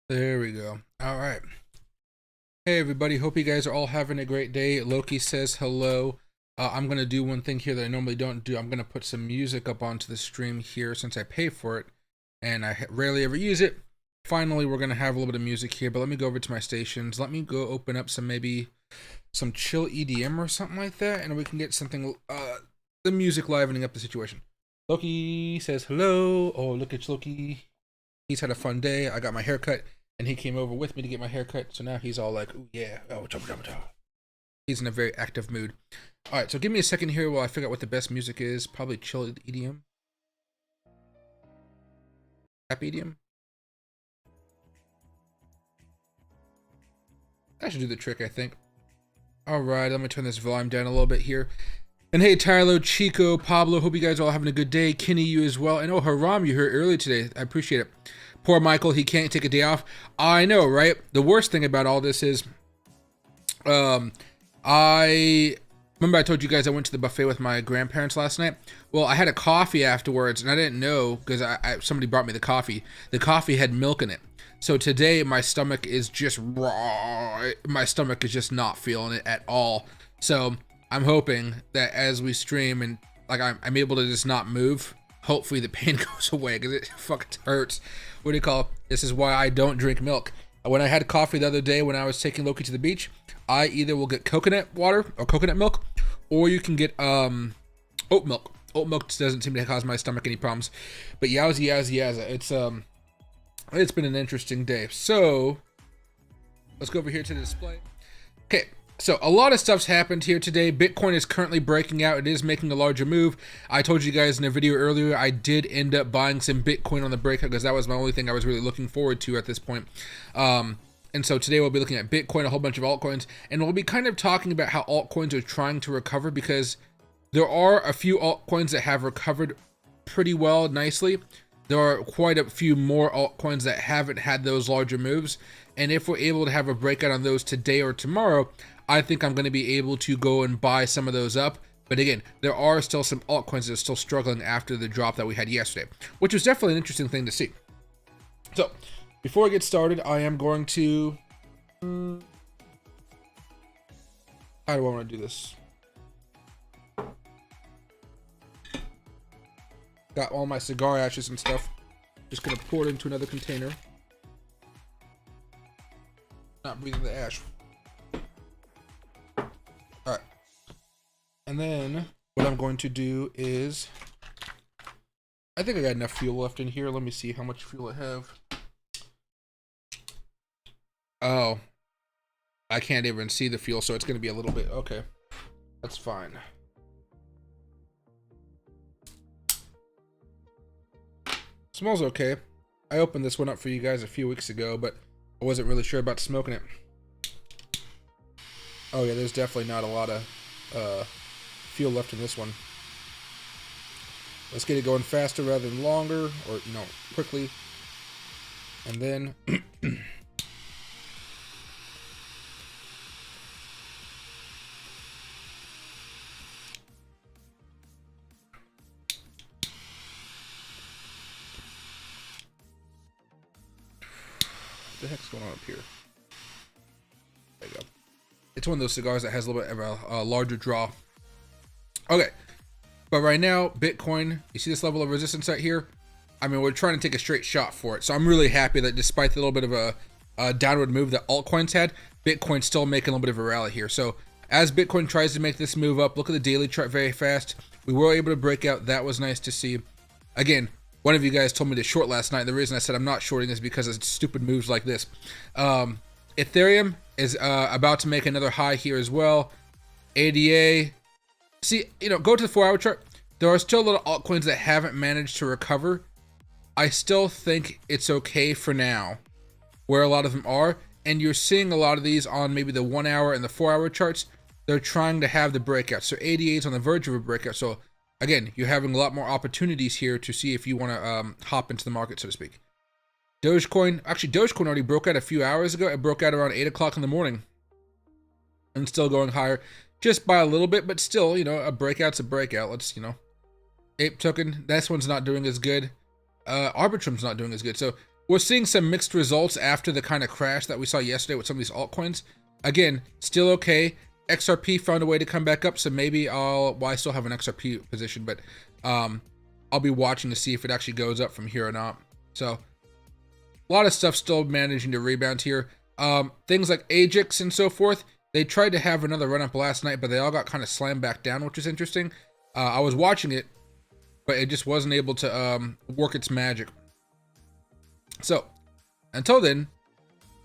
There we go. All right. Hey, everybody. Hope you guys are all having a great day. Loki says hello. I'm going to do one thing here that I normally don't do. I'm going to put some music up onto the stream here since I pay for it, and I rarely ever use it. Finally, we're going to have a little bit of music here, but let me go over to my stations. Let me go open up maybe some chill EDM or something like that, and we can get something, the music livening up the situation. Loki says hello. Oh, look at Loki. He's had a fun day. I got my hair cut, and he came over with me to get my hair cut. So now he's all like, "Ooh yeah, oh choppa choppa choppa." He's in a very active mood. All right, so give me a second here while I figure out what the best music is. Probably chill EDM, happy EDM. That should do the trick, I think. All right, let me turn this volume down a little bit here. And hey, Tylo, Chico, Pablo, hope you guys are all having a good day. Kenny, you as well. And oh, Haram, you here early today. I appreciate it. Poor Michael, he can't take a day off. I know, right? The worst thing about all this is, I remember I told you guys I went to the buffet with my grandparents last night. Well, I had a coffee afterwards, and I didn't know because somebody brought me the coffee. The coffee had milk in it. So today my stomach is just raw. My stomach is just not feeling it at all. So I'm hoping that as we stream and like I'm able to just not move, hopefully the pain goes away because it fucking hurts. What do you call it? This is why I don't drink milk. When I had coffee the other day when I was taking Loki to the beach, I either will get coconut water or coconut milk, or you can get oat milk. Oat milk doesn't seem to cause my stomach any problems. But yowza. It's been an interesting day. So let's go over here to the display. Okay. So a lot of stuff's happened here today. Bitcoin is currently breaking out. It is making a larger move. I told you guys in a video earlier, I did end up buying some Bitcoin on the breakout because that was my only thing I was really looking forward to at this point. And so today we'll be looking at Bitcoin, a whole bunch of altcoins, and we'll be kind of talking about how altcoins are trying to recover because there are a few altcoins that have recovered pretty well, nicely. There are quite a few more altcoins that haven't had those larger moves. And if we're able to have a breakout on those today or tomorrow, I think I'm going to be able to go and buy some of those up. But again, there are still some altcoins that are still struggling after the drop that we had yesterday, which was definitely an interesting thing to see. So before I get started, I am going to, how do I want to do this? Got all my cigar ashes and stuff. Just going to pour it into another container. Not breathing the ash. Alright. And then what I'm going to do is, I think I got enough fuel left in here. Let me see how much fuel I have. Oh. I can't even see the fuel, so it's going to be a little bit. Okay. That's fine. Smells okay. I opened this one up for you guys a few weeks ago, but I wasn't really sure about smoking it. Oh yeah, there's definitely not a lot of fuel left in this one. Let's get it going faster rather than longer, or quickly. And then what the heck's going on up here? There you go. It's one of those cigars that has a little bit of a larger draw. Okay, but right now, Bitcoin, you see this level of resistance right here? I mean, we're trying to take a straight shot for it. So I'm really happy that despite the little bit of a downward move that altcoins had, Bitcoin's still making a little bit of a rally here. So as Bitcoin tries to make this move up, look at the daily chart very fast. We were able to break out. That was nice to see. Again, one of you guys told me to short last night. The reason I said I'm not shorting is because of stupid moves like this. Ethereum is about to make another high here as well. ADA. See, go to the 4-hour chart. There are still a lot of altcoins that haven't managed to recover. I still think it's okay for now, where a lot of them are. And you're seeing a lot of these on maybe the 1-hour and the 4-hour charts. They're trying to have the breakout. So ADA is on the verge of a breakout. So again, you're having a lot more opportunities here to see if you want to hop into the market, so to speak. Dogecoin, actually Dogecoin already broke out a few hours ago. It broke out around 8 o'clock in the morning and still going higher just by a little bit, but still, a breakout's a breakout. Let's, Ape token, this one's not doing as good. Arbitrum's not doing as good. So we're seeing some mixed results after the kind of crash that we saw yesterday with some of these altcoins. Again, still okay. XRP found a way to come back up, so maybe I still have an XRP position, but I'll be watching to see if it actually goes up from here or not. So a lot of stuff still managing to rebound here. Things like Ajax and so forth, they tried to have another run up last night, but they all got kind of slammed back down, which is interesting. I was watching it, but it just wasn't able to work its magic. So until then,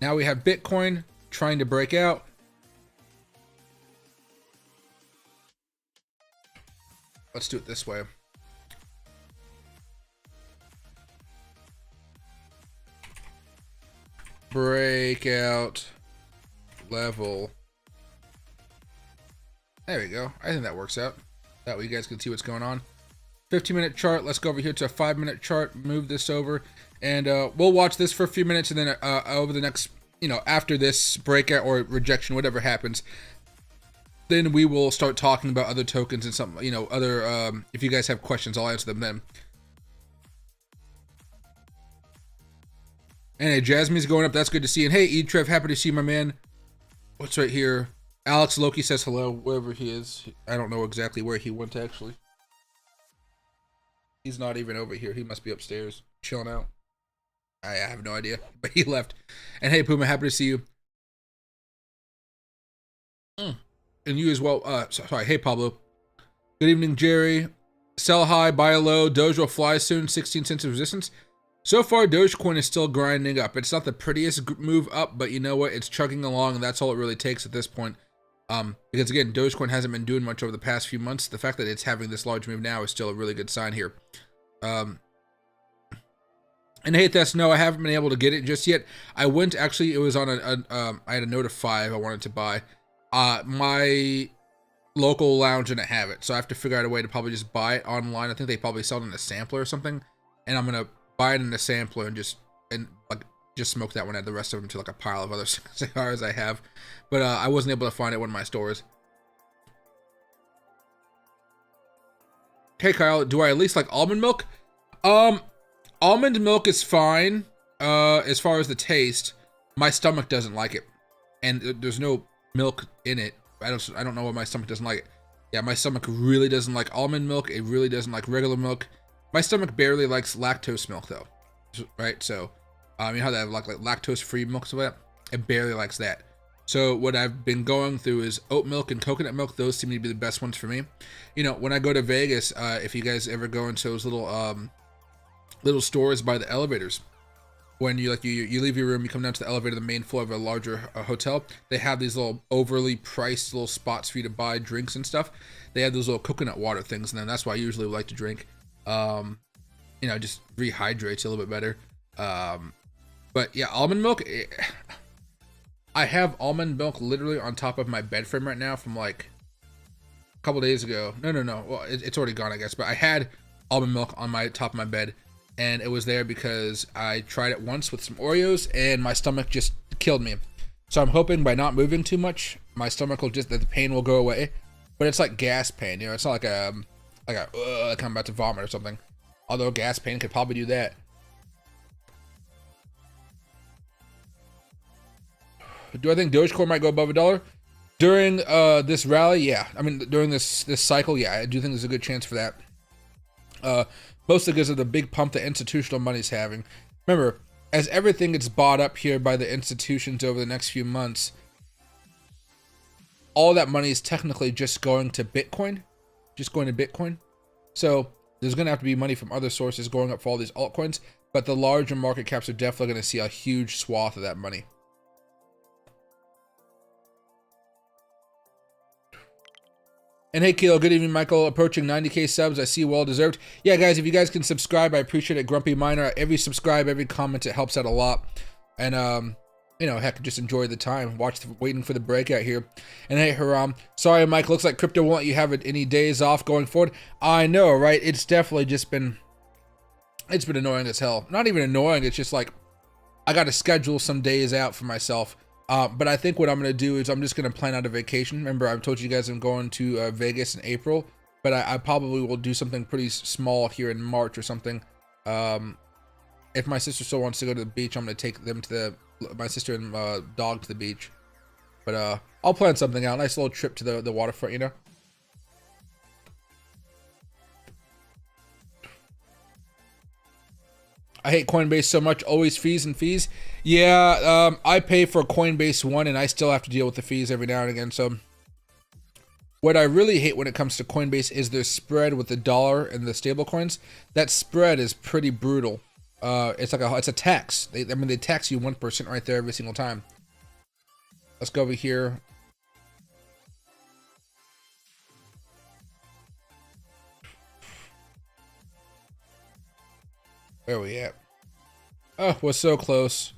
now we have Bitcoin trying to break out. Let's do it this way. Breakout level. There we go. I think that works out. That way you guys can see what's going on. 15-minute chart. Let's go over here to a 5-minute chart. Move this over, and we'll watch this for a few minutes, and then over the next, after this breakout or rejection, whatever happens, then we will start talking about other tokens and some, other. If you guys have questions, I'll answer them then. And hey, Jasmine's going up. That's good to see. And hey, Edtrev, happy to see you, my man. What's right here? Alex Loki says hello, wherever he is. I don't know exactly where he went, actually. He's not even over here. He must be upstairs, chilling out. I have no idea, but he left. And hey, Puma, happy to see you. And you as well. Sorry. Hey, Pablo. Good evening, Jerry. Sell high, buy low. Doge will fly soon. 16 cents of resistance. So far, Dogecoin is still grinding up. It's not the prettiest move up, but you know what? It's chugging along, and that's all it really takes at this point. Because again, Dogecoin hasn't been doing much over the past few months. The fact that it's having this large move now is still a really good sign here. And hey, that's no, I haven't been able to get it just yet. I went, actually, it was on I had a note of 5 I wanted to buy. My local lounge didn't have it, so I have to figure out a way to probably just buy it online. I think they probably sell it in a sampler or something, and I'm gonna buy it in a sampler and just smoke that one, add the rest of them to like a pile of other cigars I have. But I wasn't able to find it in one of my stores. Hey Kyle, do I at least like almond milk? Almond milk is fine as far as the taste. My stomach doesn't like it, and there's no milk in it. I don't know why my stomach doesn't like it. Yeah, my stomach really doesn't like almond milk. It really doesn't like regular milk. My stomach barely likes lactose milk though, right? So, you know how they have like lactose-free milk, so that it barely likes that. So what I've been going through is oat milk and coconut milk. Those seem to be the best ones for me. When I go to Vegas, if you guys ever go into those little stores by the elevators, when you leave your room, you come down to the elevator, the main floor of a larger hotel, they have these little overly priced little spots for you to buy drinks and stuff. They have those little coconut water things, and then that's why I usually like to drink. Just rehydrates a little bit better. But yeah, almond milk. I have almond milk literally on top of my bed frame right now from like a couple days ago. No. Well, it's already gone, I guess. But I had almond milk on my top of my bed, and it was there because I tried it once with some Oreos, and my stomach just killed me. So I'm hoping by not moving too much, my stomach will that the pain will go away. But it's like gas pain, it's not like like I'm about to vomit or something. Although gas pain could probably do that. Do I think Dogecoin might go above $1 during this rally? Yeah, I mean during this cycle, yeah, I do think there's a good chance for that. Mostly because of the big pump that institutional money's having. Remember, as everything gets bought up here by the institutions over the next few months, all that money is technically just going to Bitcoin. So there's going to have to be money from other sources going up for all these altcoins, but the larger market caps are definitely going to see a huge swath of that money. And hey, Kilo, good evening, Michael. Approaching 90K subs. I see, well deserved. Yeah, guys, if you guys can subscribe, I appreciate it. Grumpy Miner, every subscribe, every comment, it helps out a lot. And, heck, just enjoy the time. Waiting for the breakout here. And hey, Haram, sorry, Mike, looks like crypto won't let you have any days off going forward. I know, right? It's definitely just been, it's been annoying as hell. Not even annoying, it's just like, I got to schedule some days out for myself. But I think what I'm going to do is I'm just going to plan out a vacation. Remember, I've told you guys I'm going to Vegas in April, but I probably will do something pretty small here in March or something. If my sister still wants to go to the beach, I'm gonna take them to my sister and dog to the beach. But I'll plan something out. Nice little trip to the waterfront, you know. I hate Coinbase so much. Always fees and fees. Yeah, I pay for Coinbase One, and I still have to deal with the fees every now and again. So, what I really hate when it comes to Coinbase is their spread with the dollar and the stable coins. That spread is pretty brutal. It's like it's a tax. They tax you 1% right there every single time. Let's go over here. Where are we at? Oh, we're so close.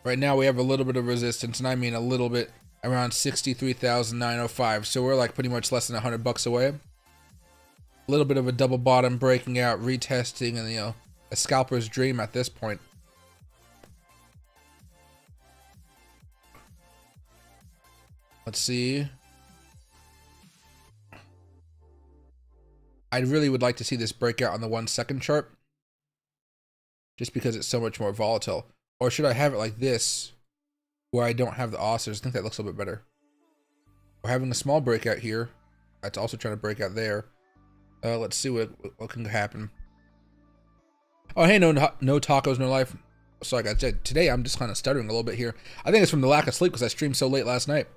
Right now we have a little bit of resistance, and I mean a little bit, around 63,905. So we're like pretty much less than $100 away. A little bit of a double bottom breaking out, retesting, and you know, a scalper's dream at this point. Let's see. I really would like to see this breakout on the 1 second chart, just because it's so much more volatile. Or should I have it like this, where I don't have the oscillators? I think that looks a little bit better. We're having a small breakout here. That's also trying to break out there. Let's see what can happen. Oh, hey, no tacos, no life. Sorry, guys. Today I'm just kind of stuttering a little bit here. I think it's from the lack of sleep because I streamed so late last night.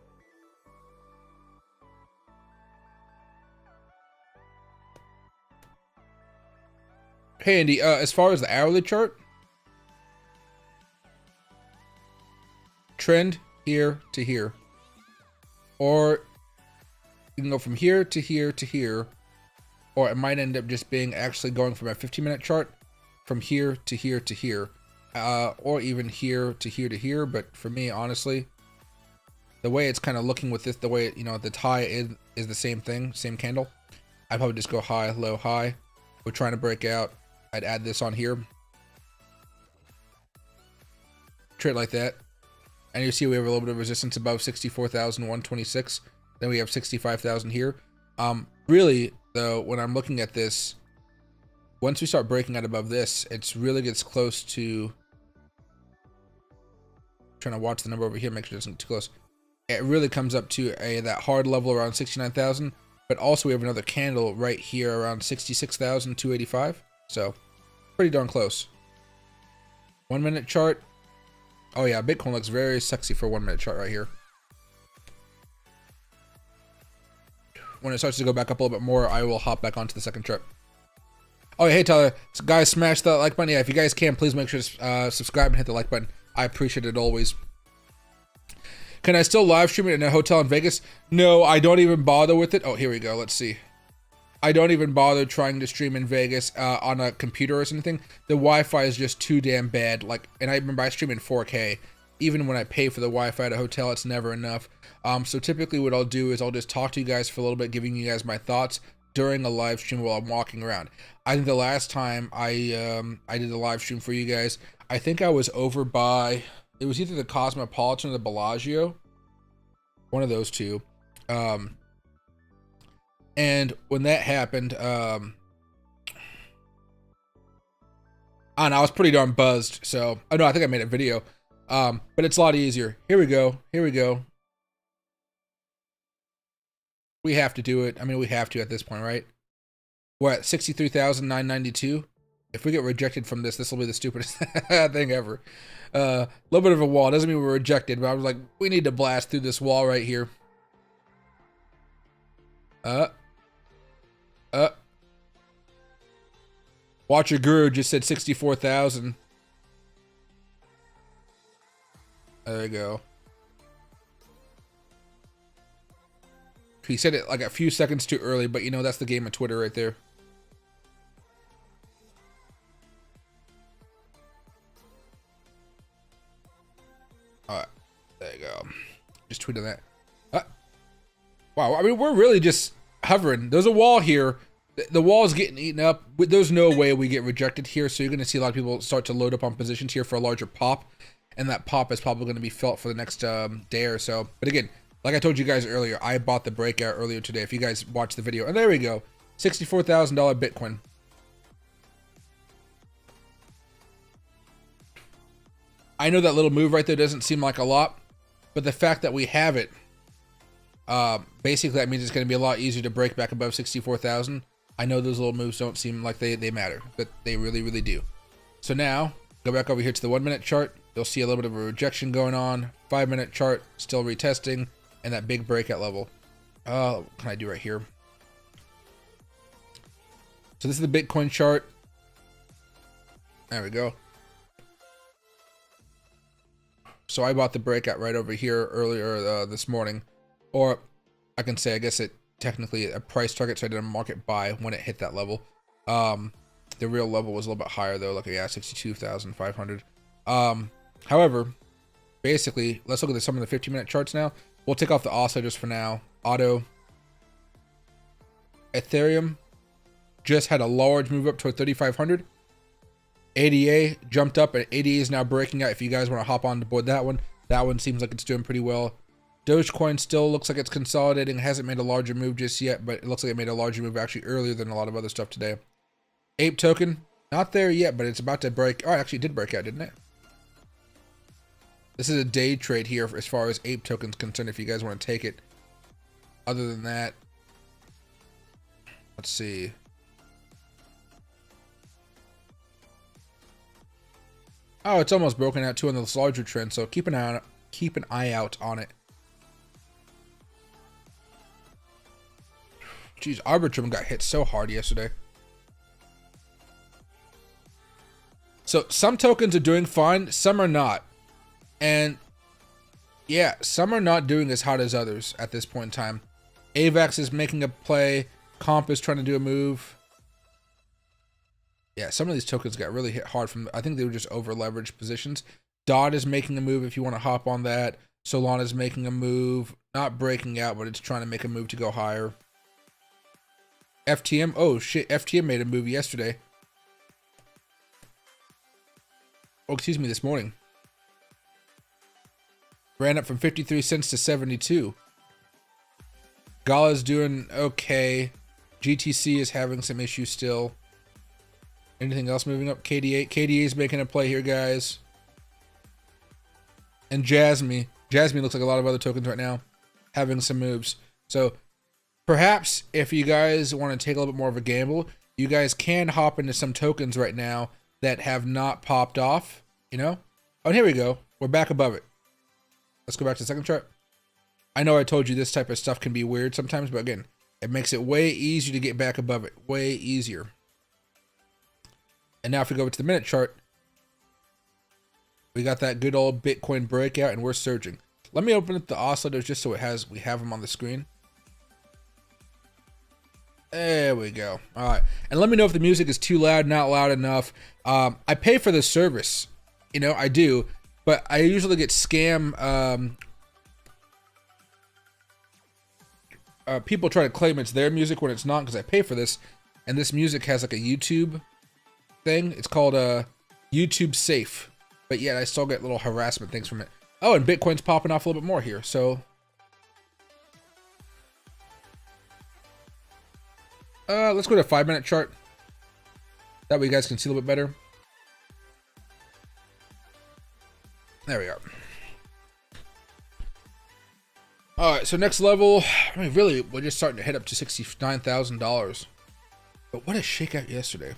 Hey, Andy, as far as the hourly chart, trend here to here. Or you can go from here to here to here. Or it might end up just being actually going from a 15-minute chart from here to here to here. Or even here to here to here. But for me, honestly, the way it's kind of looking with this, the way, you know, the tie is the same thing, same candle. I'd probably just go high, low, high. We're trying to break out. I'd add this on here. Trade like that. And you see we have a little bit of resistance above 64,126. Then we have 65,000 here. Really, though, when I'm looking at this, once we start breaking out above this, it really gets close to... Trying to watch the number over here, make sure it doesn't get too close. It really comes up to that hard level around 69,000. But also we have another candle right here around 66,285. So, pretty darn close. 1 minute chart. Oh yeah, Bitcoin looks very sexy for a 1 minute chart right here. When it starts to go back up a little bit more, I will hop back onto the second chart. Oh yeah, hey Tyler, so guys, smash that like button. Yeah, if you guys can, please make sure to subscribe and hit the like button. I appreciate it always. Can I still live stream it in a hotel in Vegas? No, I don't even bother with it. Oh, here we go. Let's see. I don't even bother trying to stream in Vegas on a computer or something. The Wi-Fi is just too damn bad. Like, and I remember I stream in 4K. Even when I pay for the Wi-Fi at a hotel, it's never enough. So typically what I'll do is I'll just talk to you guys for a little bit, giving you guys my thoughts during a live stream while I'm walking around. I think the last time I did a live stream for you guys, I think I was over by, it was either the Cosmopolitan or the Bellagio. One of those two. And when that happened, I don't know, I was pretty darn buzzed. So, oh no, I think I made a video. But it's a lot easier. Here we go. Here we go. We have to do it. I mean, we have to at this point, right? We're at 63,992. If we get rejected from this, this will be the stupidest thing ever. A little bit of a wall. Doesn't mean we're rejected, but I was like, we need to blast through this wall right here. Watcher Guru just said 64,000. There you go. He said it like a few seconds too early, but you know, that's the game of Twitter right there. Alright, there you go. Just tweeted that. Wow, I mean, we're really just hovering. There's a wall here. The wall is getting eaten up. There's no way we get rejected here, so you're going to see a lot of people start to load up on positions here for a larger pop, and that pop is probably going to be felt for the next day or so. But again, like I told you guys earlier, I bought the breakout earlier today. If you guys watched the video, and there we go, $64,000 Bitcoin. I know that little move right there doesn't seem like a lot, but the fact that we have it, basically that means it's going to be a lot easier to break back above 64,000. I know those little moves don't seem like they matter, but they really, really do. So now, go back over here to the 1 minute chart. You'll see a little bit of a rejection going on. 5 minute chart, still retesting, and that big breakout level. What can I do right here? So this is the Bitcoin chart. There we go. So I bought the breakout right over here earlier this morning. Or I can say, I guess it technically a price target, so I did a market buy when it hit that level. The real level was a little bit higher though, like yeah, 62,500. However, basically, let's look at some of the 15-minute charts now. We'll take off the oscillators for now. Auto. Ethereum just had a large move up toward 3,500. ADA jumped up, and ADA is now breaking out. If you guys want to hop on board that one seems like it's doing pretty well. Dogecoin still looks like it's consolidating. It hasn't made a larger move just yet, but it looks like it made a larger move actually earlier than a lot of other stuff today. Ape token, not there yet, but it's about to break. Oh, it actually did break out, didn't it? This is a day trade here as far as Ape token's concerned, if you guys want to take it. Other than that, let's see. Oh, it's almost broken out too on this larger trend, so keep an eye out on it. Jeez, Arbitrum got hit so hard yesterday. So some tokens are doing fine, some are not. And yeah, some are not doing as hot as others at this point in time. AVAX is making a play. Comp is trying to do a move. Yeah, some of these tokens got really hit hard from, I think they were just over leveraged positions. DOT is making a move if you want to hop on that. Solana is making a move, not breaking out, but it's trying to make a move to go higher. FTM, oh shit, FTM made a move yesterday. Oh, excuse me, this morning. Ran up from 53 cents to 72. Gala's doing okay. GTC is having some issues still. Anything else moving up? KDA. KDA is making a play here, guys. And Jasmine. Jasmine looks like a lot of other tokens right now having some moves. So perhaps if you guys want to take a little bit more of a gamble, you guys can hop into some tokens right now that have not popped off, you know? Oh, and here we go. We're back above it. Let's go back to the second chart. I know I told you this type of stuff can be weird sometimes, but again, it makes it way easier to get back above it. Way easier. And now if we go over to the minute chart, we got that good old Bitcoin breakout and we're surging. Let me open up the oscillators just so we have them on the screen. There we go. All right. And let me know if the music is too loud, not loud enough. I pay for this service. You know, I do. But I usually get scam. People try to claim it's their music when it's not because I pay for this. And this music has like a YouTube thing. It's called YouTube Safe. But yet I still get little harassment things from it. Oh, and Bitcoin's popping off a little bit more here. So let's go to a 5-minute chart. That way you guys can see a little bit better. There we are. All right, so next level. I mean, really, we're just starting to head up to $69,000. But what a shakeout yesterday.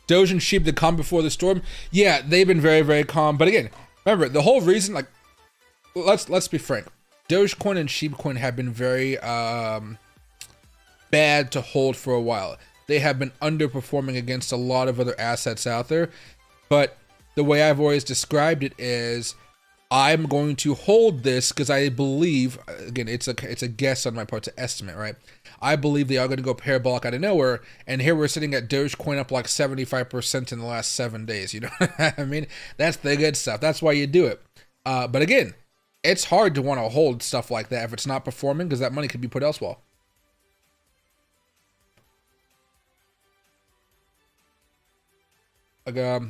Doge and Shib, the calm before the storm. Yeah, they've been very, very calm. But again, remember, the whole reason, like, let's be frank. Dogecoin and Shibcoin have been very bad to hold for a while. They have been underperforming against a lot of other assets out there. But the way I've always described it is, I'm going to hold this because I believe, again, it's a guess on my part, it's an estimate, right? I believe they are going to go parabolic out of nowhere, and here we're sitting at Dogecoin up like 75% in the last 7 days, you know what I mean? That's the good stuff. That's why you do it. But again, it's hard to want to hold stuff like that if it's not performing because that money could be put elsewhere. Like, let's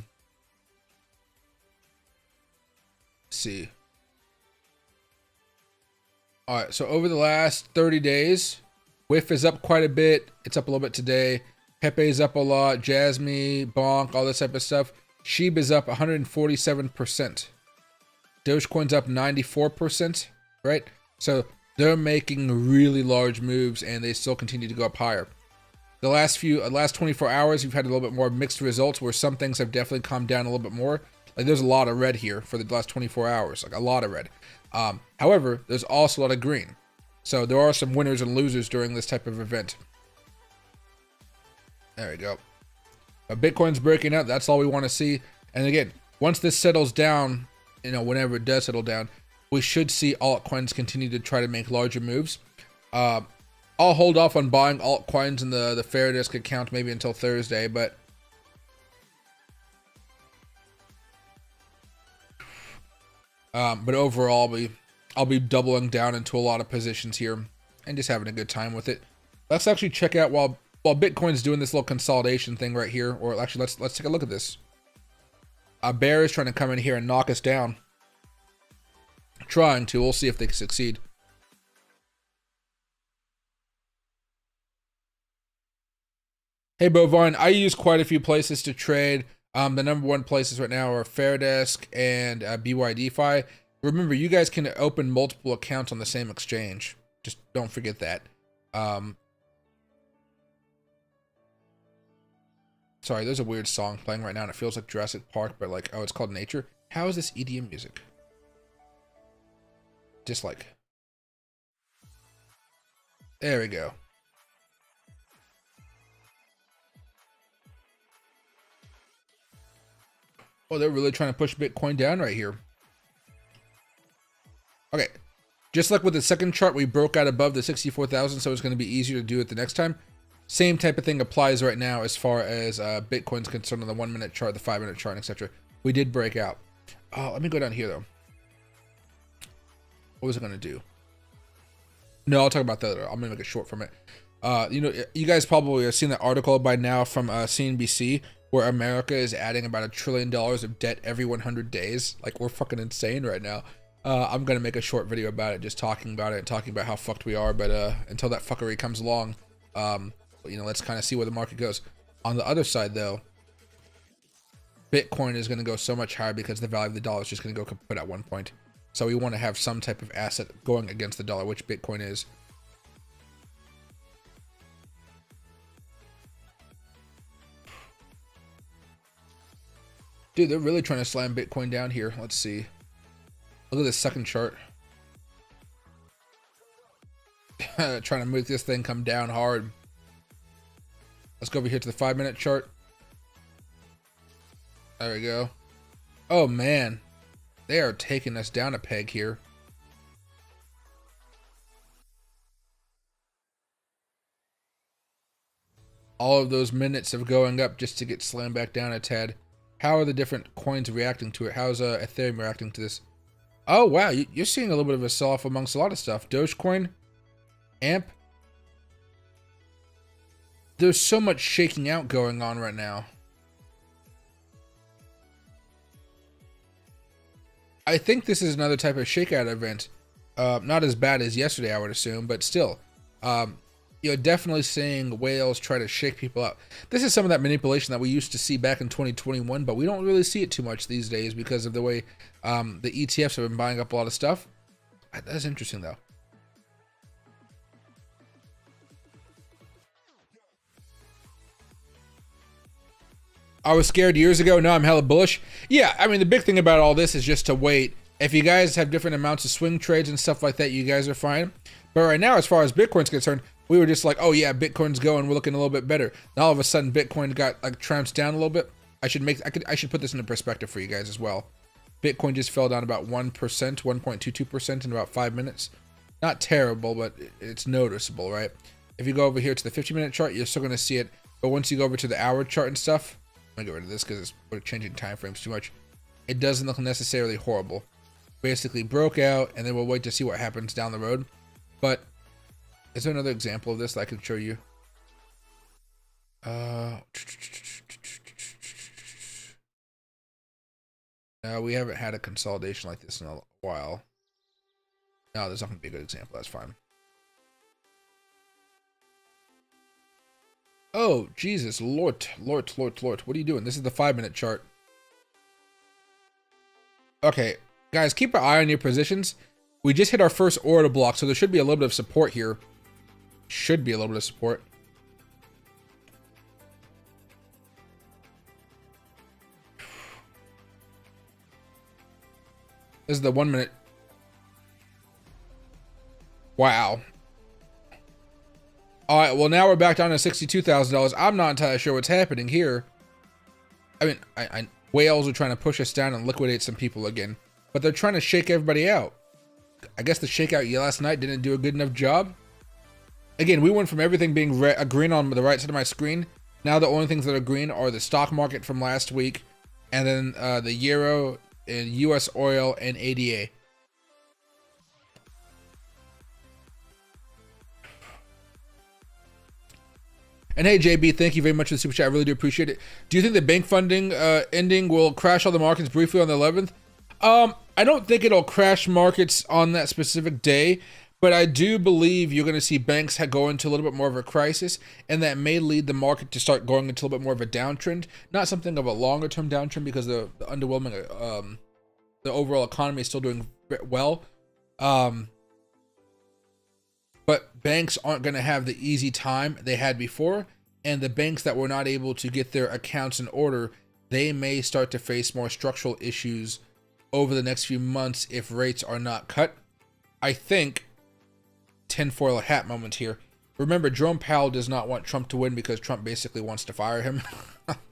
see. All right, so over the last 30 days, WIF is up quite a bit. It's up a little bit today. Pepe is up a lot. Jasmine, Bonk, all this type of stuff. Shib is up 147%. Dogecoin's up 94%, right? So they're making really large moves and they still continue to go up higher. The last 24 hours, we've had a little bit more mixed results where some things have definitely calmed down a little bit more. Like there's a lot of red here for the last 24 hours, like a lot of red. However, there's also a lot of green. So there are some winners and losers during this type of event. There we go. But Bitcoin's breaking out. That's all we want to see. And again, once this settles down, you know, whenever it does settle down, we should see altcoins continue to try to make larger moves. I'll hold off on buying altcoins in the Fairdesk account maybe until Thursday, but overall, I'll be doubling down into a lot of positions here and just having a good time with it. Let's actually check out while Bitcoin's doing this little consolidation thing right here, or actually let's take a look at this. A bear is trying to come in here and knock us down. Trying to. We'll see if they succeed. Hey Bovine, I use quite a few places to trade. The number one places right now are Fairdesk and BYDFi. Remember, you guys can open multiple accounts on the same exchange. Just don't forget that. Sorry, there's a weird song playing right now and it feels like Jurassic Park, but like, oh, it's called Nature. How is this EDM music? Dislike. There we go. Oh, they're really trying to push Bitcoin down right here. Okay. Just like with the second chart, we broke out above the 64,000, so it's going to be easier to do it the next time. Same type of thing applies right now as far as Bitcoin's concerned on the 1 minute chart, the 5 minute chart, etc. We did break out. Oh, let me go down here though. What was it going to do? No, I'll talk about that later. I'm going to make a short from it. You know, you guys probably have seen that article by now from CNBC where America is adding about $1 trillion of debt every 100 days. Like, we're fucking insane right now. I'm going to make a short video about it, just talking about it and talking about how fucked we are. But until that fuckery comes along, you know, let's kind of see where the market goes. On the other side, though, Bitcoin is going to go so much higher because the value of the dollar is just going to go kaput at one point. So we want to have some type of asset going against the dollar, which Bitcoin is. Dude, they're really trying to slam Bitcoin down here. Let's see. Look at this second chart. Trying to make this thing come down hard. Let's go over here to the 5 minute chart. There we go. Oh man, they are taking us down a peg here. All of those minutes of going up just to get slammed back down a tad. How are the different coins reacting to it? How's Ethereum reacting to this? Oh wow, you're seeing a little bit of a sell-off amongst a lot of stuff. Dogecoin, AMP. There's so much shaking out going on right now. I think this is another type of shakeout event. Not as bad as yesterday, I would assume, but still. You're definitely seeing whales try to shake people up. This is some of that manipulation that we used to see back in 2021, but we don't really see it too much these days because of the way the ETFs have been buying up a lot of stuff. That's interesting, though. I was scared years ago. Now I'm hella bullish. Yeah, I mean, the big thing about all this is just to wait. If you guys have different amounts of swing trades and stuff like that, you guys are fine. But right now, as far as Bitcoin's concerned, we were just like, oh yeah, Bitcoin's going, we're looking a little bit better. Now all of a sudden, Bitcoin got like trounced down a little bit. I should put this into perspective for you guys as well. Bitcoin just fell down about 1%, 1.22% in about 5 minutes. Not terrible, but it's noticeable, right? If you go over here to the 50-minute chart, you're still going to see it. But once you go over to the hour chart and stuff, I'm going to get rid of this because we're changing time frames too much. It doesn't look necessarily horrible. Basically broke out, and then we'll wait to see what happens down the road. But is there another example of this that I can show you? No, we haven't had a consolidation like this in a while. No, there's not going to be a good example. That's fine. Oh, Jesus, Lord. What are you doing? This is the 5-minute chart. Okay, guys, keep an eye on your positions. We just hit our first order block, so there should be a little bit of support here. Should be a little bit of support. This is the 1 minute. Wow. All right, well, now we're back down to $62,000. I'm not entirely sure what's happening here. I mean, whales are trying to push us down and liquidate some people again, but they're trying to shake everybody out. I guess the shakeout last night didn't do a good enough job. Again, we went from everything being green on the right side of my screen. Now the only things that are green are the stock market from last week, and then the euro and U.S. oil and ADA. And hey, JB, thank you very much for the super chat. I really do appreciate it. Do you think the bank funding ending will crash all the markets briefly on the 11th? I don't think it'll crash markets on that specific day, but I do believe you're going to see banks go into a little bit more of a crisis, and that may lead the market to start going into a little bit more of a downtrend. Not something of a longer term downtrend, because the underwhelming, the overall economy is still doing well. But banks aren't going to have the easy time they had before, and the banks that were not able to get their accounts in order, they may start to face more structural issues over the next few months if rates are not cut. I think, tinfoil hat moment here. Remember, Jerome Powell does not want Trump to win because Trump basically wants to fire him.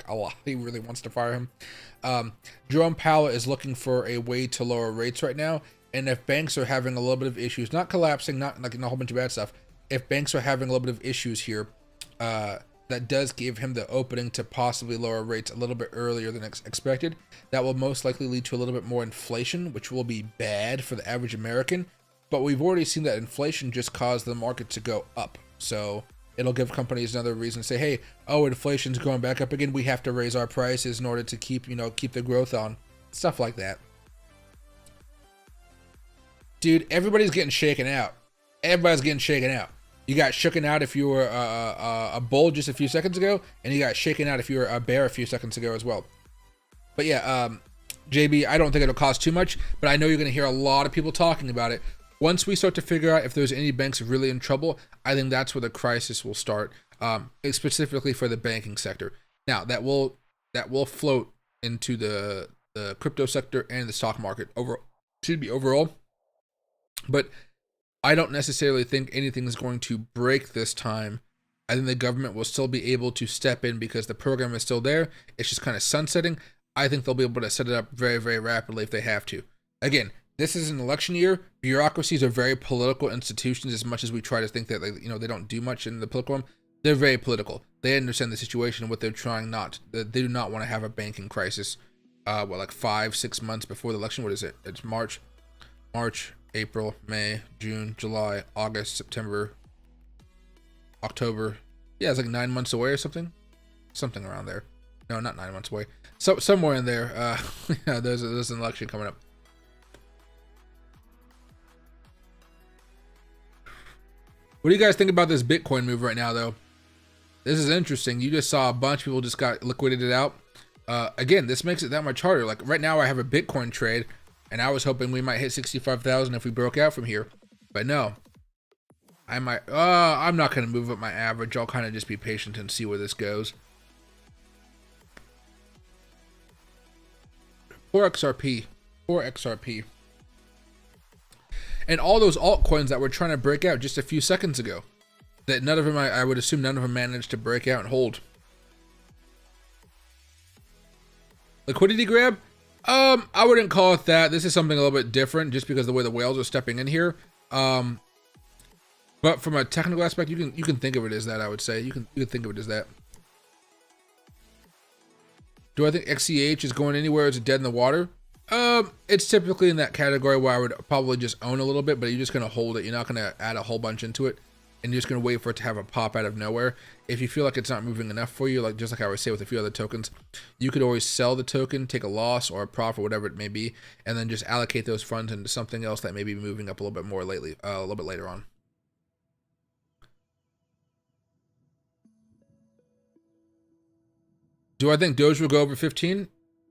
A lot. He really wants to fire him. Jerome Powell is looking for a way to lower rates right now. And if banks are having a little bit of issues, not collapsing, not like a whole bunch of bad stuff, if banks are having a little bit of issues here, that does give him the opening to possibly lower rates a little bit earlier than expected. That will most likely lead to a little bit more inflation, which will be bad for the average American. But we've already seen that inflation just cause the market to go up. So it'll give companies another reason to say, hey, oh, inflation's going back up again. We have to raise our prices in order to keep the growth on. Stuff like that. Dude, everybody's getting shaken out. Everybody's getting shaken out. You got shooken out if you were a bull just a few seconds ago, and you got shaken out if you were a bear a few seconds ago as well. But yeah, JB, I don't think it'll cost too much, but I know you're going to hear a lot of people talking about it. Once we start to figure out if there's any banks really in trouble, I think that's where the crisis will start, specifically for the banking sector. Now, that will float into the crypto sector and the stock market overall. But I don't necessarily think anything is going to break this time. I think the government will still be able to step in because the program is still there. It's just kind of sunsetting. I think they'll be able to set it up very, very rapidly if they have to. Again, this is an election year. Bureaucracies are very political institutions, as much as we try to think that they don't do much in the political realm. They're very political. They understand the situation and what they're trying they do not want to have a banking crisis. Like 5-6 months before the election? What is it? It's March, April, May, June, July, August, September, October. Yeah, it's like 9 months away or something. Something around there. No, not 9 months away. So somewhere in there. Yeah, there's an election coming up. What do you guys think about this Bitcoin move right now, though? This is interesting. You just saw a bunch of people just got liquidated out. Again, this makes it that much harder. Like right now, I have a Bitcoin trade, and I was hoping we might hit 65,000 if we broke out from here, but no. I'm not going to move up my average. I'll kind of just be patient and see where this goes. XRP. And all those altcoins that were trying to break out just a few seconds ago, that none of them, I would assume none of them managed to break out and hold. Liquidity grab? I wouldn't call it that. This is something a little bit different just because of the way the whales are stepping in here. But from a technical aspect, you can think of it as that, I would say. You can think of it as that. Do I think XCH is going anywhere? Is it dead in the water? It's typically in that category where I would probably just own a little bit, but you're just going to hold it. You're not going to add a whole bunch into it, and you're just going to wait for it to have a pop out of nowhere. If you feel like it's not moving enough for you, just like I would say with a few other tokens, you could always sell the token, take a loss or a profit, whatever it may be, and then just allocate those funds into something else that may be moving up a little bit more lately, a little bit later on. Do I think Doge will go over 15?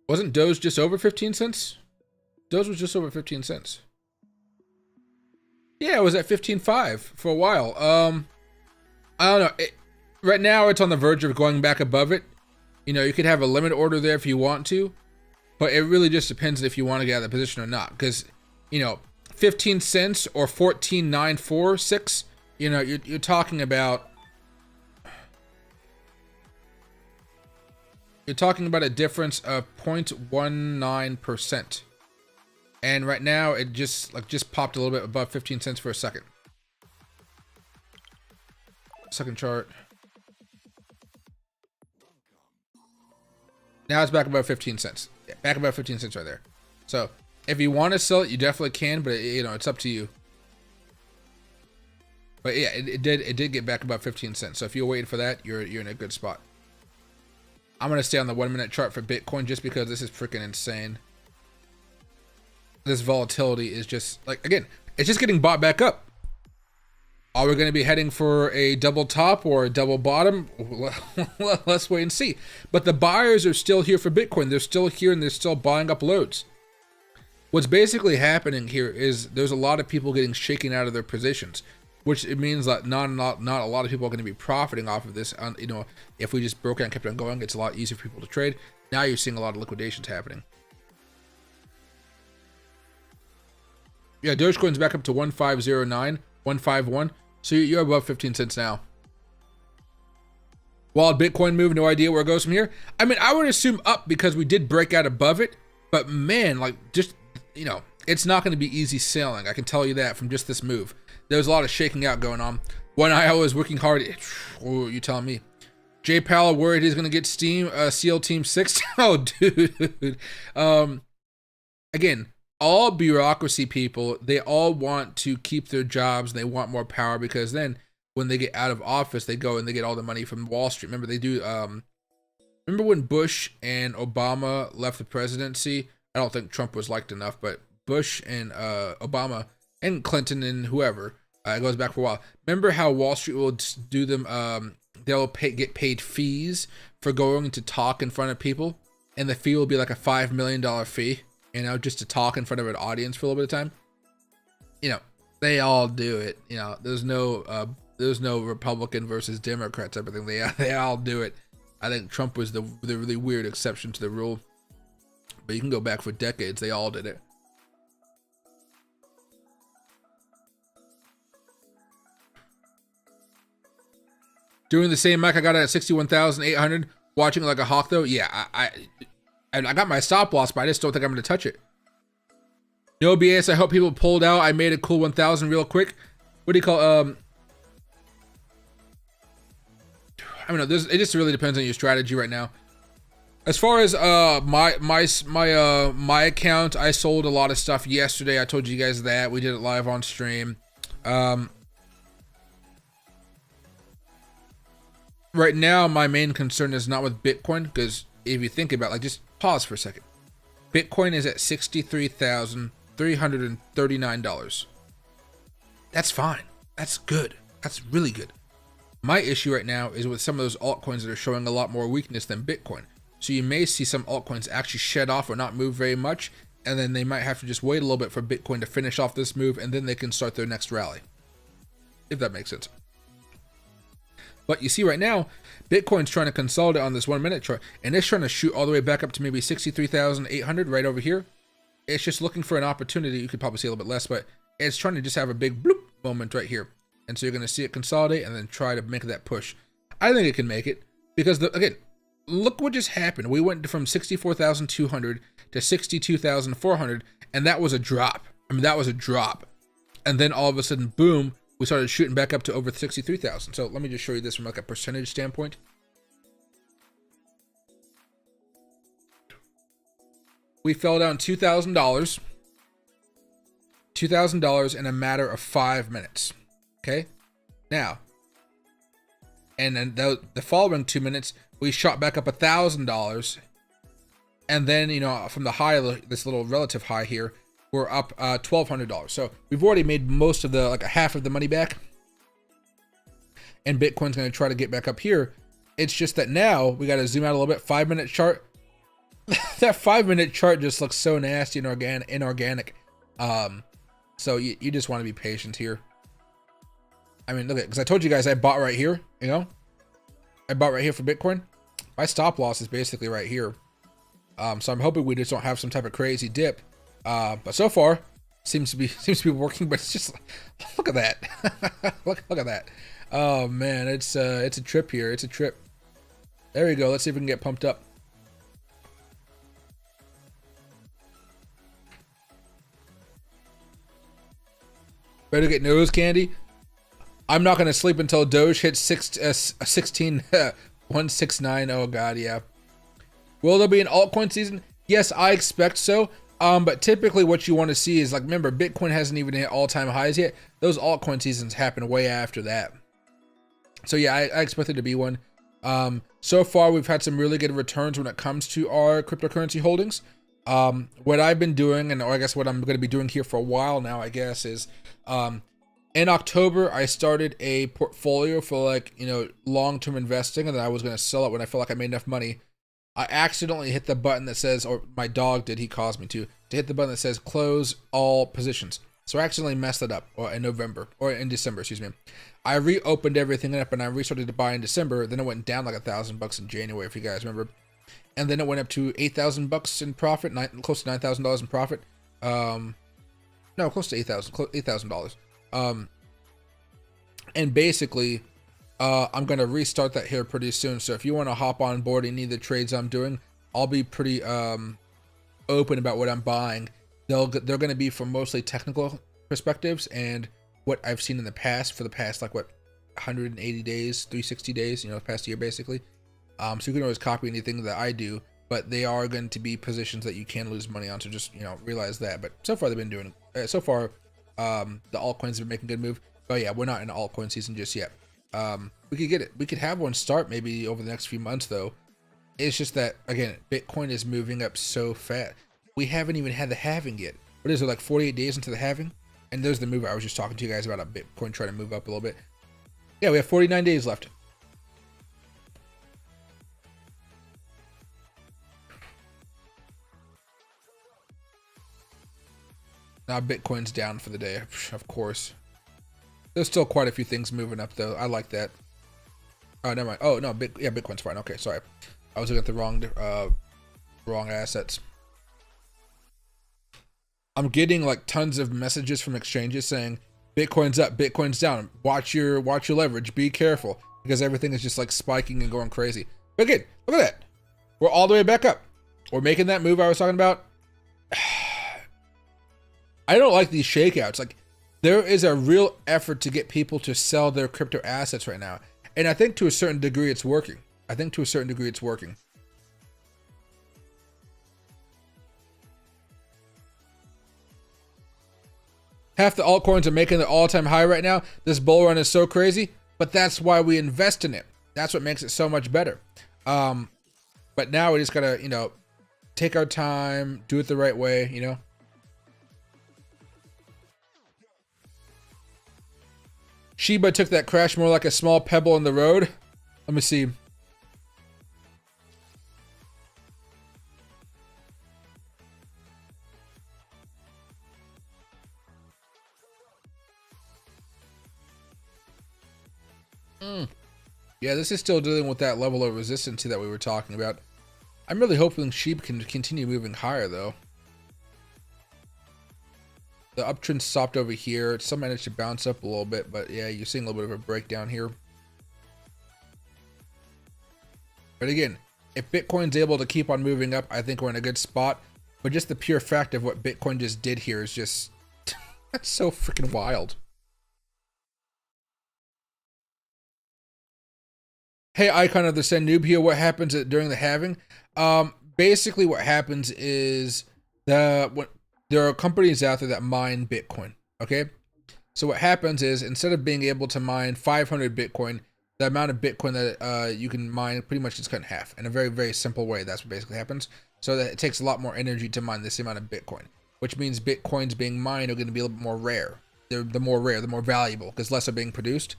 Wasn't Doge just over 15 cents? Doge was just over 15 cents. Yeah, it was at 15.5 for a while. I don't know. Right now, it's on the verge of going back above it. You know, you could have a limit order there if you want to, but it really just depends if you want to get out of the position or not. Because, you know, 15 cents or 14.946, you know, you're talking about a difference of 0.19%. And right now it just popped a little bit above 15 cents for a second. Second chart. Now it's back above 15 cents. Yeah, back above 15 cents right there. So if you want to sell it, you definitely can, but you know, it's up to you. But yeah, it did get back above 15 cents. So if you're waiting for that, you're in a good spot. I'm gonna stay on the 1 minute chart for Bitcoin just because this is freaking insane. This volatility is just like, again, it's just getting bought back up. Are we going to be heading for a double top or a double bottom? Let's wait and see. But the buyers are still here for Bitcoin. They're still here and they're still buying up loads. What's basically happening here is there's a lot of people getting shaken out of their positions, which it means that not a lot of people are going to be profiting off of this. You know, if we just broke out and kept on going, it's a lot easier for people to trade. Now you're seeing a lot of liquidations happening. Yeah, Dogecoin's back up to 1509, 151. So you're above 15 cents now. Wild Bitcoin move, no idea where it goes from here. I mean, I would assume up because we did break out above it. But man, like, just, you know, it's not going to be easy sailing. I can tell you that from just this move. There's a lot of shaking out going on. One IO is working hard. Oh, you telling me. Jay Powell worried he's going to get SEAL Team 6. Oh, dude. Again, all bureaucracy people, they all want to keep their jobs. They want more power because then when they get out of office, they go and they get all the money from Wall Street. Remember, they do. Remember when Bush and Obama left the presidency? I don't think Trump was liked enough, but Bush and Obama and Clinton and whoever, it goes back for a while. Remember how Wall Street will do them? They'll get paid fees for going to talk in front of people, and the fee will be like a $5 million fee. You know, just to talk in front of an audience for a little bit of time. You know, they all do it. You know, there's no Republican versus Democrat type of thing. They all do it. I think Trump was the really weird exception to the rule. But you can go back for decades. They all did it. Doing the same, Mike. I got it at 61,800. Watching like a hawk though. Yeah, I got my stop loss, but I just don't think I'm going to touch it. No BS. I hope people pulled out. I made a cool 1,000 real quick. What do you call? I don't know. It just really depends on your strategy right now. As far as my account, I sold a lot of stuff yesterday. I told you guys that. We did it live on stream. Right now, my main concern is not with Bitcoin, because if you think about it, like, just pause for a second. Bitcoin is at $63,339. That's fine. That's good. That's really good. My issue right now is with some of those altcoins that are showing a lot more weakness than Bitcoin. So you may see some altcoins actually shed off or not move very much, and then they might have to just wait a little bit for Bitcoin to finish off this move, and then they can start their next rally. If that makes sense. But you see right now, Bitcoin's trying to consolidate on this 1 minute chart, and it's trying to shoot all the way back up to maybe 63,800 right over here. It's just looking for an opportunity. You could probably see a little bit less, but it's trying to just have a big bloop moment right here. And so you're going to see it consolidate and then try to make that push. I think it can make it because, again, look what just happened. We went from 64,200 to 62,400, and that was a drop. I mean, that was a drop. And then all of a sudden, boom, we started shooting back up to over 63,000. So let me just show you this from like a percentage standpoint. We fell down $2,000. $2,000 in a matter of 5 minutes. Okay. Now, and then the following 2 minutes, we shot back up $1,000. And then, you know, from the high, this little relative high here, we're up $1,200. So we've already made most of the, like a half of the money back. And Bitcoin's going to try to get back up here. It's just that now we got to zoom out a little bit. 5 minute chart. That 5-minute chart just looks so nasty and inorganic. So you just want to be patient here. I mean, look at, because I told you guys I bought right here, you know? I bought right here for Bitcoin. My stop loss is basically right here. So I'm hoping we just don't have some type of crazy dip. But so far, seems to be working, but it's just, look at that. look at that. Oh man, it's a trip here. It's a trip. There we go. Let's see if we can get pumped up. Better get nose candy. I'm not gonna sleep until Doge hits 169. Oh god, yeah. Will there be an altcoin season? Yes, I expect so. But typically what you want to see is, like, remember, Bitcoin hasn't even hit all-time highs yet. Those altcoin seasons happen way after that. So yeah, I expect there to be one. So far we've had some really good returns when it comes to our cryptocurrency holdings. What I've been doing, and I guess what I'm going to be doing here for a while now, I guess, is in October I started a portfolio for, like, you know, long-term investing, and then I was going to sell it when I felt like I made enough money. I accidentally hit the button that says, or my dog did, he caused me to hit the button that says close all positions. So I accidentally messed it up in November, or in December, excuse me. I reopened everything up and I restarted to buy in December. Then it went down like $1,000 in January, if you guys remember. And then it went up to $8,000 in profit, close to $9,000 in profit. No, close to $8,000. And basically, I'm going to restart that here pretty soon. So if you want to hop on board any of the trades I'm doing, I'll be pretty open about what I'm buying. They're going to be from mostly technical perspectives and what I've seen in the past for the past, like, what, 180 days, 360 days, you know, past year basically. So you can always copy anything that I do, but they are going to be positions that you can lose money on. So just, you know, realize that. But so far they've been doing, so far the altcoins have been making good move. But yeah, we're not in altcoin season just yet. We could get it. We could have one start maybe over the next few months though. It's just that, again, Bitcoin is moving up so fast. We haven't even had the halving yet. What is it, like 48 days into the halving? And there's the move I was just talking to you guys about, Bitcoin trying to move up a little bit. Yeah, we have 49 days left. Now Bitcoin's down for the day, of course. There's still quite a few things moving up though. I like that. Oh, never mind. Oh no, yeah, Bitcoin's fine. Okay, sorry. I was looking at the wrong assets. I'm getting like tons of messages from exchanges saying Bitcoin's up, Bitcoin's down. Watch your leverage. Be careful, because everything is just like spiking and going crazy. But again, look at that. We're all the way back up. We're making that move I was talking about. I don't like these shakeouts. Like, there is a real effort to get people to sell their crypto assets right now. And I think to a certain degree it's working. Half the altcoins are making their all-time high right now. This bull run is so crazy, but that's why we invest in it. That's what makes it so much better. But now we just gotta, you know, take our time, do it the right way, you know. Shiba took that crash more like a small pebble in the road. Let me see. Yeah, this is still dealing with that level of resistance that we were talking about. I'm really hoping Shib can continue moving higher though. The uptrend stopped over here. It still managed to bounce up a little bit, but yeah, you're seeing a little bit of a breakdown here. But again, if Bitcoin's able to keep on moving up, I think we're in a good spot. But just the pure fact of what Bitcoin just did here is just, that's so freaking wild. Hey, Icon of the Send Noob here. What happens during the halving? Basically what happens is there are companies out there that mine Bitcoin, okay? So what happens is, instead of being able to mine 500 Bitcoin, the amount of Bitcoin that you can mine pretty much is cut in half in a very, very simple way. That's what basically happens. So that it takes a lot more energy to mine this amount of Bitcoin, which means Bitcoins being mined are going to be a little bit more rare. They're the more rare, the more valuable, because less are being produced.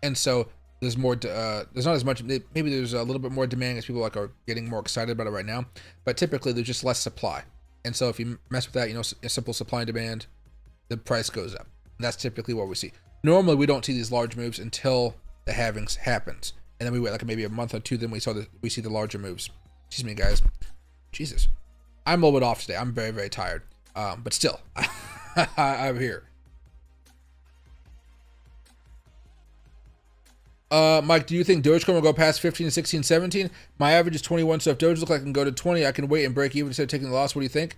And so there's more, there's not as much, maybe there's a little bit more demand as people like are getting more excited about it right now, but typically there's just less supply. And so if you mess with that, you know, a simple supply and demand, the price goes up. And that's typically what we see. Normally we don't see these large moves until the halvings happens. And then we wait like maybe a month or two, then we see the larger moves. Excuse me, guys. Jesus. I'm a little bit off today. I'm very, very tired. But still, I'm here. Mike, do you think Dogecoin will go past 15, 16, 17? My average is 21, so if Doge looks like it can go to 20, I can wait and break even instead of taking the loss. What do you think?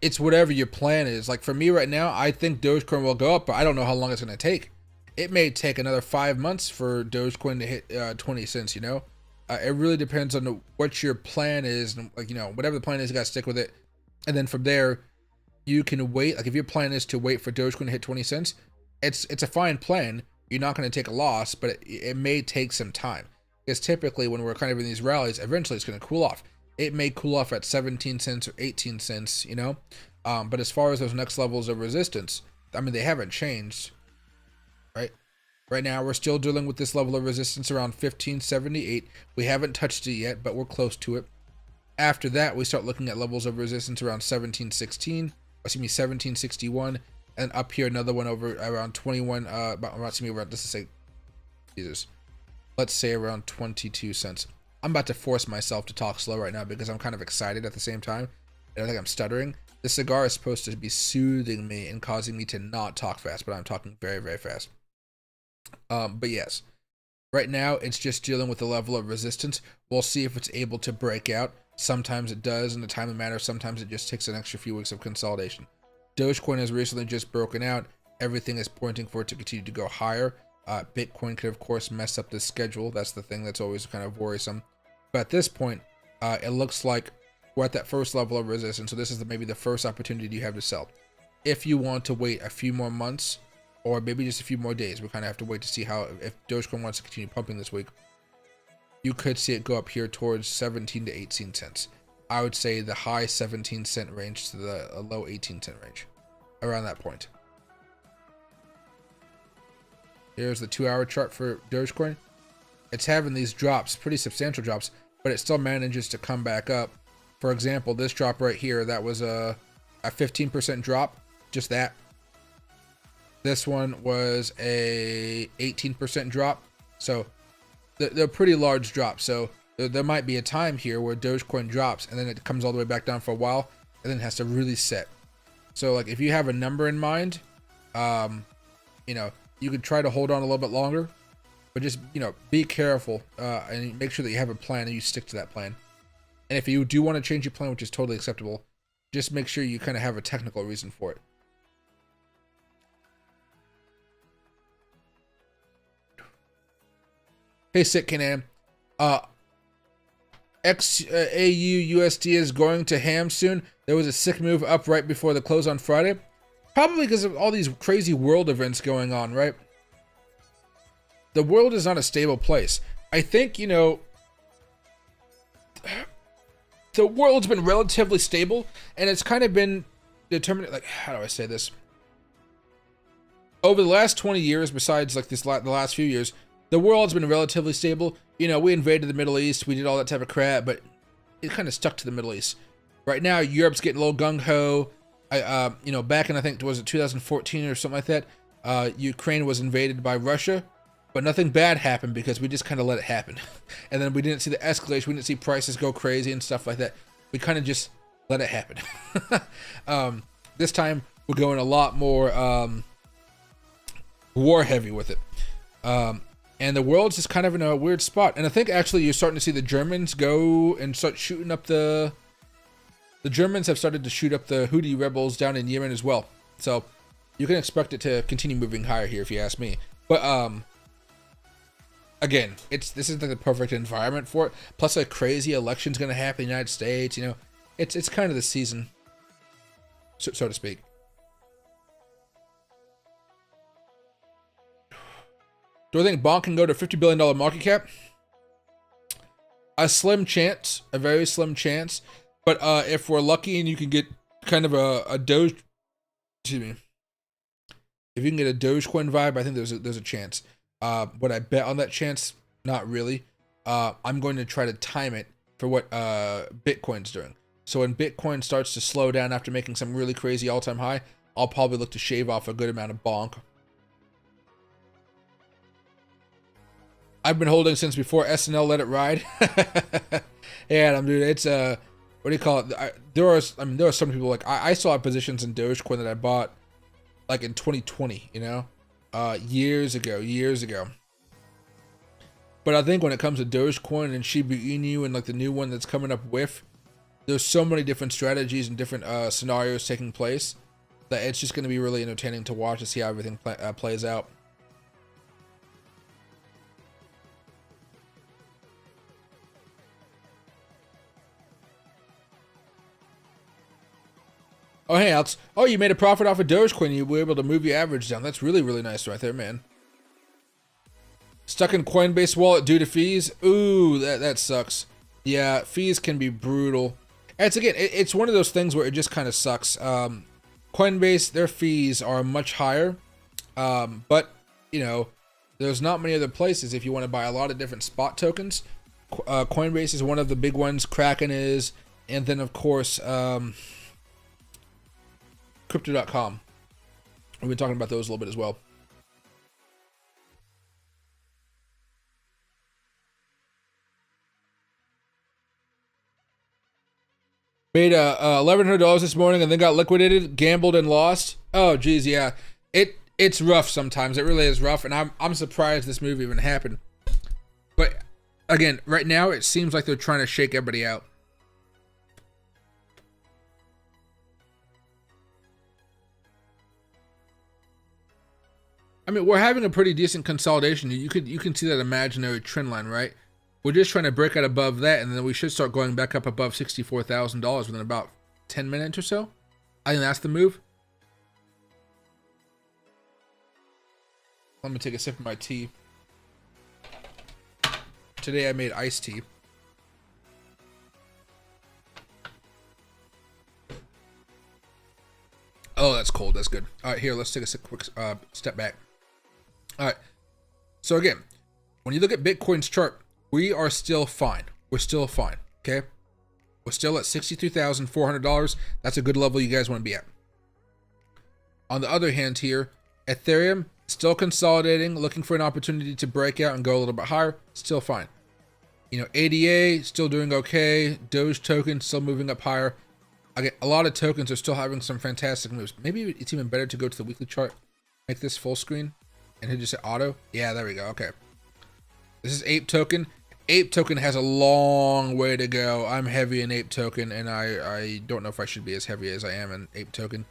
It's whatever your plan is. Like for me right now, I think Dogecoin will go up, but I don't know how long it's going to take. It may take another 5 months for Dogecoin to hit 20 cents, you know? It really depends on what your plan is. And like, you know, whatever the plan is, you got to stick with it. And then from there, you can wait. Like if your plan is to wait for Dogecoin to hit 20 cents, it's a fine plan. You're not going to take a loss, but it may take some time. Because typically when we're kind of in these rallies, eventually it's going to cool off. It may cool off at 17 cents or 18 cents, you know? But as far as those next levels of resistance, I mean, they haven't changed, right? Right now, we're still dealing with this level of resistance around 1578. We haven't touched it yet, but we're close to it. After that, we start looking at levels of resistance around 1761, and up here another one over around 21. Let's say around 22 cents. I'm about to force myself to talk slow right now because I'm kind of excited at the same time, and I think I'm stuttering. The cigar is supposed to be soothing me and causing me to not talk fast, but I'm talking very, very fast. But yes, right now it's just dealing with the level of resistance. We'll see if it's able to break out. Sometimes it does in the time of matter. Sometimes it just takes an extra few weeks of consolidation. Dogecoin has recently just broken out. Everything is pointing for it to continue to go higher. Bitcoin could of course mess up the schedule. That's the thing that's always kind of worrisome. But at this point, it looks like we're at that first level of resistance. So this is maybe the first opportunity you have to sell. If you want to wait a few more months, or maybe just a few more days, we kind of have to wait to see how, if Dogecoin wants to continue pumping this week, you could see it go up here towards 17 to 18 cents. I would say the high 17-cent range to the low 18-cent range, around that point. Here's the 2-hour chart for Dogecoin. It's having these drops, pretty substantial drops, but it still manages to come back up. For example, this drop right here, that was a 15% drop, just that. This one was a 18% drop. So they're pretty large drops. So there might be a time here where Dogecoin drops and then it comes all the way back down for a while and then it has to really set. So like if you have a number in mind, you know, you could try to hold on a little bit longer, but just, you know, be careful and make sure that you have a plan and you stick to that plan. And if you do want to change your plan, which is totally acceptable, just make sure you kind of have a technical reason for it. Hey, Sitcanan. XAU USD is going to ham soon. There was a sick move up right before the close on Friday. Probably because of all these crazy world events going on, right? The world is not a stable place. I think, you know, the world's been relatively stable, and it's kind of been determined, like, how do I say this? Over the last 20 years, besides like the last few years, the world's been relatively stable. You know, we invaded the Middle East, we did all that type of crap, but it kind of stuck to the Middle East. Right now, Europe's getting a little gung-ho. You know, back in, I think, was it 2014 or something like that, Ukraine was invaded by Russia, but nothing bad happened because we just kind of let it happen. And then we didn't see the escalation, we didn't see prices go crazy and stuff like that. We kind of just let it happen. This time, we're going a lot more war heavy with it. And the world's just kind of in a weird spot. And I think actually you're starting to see the Germans go and start shooting up the Germans have started to shoot up the Houthi rebels down in Yemen as well. So you can expect it to continue moving higher here if you ask me. But again, this is like the perfect environment for it. Plus a crazy election's going to happen in the United States, you know. It's kind of the season, so to speak. Do I think Bonk can go to $50 billion market cap? A slim chance, a very slim chance. But if we're lucky and you can get kind of a Doge, excuse me, if you can get a Dogecoin vibe, I think there's a chance. Would I bet on that chance? Not really. I'm going to try to time it for what Bitcoin's doing. So when Bitcoin starts to slow down after making some really crazy all-time high, I'll probably look to shave off a good amount of bonk. I've been holding since before SNL let it ride. Yeah, dude, it's what do you call it? There are some people like I still have positions in Dogecoin that I bought like in 2020, you know, years ago. But I think when it comes to Dogecoin and Shiba Inu and like the new one that's coming up with, there's so many different strategies and different scenarios taking place that it's just going to be really entertaining to watch to see how everything plays out. Oh, hey, Alex. Oh, you made a profit off of Dogecoin. You were able to move your average down. That's really, really nice right there, man. Stuck in Coinbase wallet due to fees. Ooh, that sucks. Yeah, fees can be brutal. And it's one of those things where it just kind of sucks. Coinbase, their fees are much higher. But, you know, there's not many other places if you want to buy a lot of different spot tokens. Coinbase is one of the big ones. Kraken is. And then, of course, crypto.com. We've been talking about those a little bit as well. Made $1,100 this morning and then got liquidated, gambled and lost. Oh geez, yeah. It's rough sometimes. It really is rough, and I'm surprised this move even happened. But again, right now it seems like they're trying to shake everybody out. I mean, we're having a pretty decent consolidation. You can see that imaginary trend line, right? We're just trying to break out above that, and then we should start going back up above $64,000 within about 10 minutes or so. I think that's the move. Let me take a sip of my tea. Today I made iced tea. Oh, that's cold. That's good. All right, here, let's take a quick step back. All right. So again, when you look at Bitcoin's chart, we are still fine. We're still fine, okay? We're still at $63,400. That's a good level you guys want to be at. On the other hand here, Ethereum, still consolidating, looking for an opportunity to break out and go a little bit higher. Still fine. You know, ADA, still doing okay. Doge token, still moving up higher. Again, a lot of tokens are still having some fantastic moves. Maybe it's even better to go to the weekly chart, make this full screen, and hit just auto. Yeah, there we go. Okay. This is Ape token. Ape token has a long way to go. I'm heavy in Ape token, and I don't know if I should be as heavy as I am in Ape token.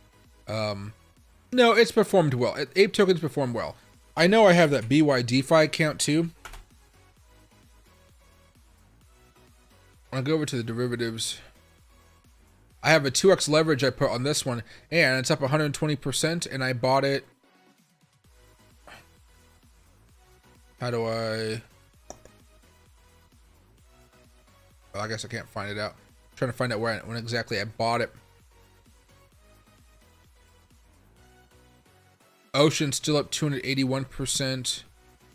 No, it's performed well. Ape token's performed well. I know I have that BY DeFi account too. I'll go over to the derivatives. I have a 2x leverage I put on this one, and it's up 120%, and I bought it. How do I? Well, I guess I can't find it out. I'm trying to find out when exactly I bought it. Ocean's still up 281%.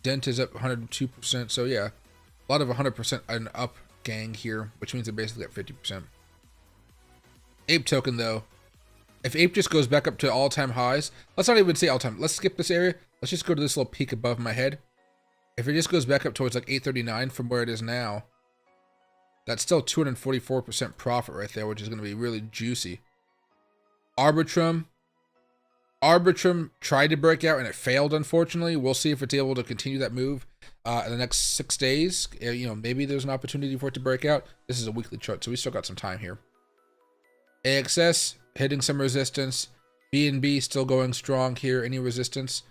Dent is up 102%. So yeah, a lot of 100% and up gang here, which means they're basically at 50%. Ape token though, if Ape just goes back up to all-time highs, let's not even say all-time. Let's skip this area. Let's just go to this little peak above my head. If it just goes back up towards like 839 from where it is now, that's still 244% profit right there, which is going to be really juicy. Arbitrum tried to break out and it failed, unfortunately. We'll see if it's able to continue that move in the next 6 days. You know, maybe there's an opportunity for it to break out. This is a weekly chart, so we still got some time here. AXS hitting some resistance. BNB still going strong here. Any resistance?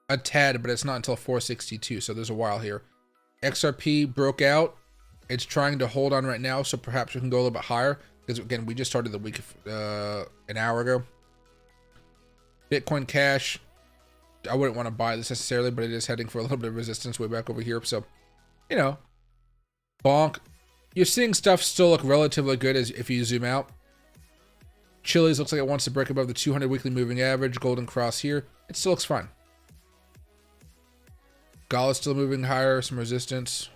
A tad, but it's not until 462, so there's a while here. XRP broke out. It's trying to hold on right now, so perhaps we can go a little bit higher. Because again, we just started the week an hour ago. Bitcoin Cash, I wouldn't want to buy this necessarily, but it is heading for a little bit of resistance way back over here. So, you know, bonk. You're seeing stuff still look relatively good as if you zoom out. Chili's looks like it wants to break above the 200 weekly moving average. Golden cross here. It still looks fine. Gala is still moving higher, some resistance.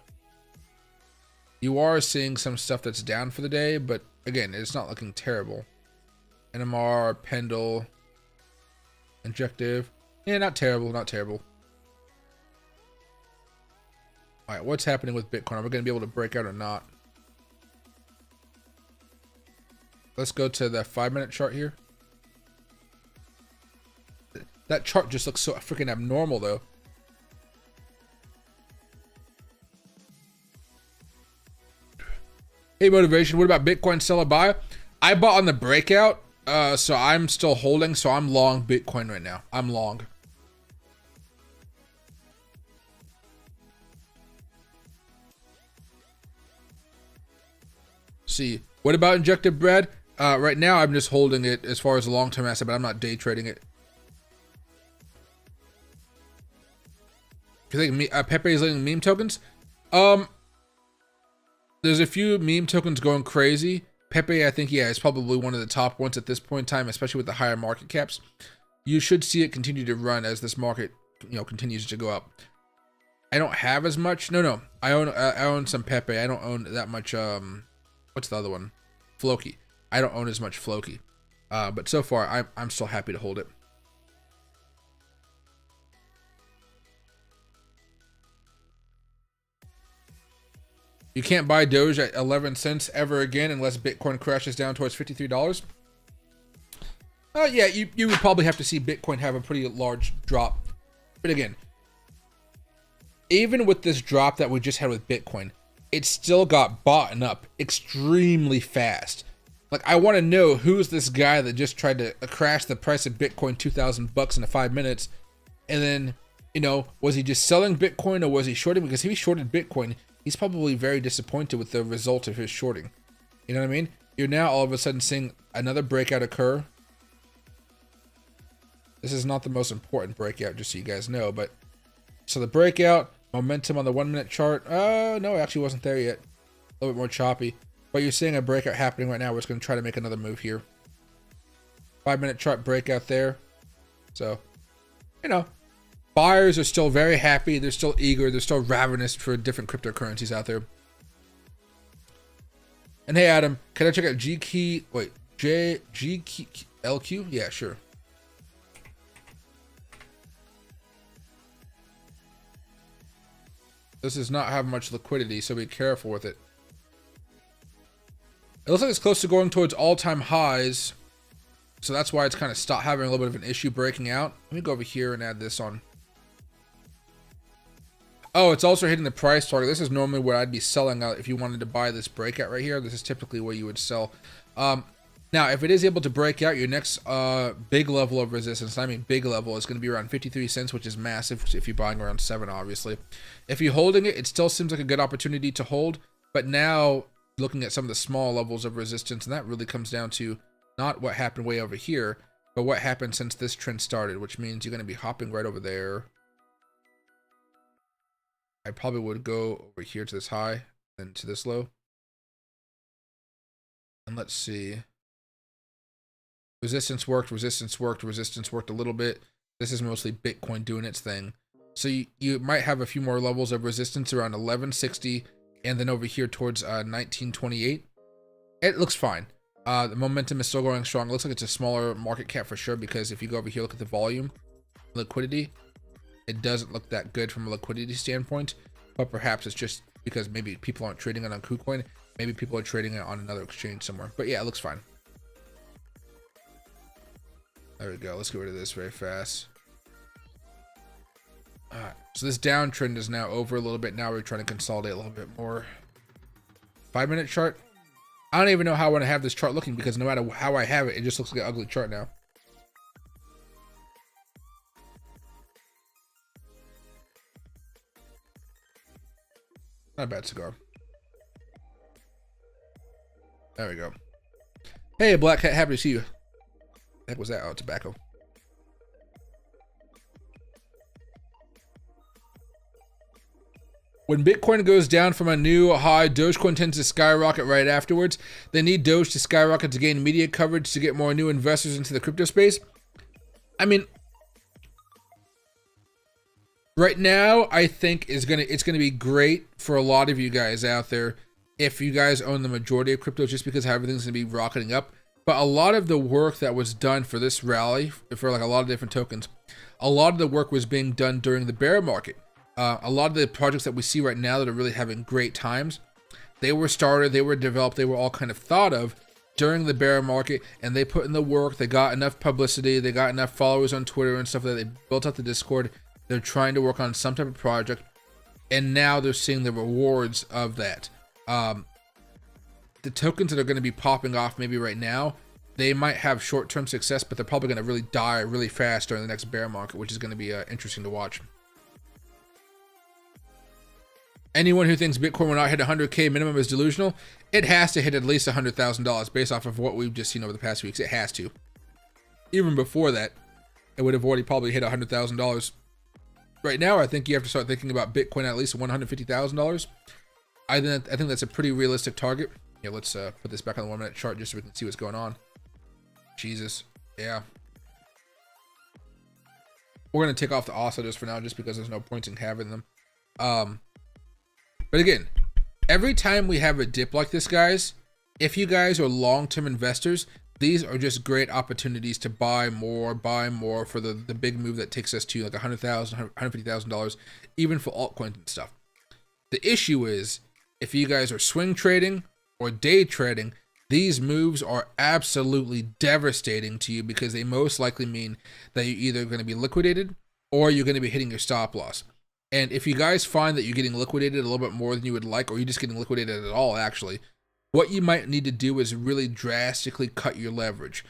You are seeing some stuff that's down for the day, but again, it's not looking terrible. NMR, Pendle, Injective. Yeah, not terrible, not terrible. All right, what's happening with Bitcoin? Are we going to be able to break out or not? Let's go to the 5-minute chart here. That chart just looks so freaking abnormal, though. Hey, Motivation, what about Bitcoin sell or buy? I bought on the breakout, so I'm still holding, so I'm long Bitcoin right now. I'm long. See, what about Injective Bread? Right now, I'm just holding it as far as a long-term asset, but I'm not day trading it. You think Pepe is letting meme tokens? There's a few meme tokens going crazy. Pepe, I think, yeah, is probably one of the top ones at this point in time, especially with the higher market caps. You should see it continue to run as this market, continues to go up. I don't have as much. No. I own some Pepe. I don't own that much. What's the other one? Floki. I don't own as much Floki. But so far, I'm still happy to hold it. You can't buy Doge at 11 cents ever again unless Bitcoin crashes down towards $53. Yeah, you would probably have to see Bitcoin have a pretty large drop. But again, even with this drop that we just had with Bitcoin, it still got bought up extremely fast. Like, I want to know who's this guy that just tried to crash the price of Bitcoin $2,000 in 5 minutes, and then, was he just selling Bitcoin or was he shorting? Because if he shorted Bitcoin, he's probably very disappointed with the result of his shorting. You know what I mean? You're now all of a sudden seeing another breakout occur. This is not the most important breakout, just so you guys know, but so the breakout, momentum on the 1-minute chart. No, it actually wasn't there yet. A little bit more choppy. But you're seeing a breakout happening right now. We're just going to try to make another move here. 5-minute chart breakout there. So, buyers are still very happy. They're still eager. They're still ravenous for different cryptocurrencies out there. And hey, Adam, can I check out GQLQ? Yeah, sure. This does not have much liquidity, so be careful with it. It looks like it's close to going towards all-time highs. So that's why it's kind of stopped having a little bit of an issue breaking out. Let me go over here and add this on. Oh, it's also hitting the price target. This is normally where I'd be selling out if you wanted to buy this breakout right here. This is typically where you would sell. Now, if it is able to break out, your next big level of resistance, I mean big level, is going to be around 53 cents, which is massive if you're buying around 7, obviously. If you're holding it, it still seems like a good opportunity to hold. But now, looking at some of the small levels of resistance, and that really comes down to not what happened way over here, but what happened since this trend started, which means you're going to be hopping right over there. I probably would go over here to this high, then to this low. And let's see. Resistance worked, resistance worked, resistance worked a little bit. This is mostly Bitcoin doing its thing. So you might have a few more levels of resistance around 1160, and then over here towards 1928. It looks fine. The momentum is still going strong. It looks like it's a smaller market cap for sure, because if you go over here, look at the volume, liquidity, it doesn't look that good from a liquidity standpoint. But perhaps it's just because maybe people aren't trading it on KuCoin. Maybe people are trading it on another exchange somewhere. But yeah, it looks fine. There we go. Let's get rid of this very fast. Alright, so this downtrend is now over a little bit. Now we're trying to consolidate a little bit more. 5-minute chart. I don't even know how I want to have this chart looking, because no matter how I have it, it just looks like an ugly chart now. Not a bad cigar. There we go. Hey, Black Cat, happy to see you. What the heck was that? Oh, tobacco. When Bitcoin goes down from a new high, Dogecoin tends to skyrocket right afterwards. They need Doge to skyrocket to gain media coverage to get more new investors into the crypto space. I mean, Right now, I think it's gonna be great for a lot of you guys out there if you guys own the majority of crypto, just because how everything's gonna be rocketing up. But a lot of the work that was done for this rally, for like a lot of different tokens, a lot of the work was being done during the bear market. A lot of the projects that we see right now that are really having great times, they were started, they were developed, they were all kind of thought of during the bear market, and they put in the work, they got enough publicity, they got enough followers on Twitter and stuff, that they built up the Discord. They're trying to work on some type of project, and now they're seeing the rewards of that. The tokens that are going to be popping off maybe right now, they might have short-term success, but they're probably going to really die really fast during the next bear market, which is going to be interesting to watch. Anyone who thinks Bitcoin will not hit 100K minimum is delusional. It has to hit at least $100,000 based off of what we've just seen over the past weeks. It has to. Even before that, it would have already probably hit $100,000. Right now, I think you have to start thinking about Bitcoin at least $150,000. I think that's a pretty realistic target. Yeah, let's put this back on the 1 minute chart just so we can see what's going on. Jesus, yeah. We're gonna take off the oscillators for now, just because there's no point in having them. But again, every time we have a dip like this, guys, if you guys are long-term investors, these are just great opportunities to buy more for the big move that takes us to like $100,000, $150,000, even for altcoins and stuff. The issue is, if you guys are swing trading or day trading, these moves are absolutely devastating to you, because they most likely mean that you're either going to be liquidated or you're going to be hitting your stop loss. And if you guys find that you're getting liquidated a little bit more than you would like, or you're just getting liquidated at all, actually, what you might need to do is really drastically cut your leverage.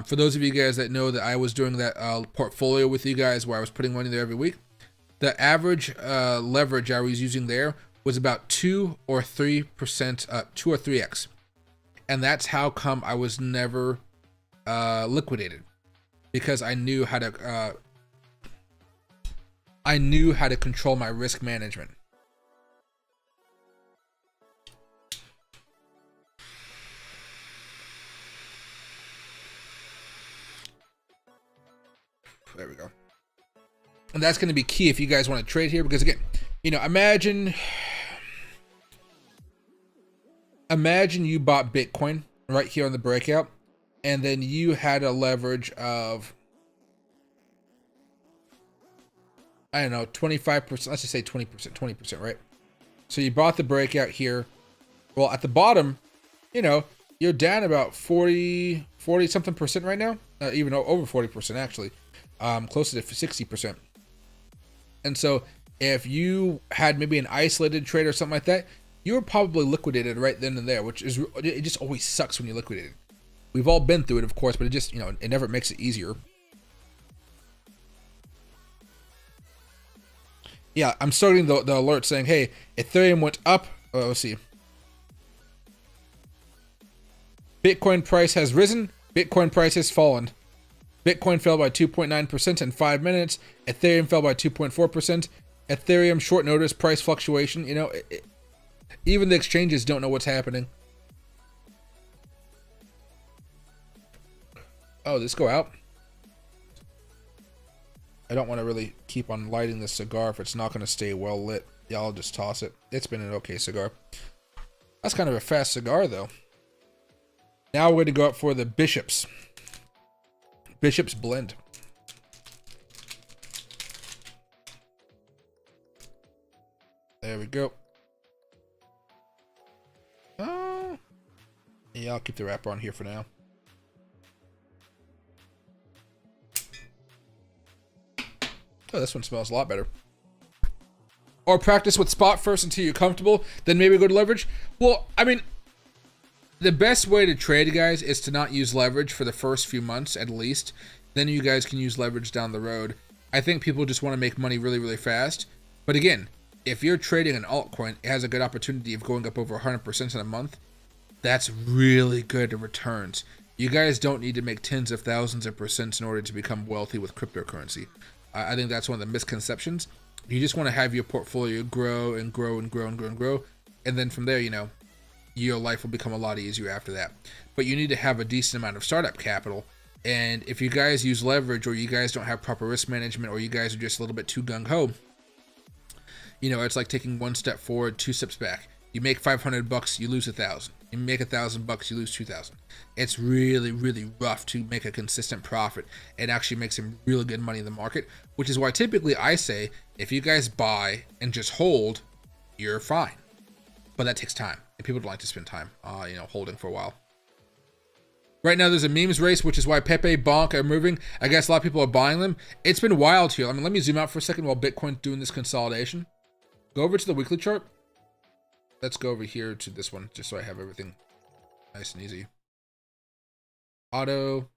For those of you guys that know that I was doing that portfolio with you guys where I was putting money there every week, the average leverage I was using there was about 2 or 3%, 2 or 3x. And that's how come I was never liquidated, because I knew how to control my risk management. There we go. And that's going to be key if you guys want to trade here, because again, you know, imagine you bought Bitcoin right here on the breakout, and then you had a leverage of, I don't know, 25%, let's just say 20%, right? So you bought the breakout here. Well, at the bottom, you know, you're down about 40 something percent right now, even over 40% actually, closer to 60%. And so if you had maybe an isolated trade or something like that, you were probably liquidated right then and there, which is, it just always sucks when you're liquidated. We've all been through it, of course, but it just, you know, it never makes it easier. Yeah, I'm starting the alert saying, hey, Ethereum went up. Let's see. Bitcoin price has risen. Bitcoin price has fallen. Bitcoin fell by 2.9% in 5 minutes. Ethereum fell by 2.4%. Ethereum short notice price fluctuation. You know, even the exchanges don't know what's happening. Oh, let's go out. I don't want to really keep on lighting this cigar if it's not going to stay well lit. Yeah, I'll just toss it. It's been an okay cigar. That's kind of a fast cigar, though. Now we're going to go up for the Bishop's Blend. There we go. Yeah, I'll keep the wrapper on here for now. Oh, this one smells a lot better. Or practice with spot first until you're comfortable, then maybe go to leverage. Well, I mean, the best way to trade, guys, is to not use leverage for the first few months at least. Then you guys can use leverage down the road. I think people just want to make money really, really fast. But again, if you're trading an altcoin, it has a good opportunity of going up over 100% in a month. That's really good returns. You guys don't need to make tens of thousands of percents in order to become wealthy with cryptocurrency. I think that's one of the misconceptions. You just want to have your portfolio grow and grow and grow and grow and grow. And then from there, you know, your life will become a lot easier after that. But you need to have a decent amount of startup capital. And if you guys use leverage, or you guys don't have proper risk management, or you guys are just a little bit too gung-ho, You know, it's like taking one step forward, two steps back. You make 500 bucks, you lose 1,000. You make 1,000 bucks, you lose 2,000. It's really, really rough to make a consistent profit. It actually makes some really good money in the market, which is why typically I say, if you guys buy and just hold, you're fine. But that takes time, and people don't like to spend time, holding for a while. Right now, there's a memes race, which is why Pepe, Bonk are moving. I guess a lot of people are buying them. It's been wild here. I mean, let me zoom out for a second while Bitcoin's doing this consolidation. Go over to the weekly chart. Let's go over here to this one, just so I have everything nice and easy. Auto.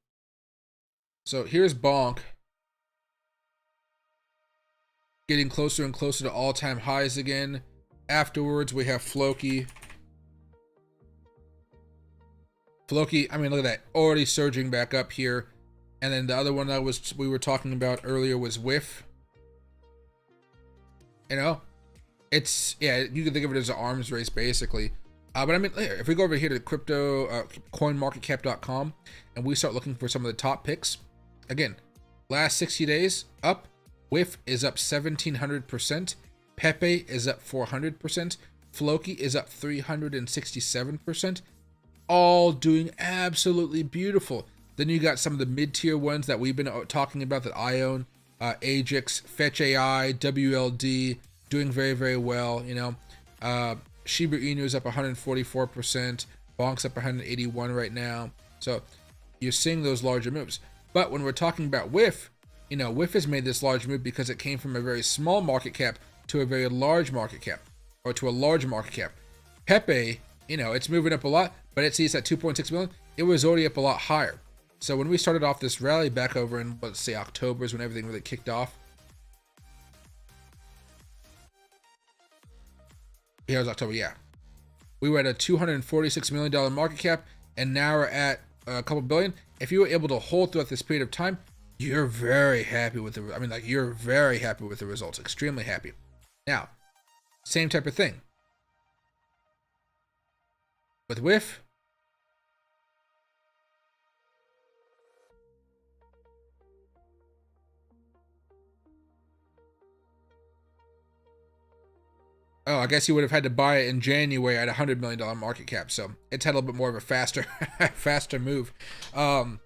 So here's Bonk. Getting closer and closer to all-time highs again. Afterwards, we have Floki. Floki, I mean, look at that. Already surging back up here. And then the other one that we were talking about earlier was Whiff. You know? It's, yeah, you can think of it as an arms race, basically. But I mean, if we go over here to coinmarketcap.com and we start looking for some of the top picks. Again, last 60 days, up. Whiff is up 1,700%. Pepe is up 400%. Floki is up 367%. All doing absolutely beautiful. Then you got some of the mid-tier ones that we've been talking about that I own. Ajax, Fetch AI, WLD, doing very, very well. You know, Shiba Inu is up 144%. Bonk's up 181 right now. So you're seeing those larger moves. But when we're talking about Whiff, you know, Whiff has made this large move because it came from a very small market cap to a very large market cap, or to a large market cap. Pepe, you know, it's moving up a lot, but it sees at 2.6 million. It was already up a lot higher. So when we started off this rally back over in, let's say, October is when everything really kicked off. Yeah, it was October, yeah. We were at a $246 million market cap, and now we're at a couple billion. If you were able to hold throughout this period of time, you're very happy with the, you're very happy with the results, extremely happy. Now, same type of thing. With Whiff, oh, I guess you would have had to buy it in January at a $100 million market cap, so it's had a little bit more of a faster move. But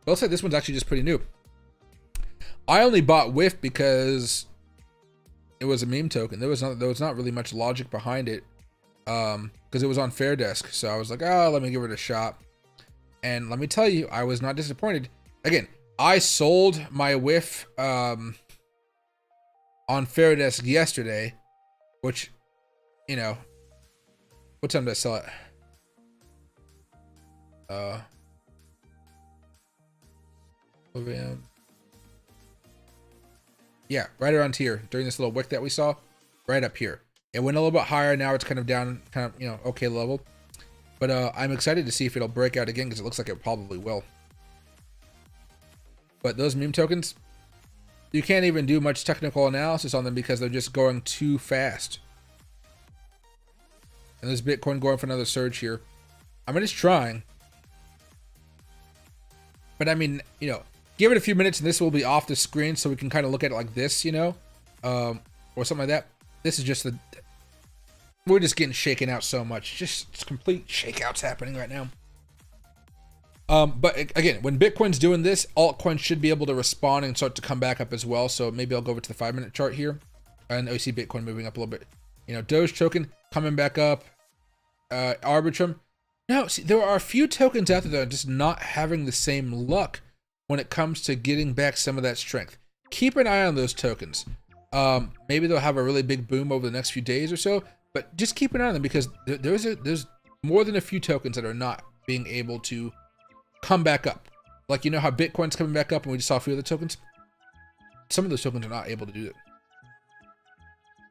let's say this one's actually just pretty new. I only bought Whiff because it was a meme token. There was not really much logic behind it, because it was on Fairdesk. So I was like, oh, let me give it a shot. And let me tell you, I was not disappointed. Again, I sold my Whiff on Fairdesk yesterday, which, you know, what time did I sell it? Yeah, right around here during this little wick that we saw, right up here. It went a little bit higher. Now it's kind of down, okay level. But I'm excited to see if it'll break out again, because it looks like it probably will. But those meme tokens, you can't even do much technical analysis on them because they're just going too fast. And there's Bitcoin going for another surge here. I'm just trying. But I mean, you know, give it a few minutes and this will be off the screen so we can kind of look at it like this, you know, or something like that. This is just we're just getting shaken out so much. Just complete shakeouts happening right now. But again, when Bitcoin's doing this, altcoins should be able to respond and start to come back up as well. So maybe I'll go over to the 5-minute chart here. And we see Bitcoin moving up a little bit. You know, Doge token coming back up. Arbitrum. No, see, there are a few tokens out there that are just not having the same luck when it comes to getting back some of that strength. Keep an eye on those tokens. Maybe they'll have a really big boom over the next few days or so, but just keep an eye on them, because there's more than a few tokens that are not being able to come back up. Like, you know how Bitcoin's coming back up and we just saw a few other tokens? Some of those tokens are not able to do it.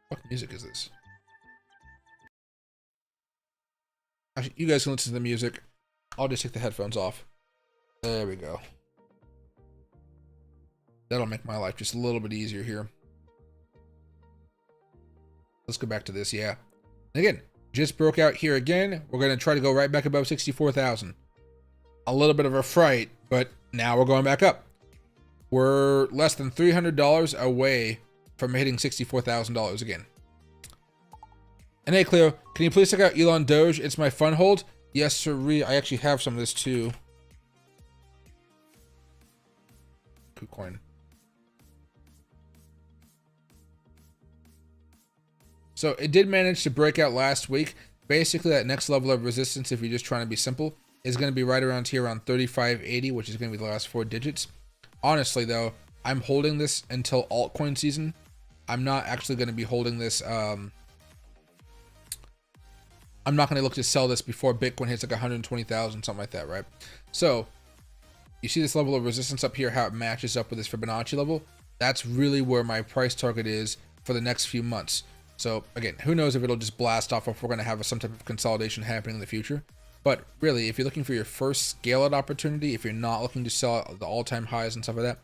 What music is this? Actually, you guys can listen to the music. I'll just take the headphones off. There we go. That'll make my life just a little bit easier here. Let's go back to this, yeah. And again, just broke out here again. We're going to try to go right back above 64,000. A little bit of a fright, but now we're going back up. We're less than $300 away from hitting $64,000 again. And hey, Cleo, can you please check out Elon Doge? It's my fun hold. Yes, sirree. I actually have some of this too. KuCoin. So it did manage to break out last week. Basically, that next level of resistance, if you're just trying to be simple, is going to be right around here, around 35.80, which is going to be the last 4 digits. Honestly, though, I'm holding this until altcoin season. I'm not actually going to be holding this. I'm not going to look to sell this before Bitcoin hits like 120,000, something like that, right? So you see this level of resistance up here, how it matches up with this Fibonacci level. That's really where my price target is for the next few months. So again, who knows if it'll just blast off, or if we're going to have some type of consolidation happening in the future. But really, if you're looking for your first scale out opportunity, if you're not looking to sell the all-time highs and stuff like that,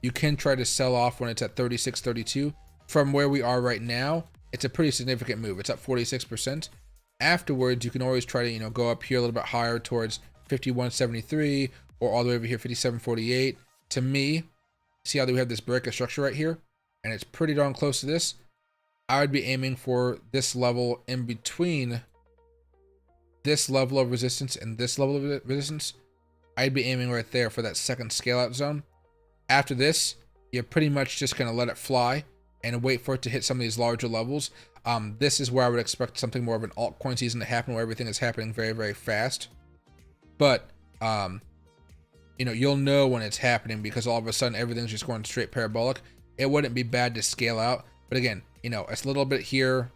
you can try to sell off when it's at 36.32. From where we are right now, it's a pretty significant move. It's up 46%. Afterwards, you can always try to, you know, go up here a little bit higher towards 51.73 or all the way over here 57.48. To me, see how we have this breakout structure right here, and it's pretty darn close to this. I would be aiming for this level in between this level of resistance and this level of resistance. I'd be aiming right there for that second scale out zone. After this, you're pretty much just going to let it fly and wait for it to hit some of these larger levels. This is where I would expect something more of an altcoin season to happen, where everything is happening very, very fast. But, you know, you'll know when it's happening, because all of a sudden everything's just going straight parabolic. It wouldn't be bad to scale out. But again, you know, it's a little bit here,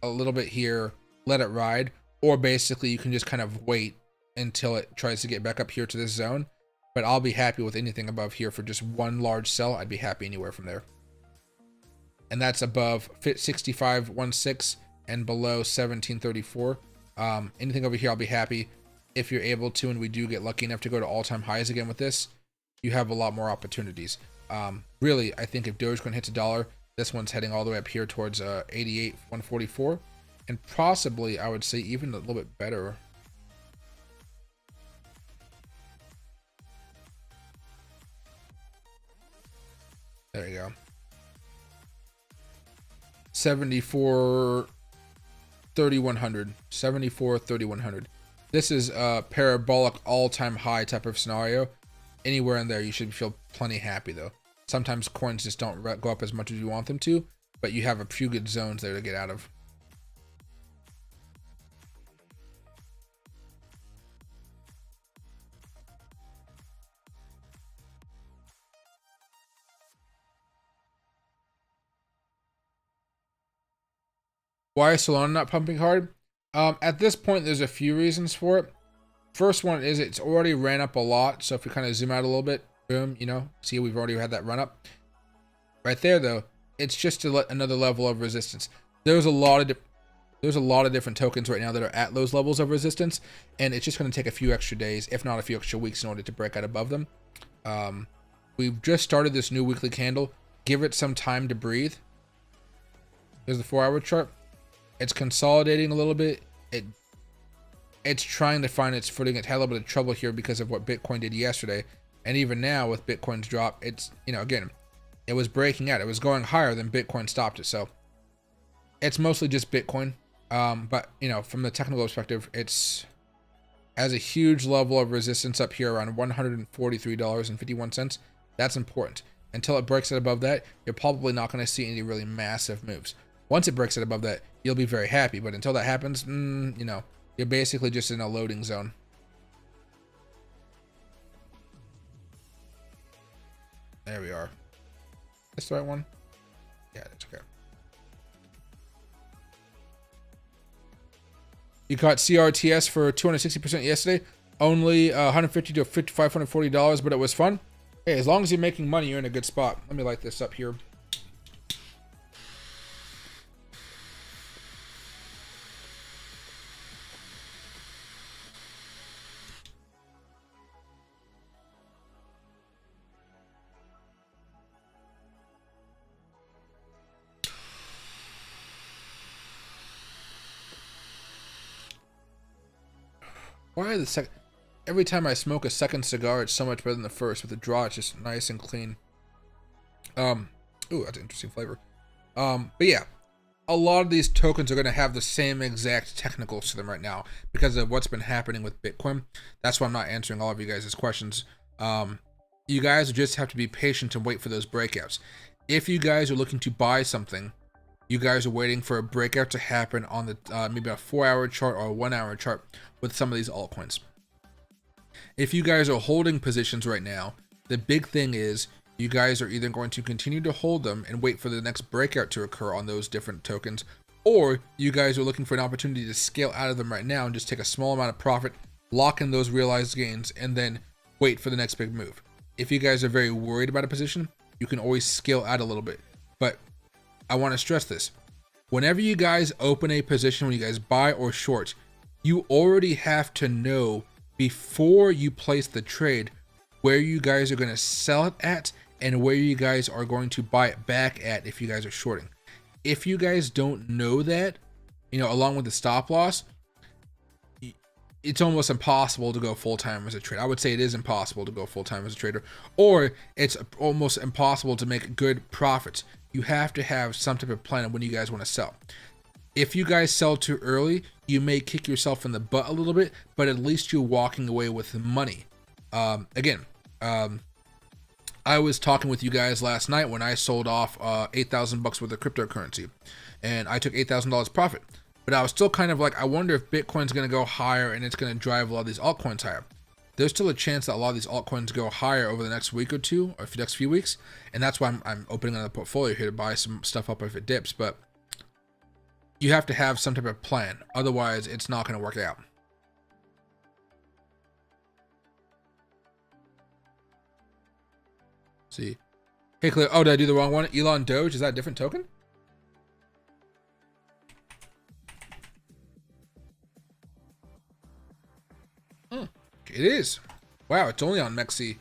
a little bit here, let it ride. Or basically you can just kind of wait until it tries to get back up here to this zone. But I'll be happy with anything above here for just one large sell. I'd be happy anywhere from there. And that's above 65.16 and below 17.34. Anything over here, I'll be happy. If you're able to, and we do get lucky enough to go to all-time highs again with this, you have a lot more opportunities. Really, I think if Dogecoin hits $1, this one's heading all the way up here towards 88.144, and possibly I would say even a little bit better. There you go. 74.3100. 74.3100. This is a parabolic all-time high type of scenario. Anywhere in there, you should feel plenty happy though. Sometimes coins just don't go up as much as you want them to, but you have a few good zones there to get out of. Why is Solana not pumping hard? At this point, there's a few reasons for it. First one is it's already ran up a lot. So if we kind of zoom out a little bit, boom, you know, see we've already had that run up. Right there, though, it's just to let another level of resistance. There's a lot of different tokens right now that are at those levels of resistance, and it's just going to take a few extra days, if not a few extra weeks, in order to break out above them. We've just started this new weekly candle. Give it some time to breathe. There's the 4-hour chart. It's consolidating a little bit. It's trying to find its footing. It had a little bit of trouble here because of what Bitcoin did yesterday. And even now with Bitcoin's drop, it's, you know, again, it was breaking out. It was going higher, then Bitcoin stopped it. So it's mostly just Bitcoin. But, you know, from the technical perspective, it's has a huge level of resistance up here around $143.51. That's important. Until it breaks it above that, you're probably not going to see any really massive moves. Once it breaks it above that, you'll be very happy. But until that happens, you know, you're basically just in a loading zone. There we are. That's the right one? Yeah, that's okay. You caught CRTS for 260% yesterday. Only $150 to $540, but it was fun. Hey, as long as you're making money, you're in a good spot. Let me light this up here. Why the second? Every time I smoke a second cigar, it's so much better than the first. With the draw, it's just nice and clean. Ooh, that's an interesting flavor. But yeah, a lot of these tokens are going to have the same exact technicals to them right now because of what's been happening with Bitcoin. That's why I'm not answering all of you guys' questions. You guys just have to be patient and wait for those breakouts. If you guys are looking to buy something, you guys are waiting for a breakout to happen on the maybe a 4-hour chart or a 1-hour chart with some of these altcoins. If you guys are holding positions right now, the big thing is you guys are either going to continue to hold them and wait for the next breakout to occur on those different tokens, or you guys are looking for an opportunity to scale out of them right now and just take a small amount of profit, lock in those realized gains, and then wait for the next big move. If you guys are very worried about a position, you can always scale out a little bit. But I want to stress this. Whenever you guys open a position, when you guys buy or short, you already have to know before you place the trade where you guys are going to sell it at and where you guys are going to buy it back at if you guys are shorting. If you guys don't know that, along with the stop loss, it's almost impossible to go full-time as a trader. I would say it is impossible to go full-time as a trader, or it's almost impossible to make good profits. You have to have some type of plan of when you guys want to sell. If you guys sell too early, you may kick yourself in the butt a little bit, but at least you're walking away with money. I was talking with you guys last night when I sold off $8,000 worth of cryptocurrency, and I took $8,000 profit. But I was still kind of like, I wonder if Bitcoin's going to go higher and it's going to drive a lot of these altcoins higher. There's still a chance that a lot of these altcoins go higher over the next week or two, or the next few weeks, and that's why I'm opening another portfolio here to buy some stuff up if it dips. But you have to have some type of plan, otherwise it's not going to work out. See, hey Claire, oh, did I do the wrong one? Elon Doge, is that a different token? It is. Wow, it's only on MEXC.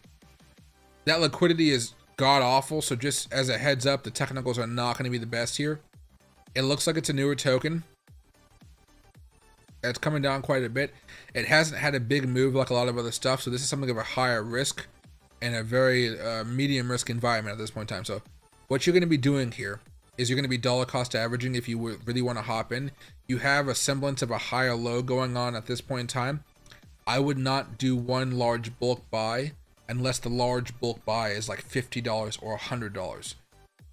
That liquidity is god awful, so just as a heads up, the technicals are not going to be the best here. It looks like it's a newer token. It's coming down quite a bit. It hasn't had a big move like a lot of other stuff, so this is something of a higher risk and a very medium risk environment at this point in time. So what you're going to be doing here is you're going to be dollar cost averaging if you really want to hop in. You have a semblance of a higher low going on at this point in time. I would not do one large bulk buy unless the large bulk buy is like $50 or $100.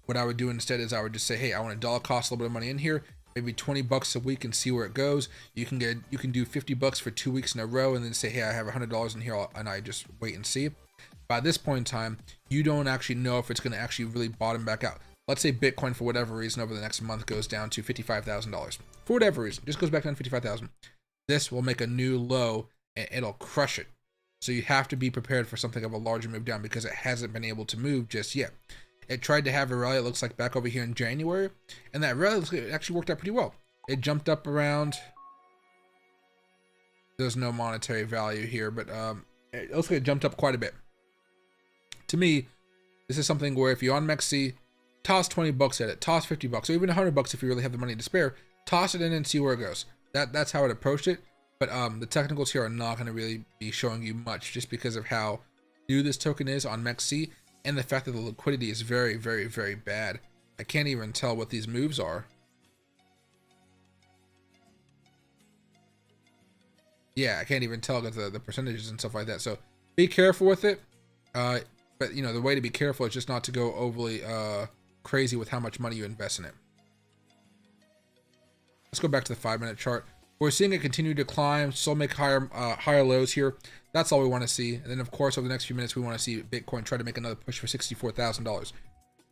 What I would do instead is I would just say, hey, I want to dollar cost a little bit of money in here, maybe $20 a week, and see where it goes. You can do $50 for 2 weeks in a row, and then say, hey, I have $100 in here, and I just wait and see. By this point in time, you don't actually know if it's going to actually really bottom back out. Let's say Bitcoin, for whatever reason, over the next month goes down to $55,000. For whatever reason, just goes back down to $55,000. This will make a new low, and it'll crush it. So you have to be prepared for something of a larger move down because it hasn't been able to move just yet. It tried to have a rally, it looks like, back over here in January, and that rally actually worked out pretty well. It jumped up around, there's no monetary value here, but it looks like it jumped up quite a bit. To me, this is something where if you're on MEXC, toss $20 at it, toss $50, or even $100 if you really have the money to spare, toss it in and see where it goes. That's how it approached it. But the technicals here are not going to really be showing you much just because of how new this token is on MEXC and the fact that the liquidity is very, very, very bad. I can't even tell what these moves are. Yeah, I can't even tell the percentages and stuff like that. So be careful with it. But the way to be careful is just not to go overly crazy with how much money you invest in it. Let's go back to the 5-minute chart. We're seeing it continue to climb, still make higher lows here. That's all we want to see. And then, of course, over the next few minutes, we want to see Bitcoin try to make another push for $64,000.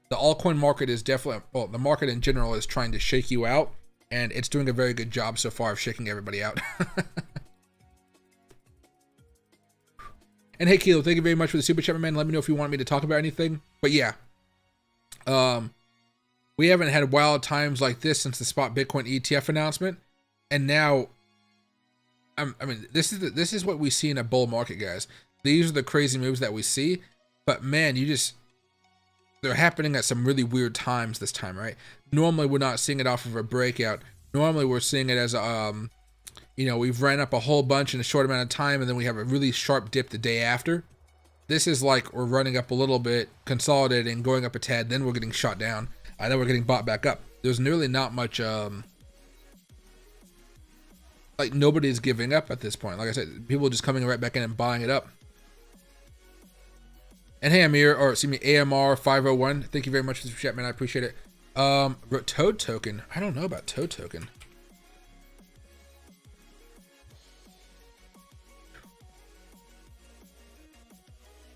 The altcoin market is definitely, well, the market in general is trying to shake you out, and it's doing a very good job so far of shaking everybody out. And hey, Kilo, thank you very much for the super chat, man. Let me know if you want me to talk about anything. But yeah, we haven't had wild times like this since the spot Bitcoin ETF announcement. And now, I mean, this is what we see in a bull market, guys. These are the crazy moves that we see. But man, they're happening at some really weird times this time, right? Normally, we're not seeing it off of a breakout. Normally, we're seeing it as we've ran up a whole bunch in a short amount of time, and then we have a really sharp dip the day after. This is like we're running up a little bit, consolidating, going up a tad, then we're getting shot down, and then we're getting bought back up. there's nearly not much, like nobody's giving up at this point. Like I said, people are just coming right back in and buying it up. And hey, Amir, or excuse me, AMR 501. Thank you very much for the chat, man. I appreciate it. Toad token. I don't know about Toad token.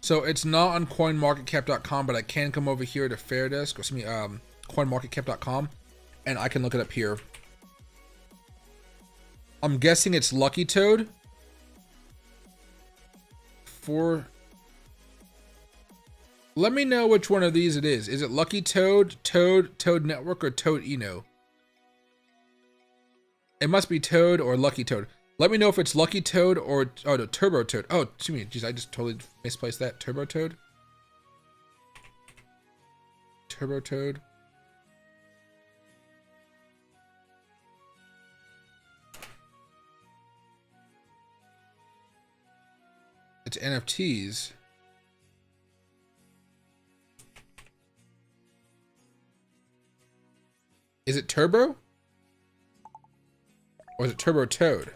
So it's not on coinmarketcap.com, but I can come over here to Fairdesk, or excuse me, coinmarketcap.com, and I can look it up here. I'm guessing it's Lucky Toad. Let me know which one of these it is. Is it Lucky Toad, Toad Network, or Toad Eno? It must be Toad or Lucky Toad. Let me know if it's Lucky Toad or, oh no, Turbo Toad. Oh, excuse me, geez, I just totally misplaced that. Turbo Toad? Turbo Toad? It's NFTs. Is it Turbo? Or is it Turbo Toad?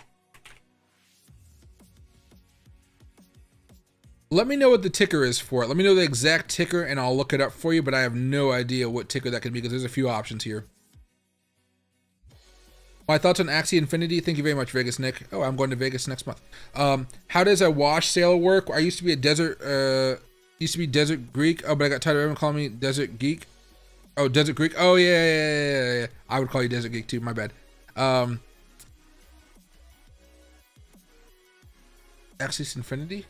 Let me know what the ticker is for it. Let me know the exact ticker and I'll look it up for you, but I have no idea what ticker that could be because there's a few options here. My thoughts on Axie Infinity. Thank you very much, Vegas Nick. Oh, I'm going to Vegas next month. How does a wash sale work? I used to be a Desert Greek. Oh, but I got tired of everyone calling me Desert Geek. Oh, Desert Greek. Oh, yeah. I would call you Desert Geek too. My bad. Axie Infinity.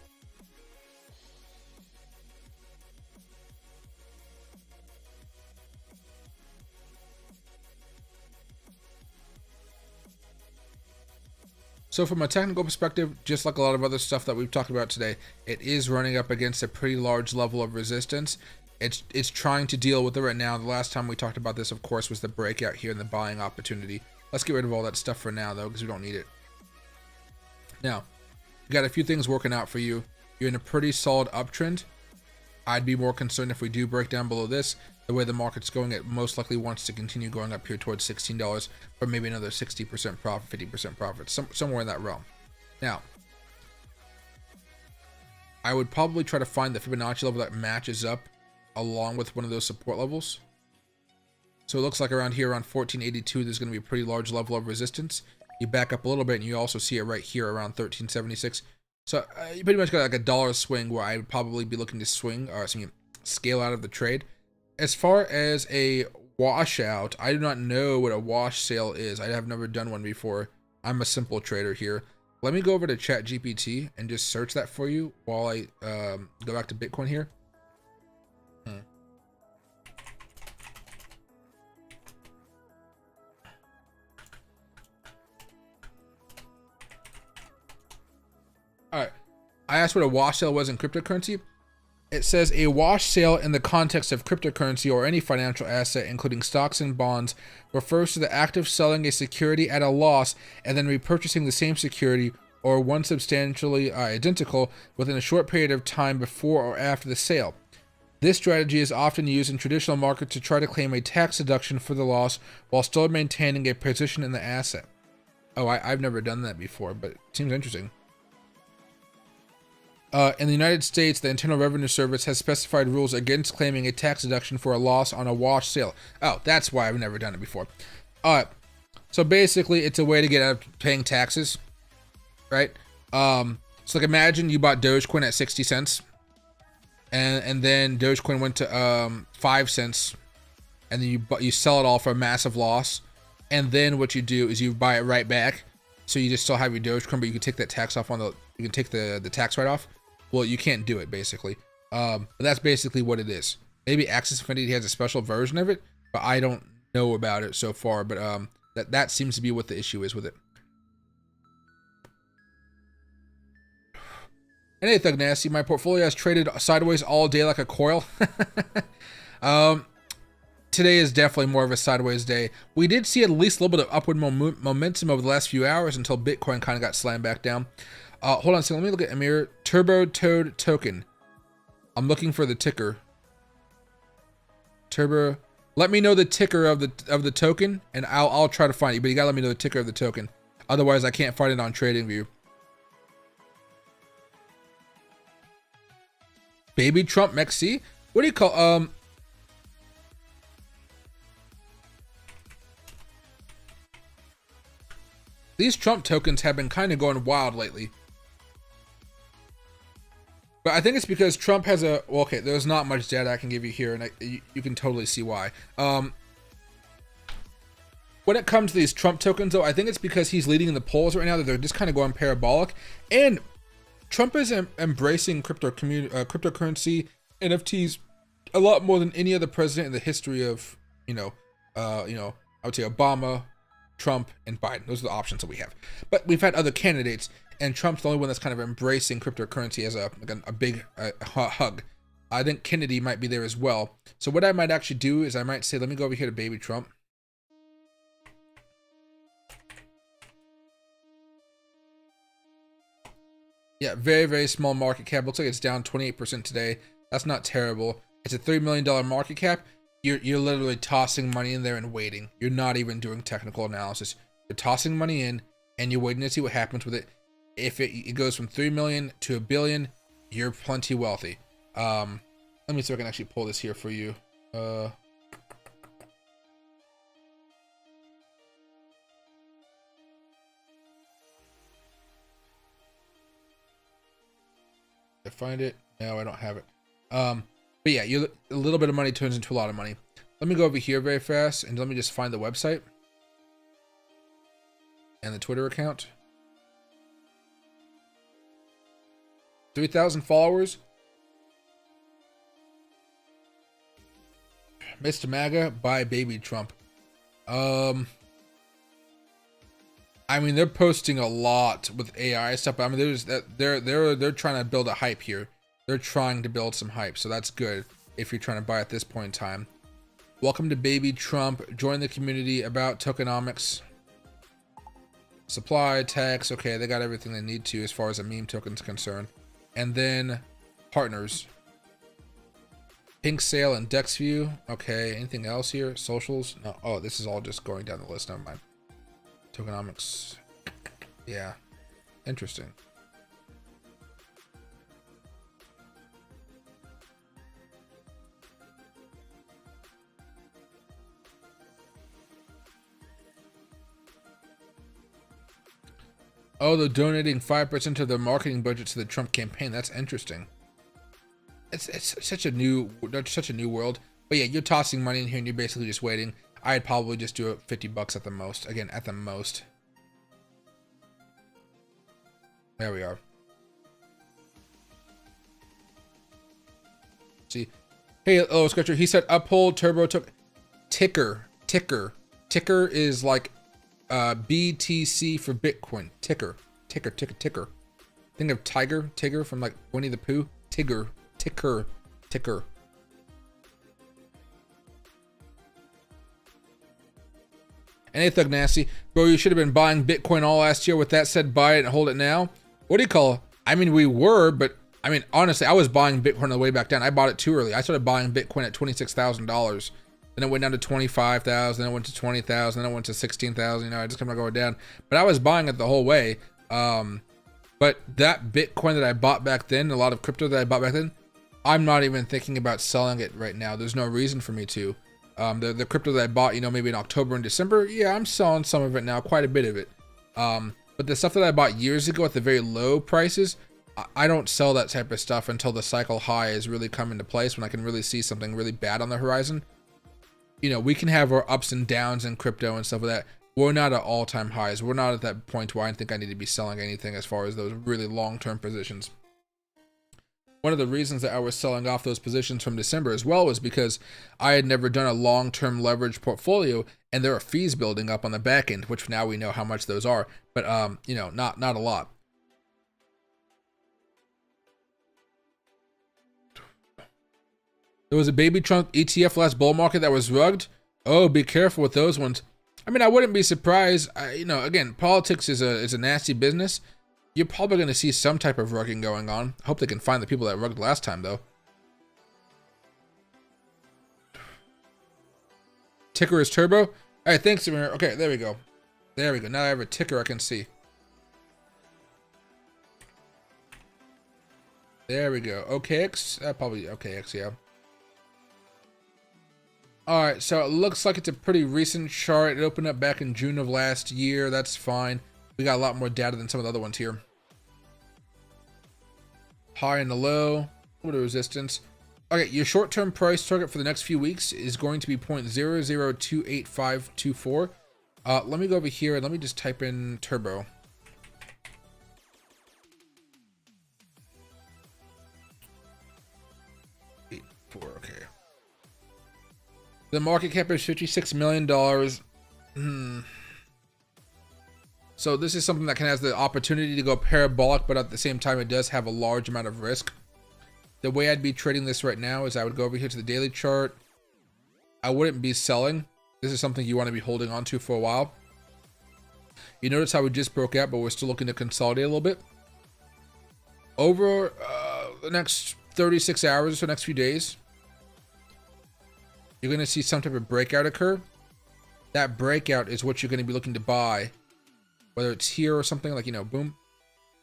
So from a technical perspective, just like a lot of other stuff that we've talked about today, it is running up against a pretty large level of resistance. It's trying to deal with it right now. The last time we talked about this, of course, was the breakout here and the buying opportunity. Let's get rid of all that stuff for now, though, because we don't need it. Now, you got a few things working out for you. You're in a pretty solid uptrend. I'd be more concerned if we do break down below this. The way the market's going, it most likely wants to continue going up here towards $16 for maybe another 60% profit, 50% profit, somewhere in that realm. Now, I would probably try to find the Fibonacci level that matches up along with one of those support levels. So it looks like around here, around 1482, there's going to be a pretty large level of resistance. You back up a little bit and you also see it right here around 1376. So you pretty much got like a dollar swing where I would probably be looking to swing, or scale out of the trade. As far as a washout, I do not know what a wash sale is. I have never done one before. I'm a simple trader here. Let me go over to ChatGPT and just search that for you while I go back to Bitcoin here. Alright, I asked what a wash sale was in cryptocurrency. It says a wash sale in the context of cryptocurrency or any financial asset, including stocks and bonds, refers to the act of selling a security at a loss and then repurchasing the same security or one substantially identical within a short period of time before or after the sale. This strategy is often used in traditional markets to try to claim a tax deduction for the loss while still maintaining a position in the asset. Oh, I've never done that before, but it seems interesting. In the United States, the Internal Revenue Service has specified rules against claiming a tax deduction for a loss on a wash sale. Oh, that's why I've never done it before. So basically, it's a way to get out of paying taxes, right? So like imagine you bought Dogecoin at 60 cents, and then Dogecoin went to 5 cents, and then you sell it all for a massive loss, and then what you do is you buy it right back, so you just still have your Dogecoin, but you can take that tax off you can take the tax write-off. Well, you can't do it, basically. But that's basically what it is. Maybe Axie Infinity has a special version of it, but I don't know about it so far. But that seems to be what the issue is with it. And hey, Thug Nasty, my portfolio has traded sideways all day like a coil. Today is definitely more of a sideways day. We did see at least a little bit of upward momentum over the last few hours until Bitcoin kind of got slammed back down. Hold on a second. Let me look at Amir. Turbo Toad token. I'm looking for the ticker. Turbo Let me know the ticker of the token, and I'll try to find it. But you gotta let me know the ticker of the token. Otherwise, I can't find it on TradingView. Baby Trump Mexi? What do you call These Trump tokens have been kind of going wild lately. But I think it's because Trump has a, well, okay, there's not much data I can give you here, and you can totally see why. When it comes to these Trump tokens, though, I think it's because he's leading in the polls right now, that they're just kind of going parabolic. And Trump is embracing cryptocurrency, NFTs, a lot more than any other president in the history of, I would say Obama, Trump, and Biden. Those are the options that we have. But we've had other candidates, and Trump's the only one that's kind of embracing cryptocurrency as a big hug. I think Kennedy might be there as well. So what I might actually do is I might say, let me go over here to Baby Trump. Yeah, very, very small market cap. Looks like it's down 28% today. That's not terrible. It's a $3 million market cap. You're literally tossing money in there and waiting. You're not even doing technical analysis. You're tossing money in, and you're waiting to see what happens with it. If it goes from 3 million to $1 billion, you're plenty wealthy. Let me see if I can actually pull this here for you. I find it? No, I don't have it. But yeah, a little bit of money turns into a lot of money. Let me go over here very fast, and let me just find the website and the Twitter account. 3,000 followers. Mr. MAGA by Baby Trump. I mean, they're posting a lot with AI stuff. I mean, they're trying to build a hype here. They're trying to build some hype, so that's good if you're trying to buy at this point in time. Welcome to Baby Trump. Join the community about tokenomics. Supply, tax. Okay, they got everything they need to as far as a meme token is concerned. And then partners. Pink Sale and DexView. Okay, anything else here? Socials? No. Oh, this is all just going down the list. Never mind. Tokenomics. Yeah. Interesting. Oh, they're donating 5% of their marketing budget to the Trump campaign. That's interesting. It's such a new world. But yeah, you're tossing money in here and you're basically just waiting. I'd probably just do it $50 at the most. Again, at the most. There we are. See, hey, oh, Scratcher. He said uphold turbo ticker. Ticker is like BTC for Bitcoin. Ticker. Think of Tigger from like Winnie the Pooh. Ticker. And hey, Thug Nasty, bro, you should have been buying Bitcoin all last year. With that said, buy it and hold it now. What do you call it? I mean, we were, but I mean, honestly, I was buying Bitcoin on the way back down. I bought it too early. I started buying Bitcoin at $26,000. Then it went down to 25,000. Then it went to 20,000. Then it went to 16,000. You know, I just kept on going down. But I was buying it the whole way. But that Bitcoin that I bought back then, a lot of crypto that I bought back then, I'm not even thinking about selling it right now. There's no reason for me to. The crypto that I bought, you know, maybe in October and December, yeah, I'm selling some of it now, quite a bit of it. But the stuff that I bought years ago at the very low prices, I don't sell that type of stuff until the cycle high is really come into place, when I can really see something really bad on the horizon. You know, we can have our ups and downs in crypto and stuff like that. We're not at all-time highs. We're not at that point where I think I need to be selling anything as far as those really long-term positions. One of the reasons that I was selling off those positions from December as well was because I had never done a long-term leverage portfolio, and there are fees building up on the back end, which now we know how much those are, but you know, not a lot. There was a Baby Trump ETF last bull market that was rugged. Oh, be careful with those ones. I mean, I wouldn't be surprised. You know, again, politics is a nasty business. You're probably going to see some type of rugging going on. I hope they can find the people that rugged last time, though. Ticker is Turbo. All right, thanks, Amir. Okay, there we go. There we go. Now I have a ticker I can see. There we go. OKX? Probably OKX, yeah. Alright, so it looks like it's a pretty recent chart. It opened up back in June of last year. That's fine. We got a lot more data than some of the other ones here. High and the low. A little bit of resistance. Okay, your short-term price target for the next few weeks is going to be 0.0028524. Let me go over here and let me just type in Turbo. Okay. The market cap is $56 million. So this is something that has the opportunity to go parabolic, but at the same time, it does have a large amount of risk. The way I'd be trading this right now is I would go over here to the daily chart. I wouldn't be selling. This is something you want to be holding on to for a while. You notice how we just broke out, but we're still looking to consolidate a little bit. Over the next 36 hours, so next few days, you're going to see some type of breakout occur. That breakout is what you're going to be looking to buy, whether it's here or something like, you know, boom,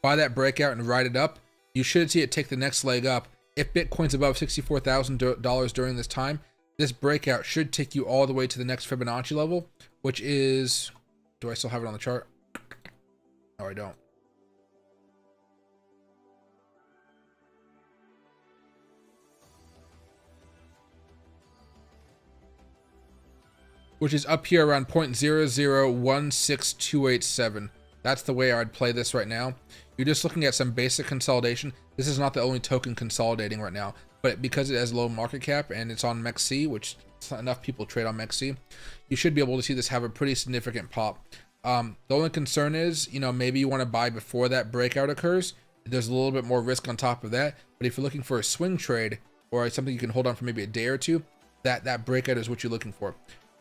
buy that breakout and ride it up. You should see it take the next leg up. If Bitcoin's above $64,000 during this time, this breakout should take you all the way to the next Fibonacci level, which is, do I still have it on the chart? No, I don't. Which is up here around 0.0016287. That's the way I'd play this right now. You're just looking at some basic consolidation. This is not the only token consolidating right now, but because it has low market cap and it's on MEXC, which not enough people trade on MEXC, you should be able to see this have a pretty significant pop. The only concern is, you know, maybe you want to buy before that breakout occurs. There's a little bit more risk on top of that, but if you're looking for a swing trade or something you can hold on for maybe a day or two, that breakout is what you're looking for.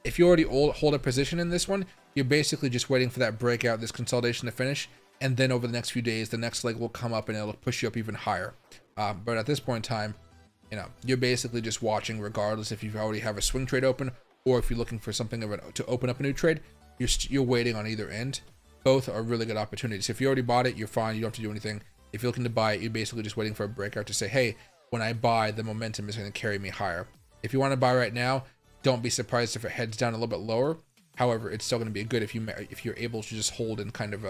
If you already hold a position in this one, you're basically just waiting for that breakout, this consolidation to finish, and then over the next few days, the next leg will come up and it'll push you up even higher. But at this point in time, you know, you're basically just watching regardless if you already have a swing trade open or if you're looking for something to open up a new trade. You're waiting on either end. Both are really good opportunities. If you already bought it, you're fine. You don't have to do anything. If you're looking to buy it, you're basically just waiting for a breakout to say, hey, when I buy, the momentum is going to carry me higher. If you want to buy right now, don't be surprised if it heads down a little bit lower. However, it's still going to be good if you're able to just hold and kind of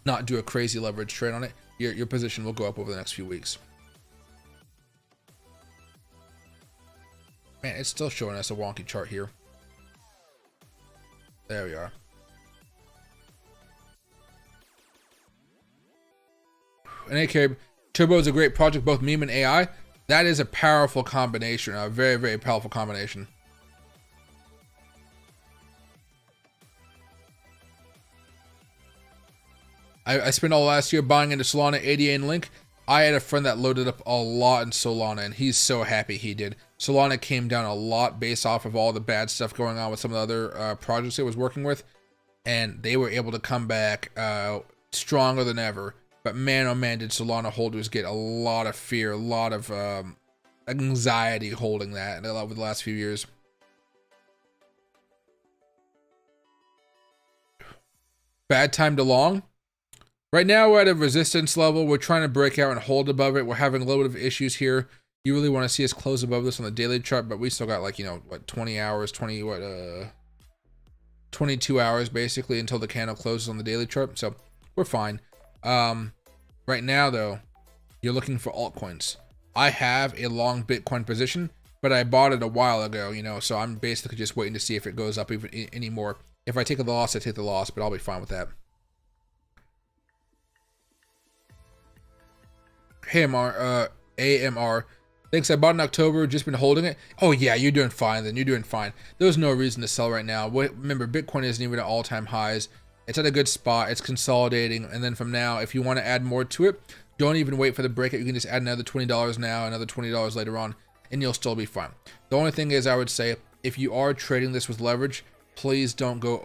not do a crazy leverage trade on it. Your position will go up over the next few weeks. Man, it's still showing us a wonky chart here. There we are. And hey, Carib, Turbo is a great project, both meme and AI. That is a powerful combination, a very, very powerful combination. I spent all last year buying into Solana, ADA, and Link. I had a friend that loaded up a lot in Solana, and he's so happy he did. Solana came down a lot based off of all the bad stuff going on with some of the other projects it was working with, and they were able to come back stronger than ever. But man, oh man, did Solana holders get a lot of fear, a lot of anxiety holding that over the last few years. Bad time to long. Right now, we're at a resistance level. We're trying to break out and hold above it. We're having a little bit of issues here. You really want to see us close above this on the daily chart, but we still got like, you know, what, 20 hours, 22 hours basically until the candle closes on the daily chart. So we're fine. Right now though, you're looking for altcoins. I have a long Bitcoin position, but I bought it a while ago, you know, so I'm basically just waiting to see if it goes up even anymore. If I take the loss, I take the loss, but I'll be fine with that. Hey, AMR. Thanks, I bought in October, just been holding it. Oh yeah, you're doing fine then, you're doing fine. There's no reason to sell right now. Remember, Bitcoin isn't even at all-time highs. It's at a good spot, it's consolidating, and then from now, if you want to add more to it, don't even wait for the breakout. You can just add another $20 now, another $20 later on, and you'll still be fine. The only thing is, I would say, if you are trading this with leverage, please don't go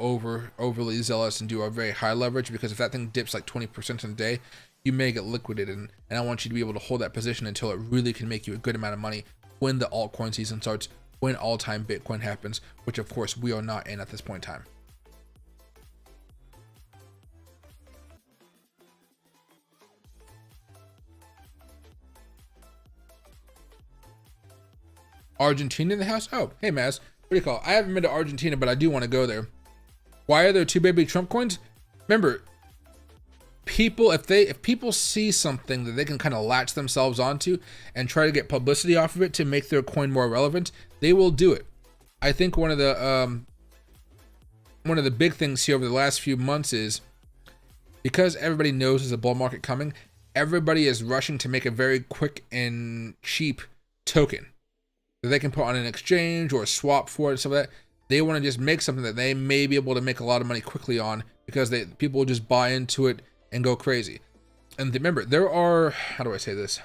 overly zealous and do a very high leverage, because if that thing dips like 20% in a day, you may get liquidated, and I want you to be able to hold that position until it really can make you a good amount of money when the altcoin season starts, when all-time Bitcoin happens, which of course we are not in at this point in time. Argentina in the house? Oh, hey Maz, what do you call it? I haven't been to Argentina, but I do want to go there. Why are there 2 baby Trump coins? Remember, people, if people see something that they can kind of latch themselves onto and try to get publicity off of it to make their coin more relevant, they will do it. I think one of the big things here over the last few months is because everybody knows there's a bull market coming, everybody is rushing to make a very quick and cheap token that they can put on an exchange or swap for it, stuff like that. They want to just make something that they may be able to make a lot of money quickly on because people will just buy into it and go crazy. And remember, there are, how do I say this?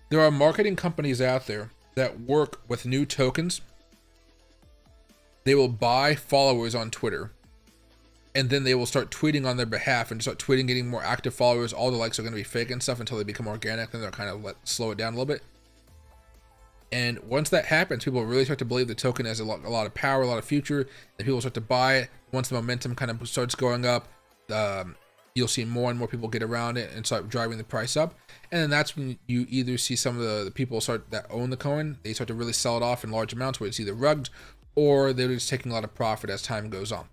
There are marketing companies out there that work with new tokens. They will buy followers on Twitter, and then they will start tweeting on their behalf and start tweeting, getting more active followers. All the likes are going to be fake and stuff until they become organic, and they'll kind of slow it down a little bit. And once that happens, people really start to believe the token has a lot of power, a lot of future, and people start to buy it. Once the momentum kind of starts going up, you'll see more and more people get around it and start driving the price up. And then that's when you either see some of the people that own the coin, they start to really sell it off in large amounts where it's either rugged or they're just taking a lot of profit as time goes on.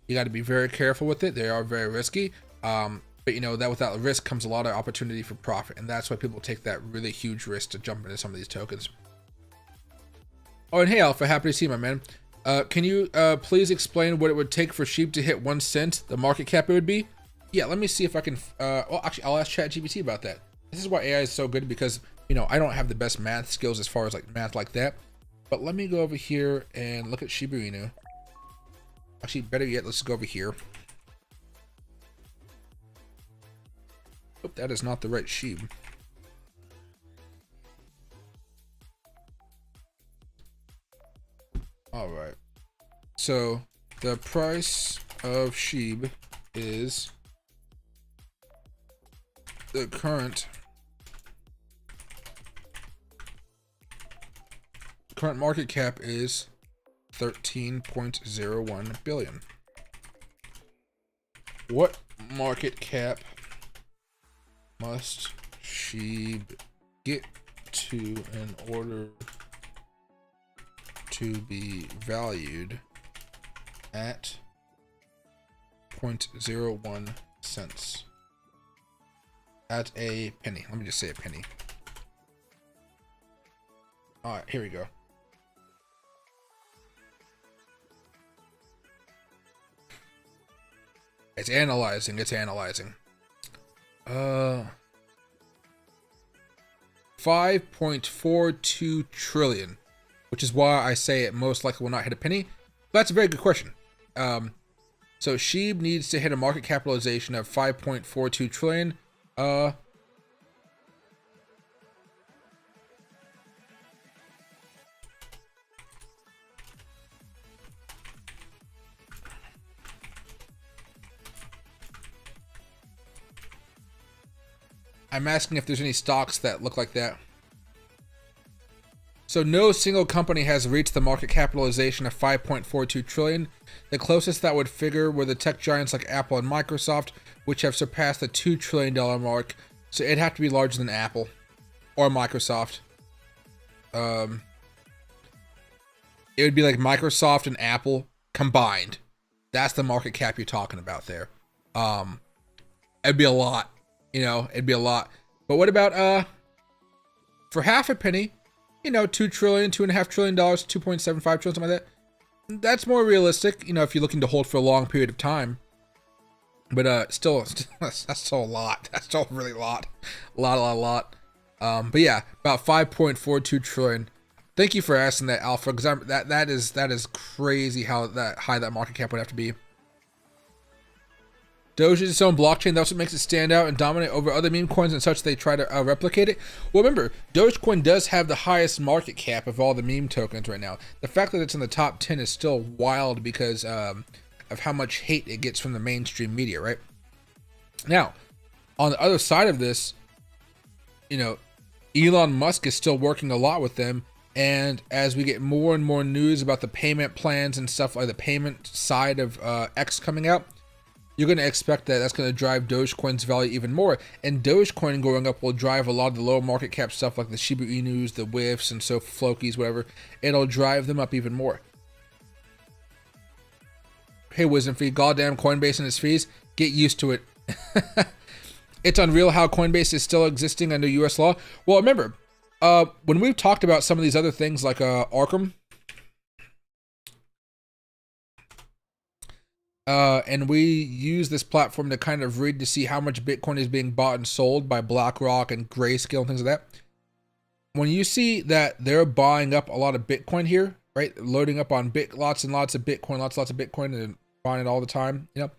You got to be very careful with it. They are very risky. But you know that without risk comes a lot of opportunity for profit. And that's why people take that really huge risk to jump into some of these tokens. Oh, and hey, Alpha, happy to see you, my man. Can you please explain what it would take for Shib to hit 1 cent, the market cap it would be? Yeah, let me see if I can. Well, actually, I'll ask ChatGPT about that. This is why AI is so good because, you know, I don't have the best math skills as far as like math like that. But let me go over here and look at Shiba Inu. Actually, better yet, let's go over here. Oh, that is not the right Shib. All right. So the price of Shib is the current market cap is 13.01 billion. What market cap must Shib get to in order to be valued at 0.01 cents? At a penny. Let me just say a penny. All right, here we go. It's analyzing. It's analyzing. 5.42 trillion, which is why I say it most likely will not hit a penny. But that's a very good question. So Shib needs to hit a market capitalization of 5.42 trillion. I'm asking if there's any stocks that look like that. So no single company has reached the market capitalization of 5.42 trillion. The closest that would figure were the tech giants like Apple and Microsoft, which have surpassed the $2 trillion mark. So it'd have to be larger than Apple or Microsoft. It would be like Microsoft and Apple combined. That's the market cap you're talking about there. It'd be a lot. You know, it'd be a lot. But what about for half a penny, you know, $2 trillion, $2.5 trillion, 2.75 trillion, something like that. That's more realistic, you know, if you're looking to hold for a long period of time. But still that's still a lot. That's still really a lot. A lot. But yeah, about 5.42 trillion. Thank you for asking that, Alpha, because that is crazy how high that market cap would have to be. Doge is its own blockchain. That's what makes it stand out and dominate over other meme coins and such. They try to replicate it. Well, remember, Dogecoin does have the highest market cap of all the meme tokens right now. The fact that it's in the top 10 is still wild because of how much hate it gets from the mainstream media, right? Now, on the other side of this, you know, Elon Musk is still working a lot with them. And as we get more and more news about the payment plans and stuff like the payment side of X coming out, you're going to expect that that's going to drive Dogecoin's value even more. And Dogecoin going up will drive a lot of the lower market cap stuff like the Shiba Inus, the WIFs, and so Flokis, whatever. It'll drive them up even more. Hey, Wisdom Fee, goddamn Coinbase and its fees, get used to it. It's unreal how Coinbase is still existing under US law. Well, remember, when we've talked about some of these other things like Arkham, and we use this platform to kind of read to see how much Bitcoin is being bought and sold by BlackRock and Grayscale and things like that. When you see that they're buying up a lot of Bitcoin here, right? Loading up on lots and lots of Bitcoin, lots of Bitcoin, and buying it all the time, you know,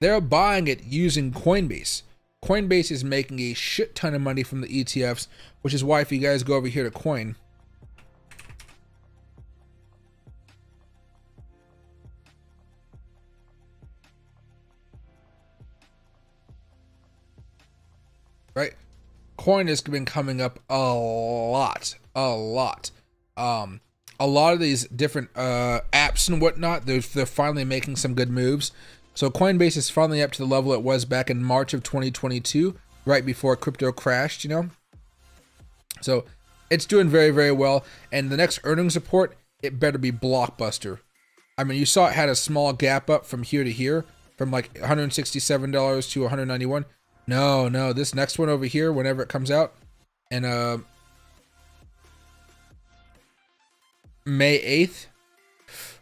they're buying it using Coinbase. Coinbase is making a shit ton of money from the ETFs, which is why if you guys go over here to Coin, right? Coin has been coming up a lot. A lot of these different apps and whatnot, they're finally making some good moves. So Coinbase is finally up to the level it was back in March of 2022, right before crypto crashed, you know? So it's doing very, very well. And the next earnings report, it better be blockbuster. I mean, you saw it had a small gap up from here to here, from like $167 to $191. No, this next one over here, whenever it comes out, and May 8th.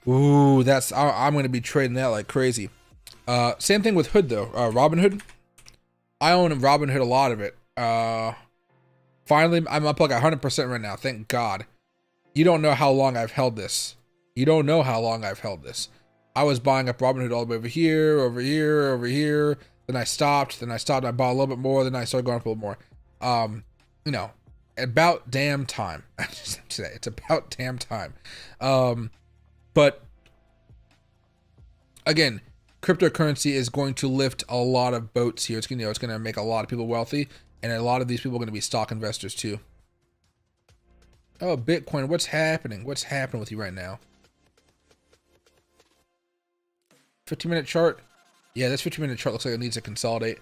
Ooh, I'm going to be trading that like crazy. Same thing with Hood though. Robinhood. I own Robinhood, a lot of it. Finally, I'm up like 100% right now. Thank God. You don't know how long I've held this. I was buying up Robinhood all the way over here. Then I stopped. I bought a little bit more. Then I started going up a little more. You know, about damn time. Today, it's about damn time. But again, cryptocurrency is going to lift a lot of boats here. It's going to make a lot of people wealthy, and a lot of these people are going to be stock investors too. Oh, Bitcoin, what's happening? What's happening with you right now? 15-minute chart. Yeah, this 15-minute chart looks like it needs to consolidate.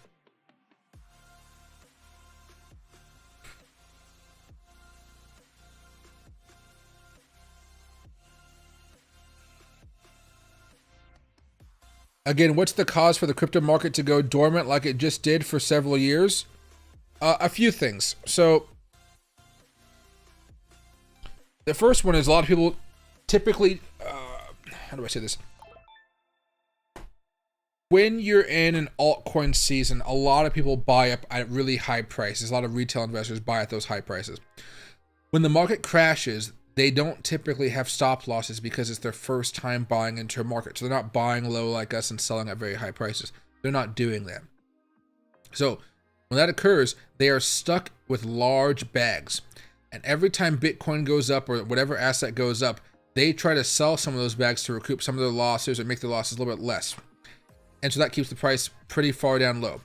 Again, what's the cause for the crypto market to go dormant like it just did for several years? A few things. So the first one is a lot of people typically, how do I say this? When you're in an altcoin season, a lot of people buy up at really high prices. A lot of retail investors buy at those high prices. When the market crashes, they don't typically have stop losses because it's their first time buying into a market. So they're not buying low like us and selling at very high prices. They're not doing that. So when that occurs, they are stuck with large bags. And every time Bitcoin goes up or whatever asset goes up, they try to sell some of those bags to recoup some of their losses or make their losses a little bit less. And so that keeps the price pretty far down low.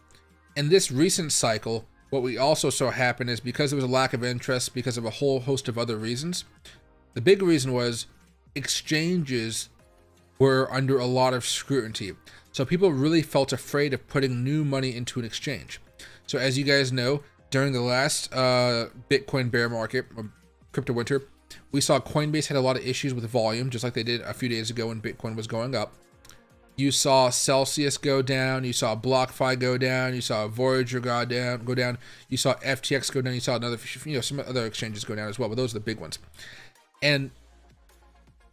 In this recent cycle, what we also saw happen is because there was a lack of interest because of a whole host of other reasons. The big reason was exchanges were under a lot of scrutiny. So people really felt afraid of putting new money into an exchange. So as you guys know, during the last Bitcoin bear market, or crypto winter, we saw Coinbase had a lot of issues with volume, just like they did a few days ago when Bitcoin was going up. You saw Celsius go down, you saw BlockFi go down, you saw Voyager go down, you saw FTX go down, you saw another, some other exchanges go down as well, but those are the big ones. And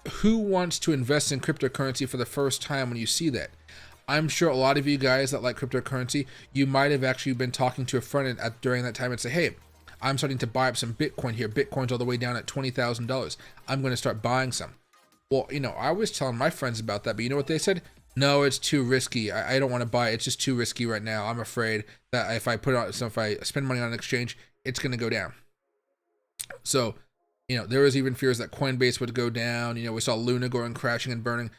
who wants to invest in cryptocurrency for the first time when you see that? I'm sure a lot of you guys that like cryptocurrency, you might have actually been talking to a friend during that time and say, hey, I'm starting to buy up some Bitcoin here. Bitcoin's all the way down at $20,000. I'm going to start buying some. Well, I was telling my friends about that, but you know what they said? No, it's too risky. I don't want to buy it. It's just too risky right now. I'm afraid that if I spend money on an exchange, it's going to go down. So, there was even fears that Coinbase would go down. We saw Luna going crashing and burning.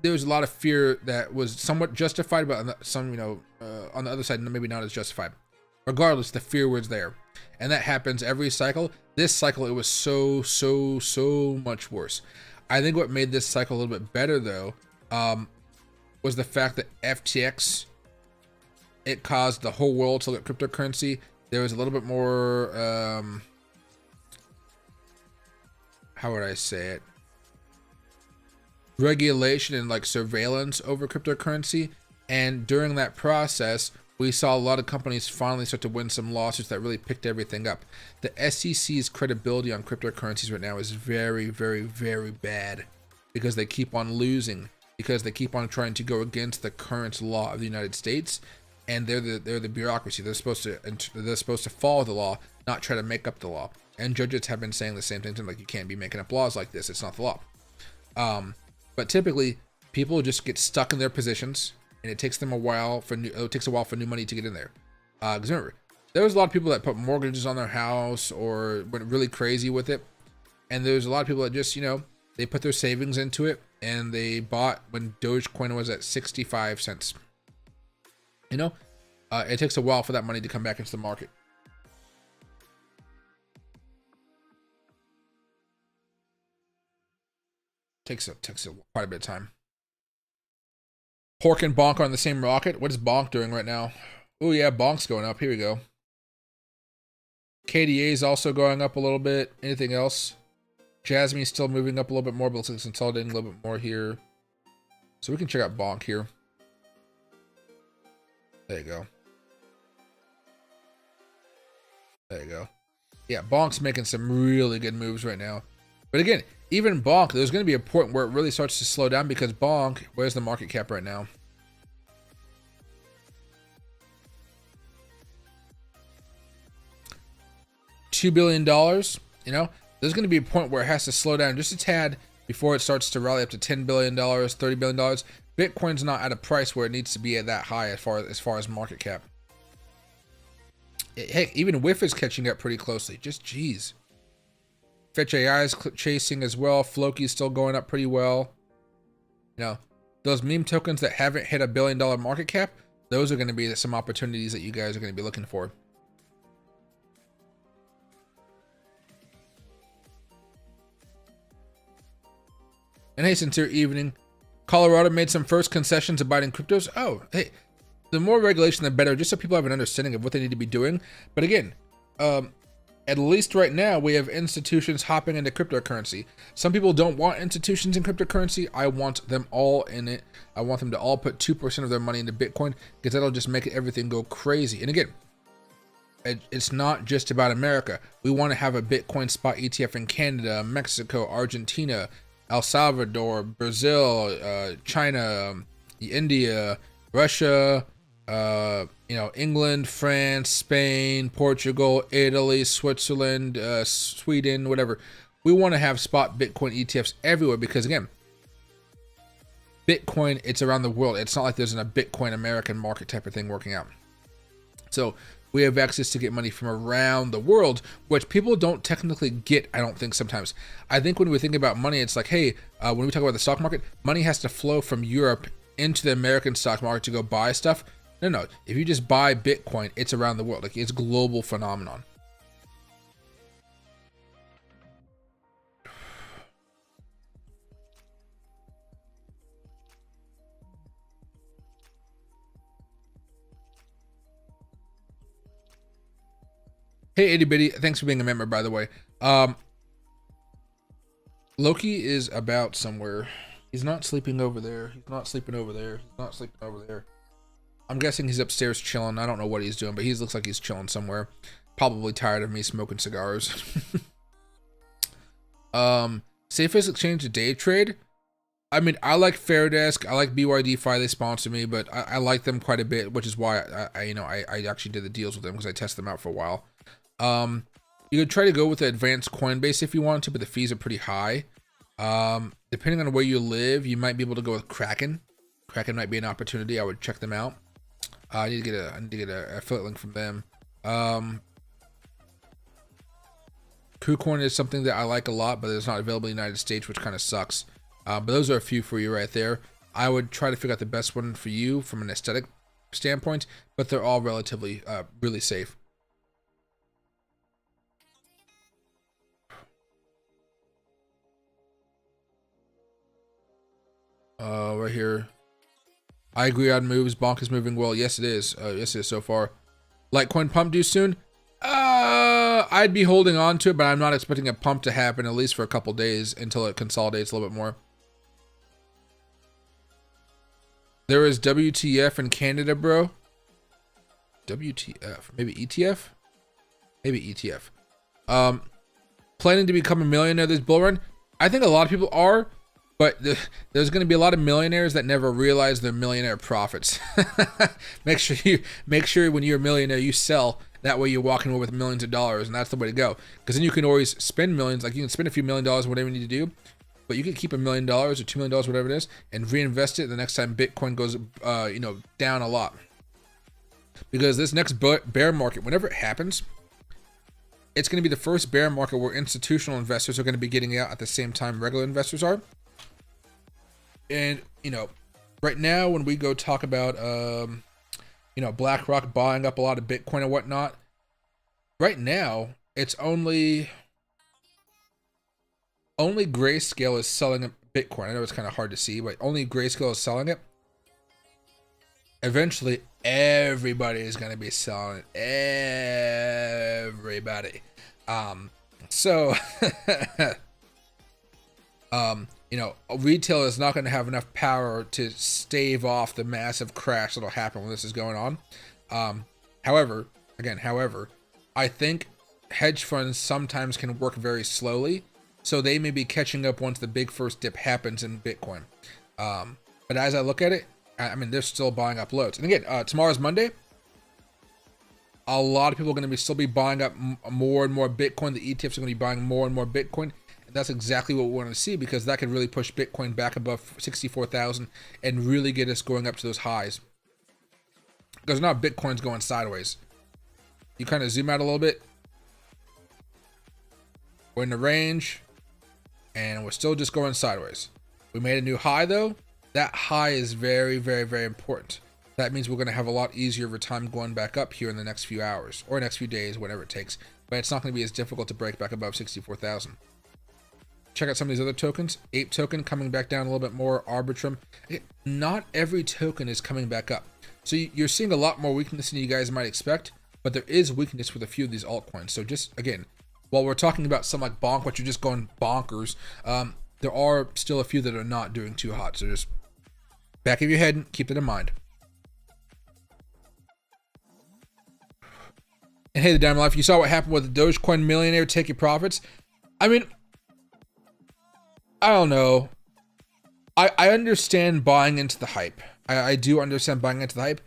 There was a lot of fear that was somewhat justified, but some, on the other side, maybe not as justified. Regardless, the fear was there. and that happens every cycle. This cycle, it was so much worse. I think what made this cycle a little bit better though was the fact that FTX, it caused the whole world to look at cryptocurrency. There was a little bit more how would I say it, regulation and like surveillance over cryptocurrency. And during that process, we saw a lot of companies finally start to win some lawsuits that really picked everything up. The SEC's credibility on cryptocurrencies right now is very bad, because they keep on losing, because they keep on trying to go against the current law of the United States, and they're the bureaucracy. They're supposed to follow the law, not try to make up the law. And judges have been saying the same thing to them, like, you can't be making up laws like this. It's not the law. But typically, people just get stuck in their positions, and it takes them a while for new money to get in there. Because remember, there was a lot of people that put mortgages on their house or went really crazy with it, and there's a lot of people that just, you know, they put their savings into it, and they bought when Dogecoin was at 65 cents. You know, it takes a while for that money to come back into the market. Takes quite a bit of time. Pork and Bonk are on the same rocket. What is Bonk doing right now? Oh yeah, Bonk's going up. Here we go. KDA is also going up a little bit. Anything else? Jasmine's still moving up a little bit more, but looks like it's consolidating a little bit more here. So we can check out Bonk here. There you go. There you go. Yeah, Bonk's making some really good moves right now. But again, even Bonk, there's going to be a point where it really starts to slow down, because Bonk, where's the market cap right now? $2 billion. You know, there's going to be a point where it has to slow down just a tad before it starts to rally up to $10 billion, $30 billion. Bitcoin's not at a price where it needs to be at that high as far as market cap. Heck, even WIF is catching up pretty closely. Just geez. Fetch AI is chasing as well. Floki's still going up pretty well. You know, those meme tokens that haven't hit $1 billion market cap, those are going to be some opportunities that you guys are going to be looking for. And hey, sincere evening. Colorado made some first concessions about in cryptos. Oh, hey, the more regulation, the better, just so people have an understanding of what they need to be doing. But again, at least right now, we have institutions hopping into cryptocurrency. Some people don't want institutions in cryptocurrency. I want them all in it. I want them to all put 2% of their money into Bitcoin, because that'll just make everything go crazy. And again, it's not just about America. We want to have a Bitcoin spot ETF in Canada, Mexico, Argentina, El Salvador, Brazil, China, India, Russia, you know, England, France, Spain, Portugal, Italy, Switzerland, Sweden, whatever. We want to have spot Bitcoin ETFs everywhere, because again, Bitcoin, it's around the world. It's not like there's a Bitcoin American market type of thing working out. So we have access to get money from around the world, which people don't technically get, I don't think, sometimes. I think when we think about money, it's like, hey, when we talk about the stock market, money has to flow from Europe into the American stock market to go buy stuff. No. If you just buy Bitcoin, it's around the world. Like, it's a global phenomenon. Hey, Itty Bitty, thanks for being a member, by the way. Loki is about somewhere. He's not sleeping over there. He's not sleeping over there. He's not sleeping over there. I'm guessing he's upstairs chilling. I don't know what he's doing, but he looks like he's chilling somewhere. Probably tired of me smoking cigars. Safest exchange to day trade. I mean, I like Fairdesk. I like BYDFi. They sponsor me, but I like them quite a bit, which is why I actually did the deals with them, because I tested them out for a while. You could try to go with the advanced Coinbase if you want to, but the fees are pretty high. Depending on where you live, you might be able to go with Kraken. Kraken might be an opportunity. I would check them out. I need to get a affiliate link from them. KuCoin is something that I like a lot, but it's not available in the United States, which kind of sucks. But those are a few for you right there. I would try to figure out the best one for you from an aesthetic standpoint, but they're all relatively really safe. Right here. I agree on moves. Bonk is moving well. Yes, it is. Yes, it is so far. Litecoin pump due soon? I'd be holding on to it, but I'm not expecting a pump to happen at least for a couple days until it consolidates a little bit more. There is WTF in Canada, bro. WTF? Maybe ETF? Maybe ETF. Planning to become a millionaire this bull run? I think a lot of people are, but there's going to be a lot of millionaires that never realize their millionaire profits. make sure when you're a millionaire you sell. That way you're walking away with millions of dollars, and that's the way to go. Because then you can always spend millions. Like you can spend a few $1 million, whatever you need to do, but you can keep $1 million or $2 million, whatever it is, and reinvest it the next time Bitcoin goes, down a lot. Because this next bear market, whenever it happens, it's going to be the first bear market where institutional investors are going to be getting out at the same time regular investors are. And, right now when we go talk about, BlackRock buying up a lot of Bitcoin and whatnot, right now, it's only Grayscale is selling Bitcoin. I know it's kind of hard to see, but only Grayscale is selling it. Eventually, everybody is going to be selling it. Everybody. Retail is not going to have enough power to stave off the massive crash that'll happen when this is going on. However, I think hedge funds sometimes can work very slowly, so they may be catching up once the big first dip happens in Bitcoin. But as I look at it, I mean, they're still buying up loads. And again, tomorrow's Monday. A lot of people are going to still be buying up more and more Bitcoin. The ETFs are going to be buying more and more Bitcoin. And that's exactly what we want to see, because that could really push Bitcoin back above 64,000 and really get us going up to those highs. Because now Bitcoin's going sideways. You kind of zoom out a little bit. We're in the range, and we're still just going sideways. We made a new high though. That high is very, very, very important. That means we're going to have a lot easier of a time going back up here in the next few hours or next few days, whatever it takes. But it's not going to be as difficult to break back above 64,000. Check out some of these other tokens. Ape token coming back down a little bit more. Arbitrum. Not every token is coming back up. So you're seeing a lot more weakness than you guys might expect, but there is weakness with a few of these altcoins. So just, again, while we're talking about some like Bonk, which are just going bonkers, there are still a few that are not doing too hot. So just back of your head and keep that in mind. And hey, the Diamond Life, you saw what happened with the Dogecoin millionaire taking profits. I mean, I don't know. I understand buying into the hype. I do understand buying into the hype.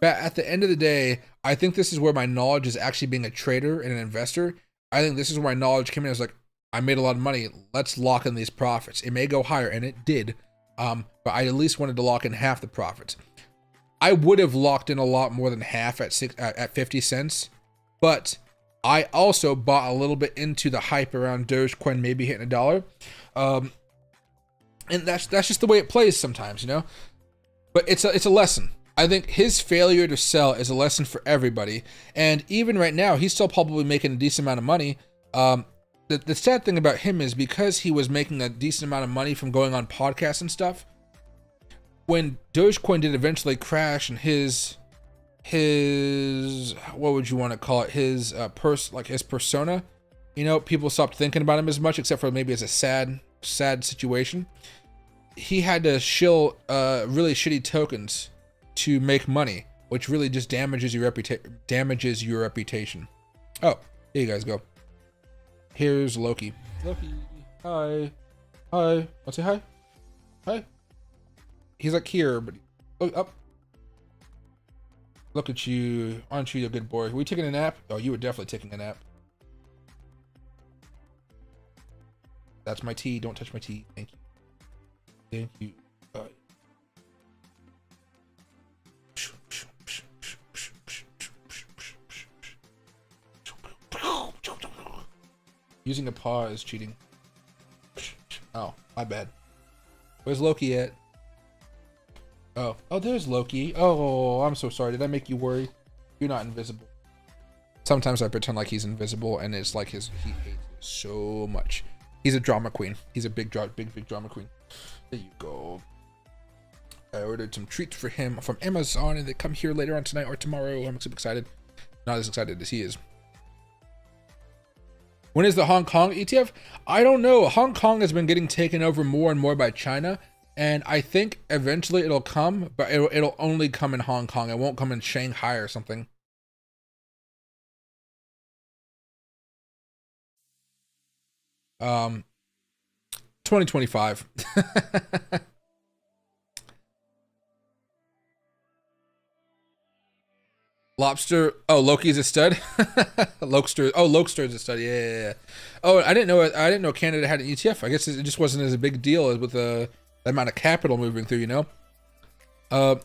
But at the end of the day, I think this is where my knowledge is actually being a trader and an investor. I think this is where my knowledge came in. I was like, I made a lot of money. Let's lock in these profits. It may go higher, and it did. But I at least wanted to lock in half the profits. I would have locked in a lot more than half at 50 cents. But I also bought a little bit into the hype around Dogecoin maybe hitting $1. And that's just the way it plays sometimes, But it's a lesson. I think his failure to sell is a lesson for everybody. And even right now, he's still probably making a decent amount of money. The sad thing about him is because he was making a decent amount of money from going on podcasts and stuff, when Dogecoin did eventually crash and his what would you want to call it, his his persona, people stopped thinking about him as much, except for maybe as a sad situation. He had to shill really shitty tokens to make money, which really just damages your reputation. Oh, here you guys go. Here's Loki. Hi. Want to say hi? Hi. He's like here, but look up. Look at you. Aren't you a good boy? Were you taking a nap? Oh, you were definitely taking a nap. That's my tea. Don't touch my tea. Thank you. Thank you. Using a paw is cheating. Oh, my bad. Where's Loki at? Oh, there's Loki. Oh, I'm so sorry. Did I make you worry? You're not invisible. Sometimes I pretend like he's invisible, and it's like he hates it so much. He's a drama queen. He's a big drama queen. There you go. I ordered some treats for him from Amazon, and they come here later on tonight or tomorrow. I'm super excited. Not as excited as he is. When is the Hong Kong ETF? I don't know. Hong Kong has been getting taken over more and more by China, and I think eventually it'll come, but it'll only come in Hong Kong. It won't come in Shanghai or something. Um, 2025. Lobster. Oh, Loki's a stud. Lokester. Oh, Lokester's a stud. Yeah. Oh, I didn't know Canada had an ETF. I guess it just wasn't as a big deal with the amount of capital moving through. You know. Have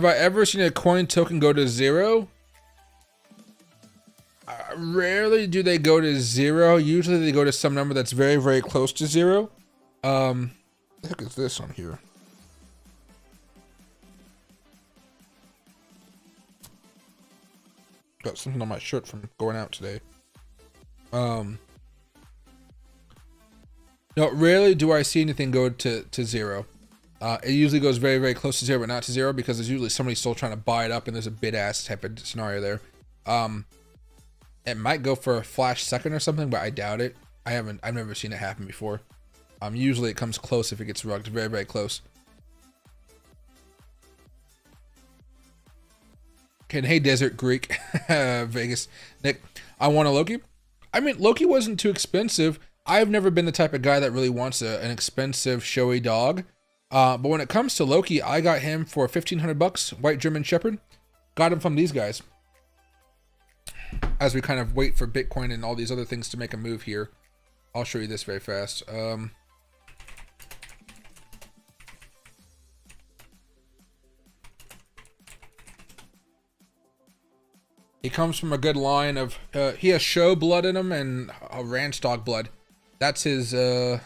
I ever seen a coin token go to zero? Rarely do they go to zero. Usually they go to some number that's very, very close to zero. What the heck is this on here? Got something on my shirt from going out today. No, rarely do I see anything go to zero. It usually goes very, very close to zero, but not to zero, because there's usually somebody still trying to buy it up, and there's a bid-ask type of scenario there. It might go for a flash second or something, but I doubt it. I've never seen it happen before. Usually it comes close if it gets rugged, very, very close. Okay, hey, Desert Greek, Vegas, Nick, I want a Loki. I mean, Loki wasn't too expensive. I've never been the type of guy that really wants an expensive, showy dog. But when it comes to Loki, I got him for 1,500 bucks, white German Shepherd. Got him from these guys. As we kind of wait for Bitcoin and all these other things to make a move here, I'll show you this very fast. He comes from a good line of, he has show blood in him and a ranch dog blood. That's his, I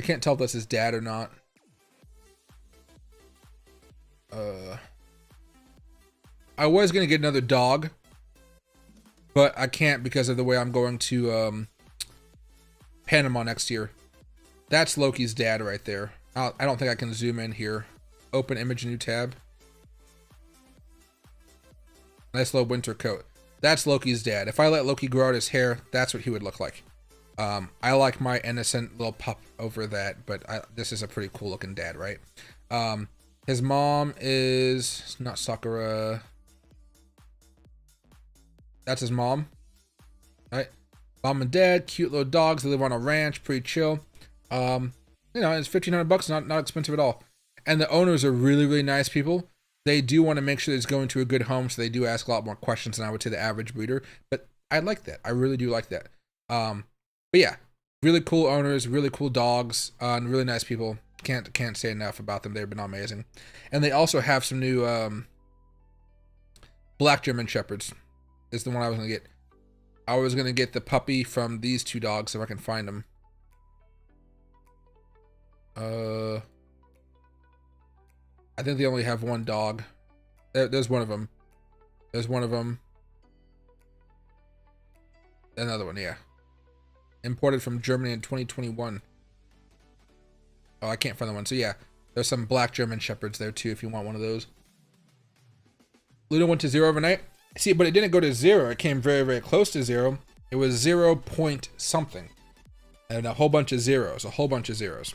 can't tell if that's his dad or not. I was going to get another dog, but I can't because of the way I'm going to Panama next year. That's Loki's dad right there. I don't think I can zoom in here. Open image, new tab. Nice little winter coat. That's Loki's dad. If I let Loki grow out his hair, that's what he would look like. I like my innocent little pup over that, but this is a pretty cool looking dad, right? His mom is not Sakura. That's his mom, right? Mom and dad, cute little dogs. They live on a ranch, pretty chill. You know, it's 1,500 bucks, not expensive at all. And the owners are really, really nice people. They do want to make sure it's going to a good home, so they do ask a lot more questions than I would say the average breeder. But I like that. I really do like that. But yeah, really cool owners, really cool dogs, and really nice people. Can't say enough about them. They've been amazing. And they also have some new black German Shepherds. Is the one I was gonna get. I was gonna get the puppy from these two dogs if I can find them. I think they only have one dog. There's one of them. There's one of them. Another one, yeah. Imported from Germany in 2021. Oh, I can't find the one. So yeah, there's some black German Shepherds there too if you want one of those. Luna went to zero overnight. See, but it didn't go to zero. It came very, very close to zero. It was 0 point something. And a whole bunch of zeros. A whole bunch of zeros.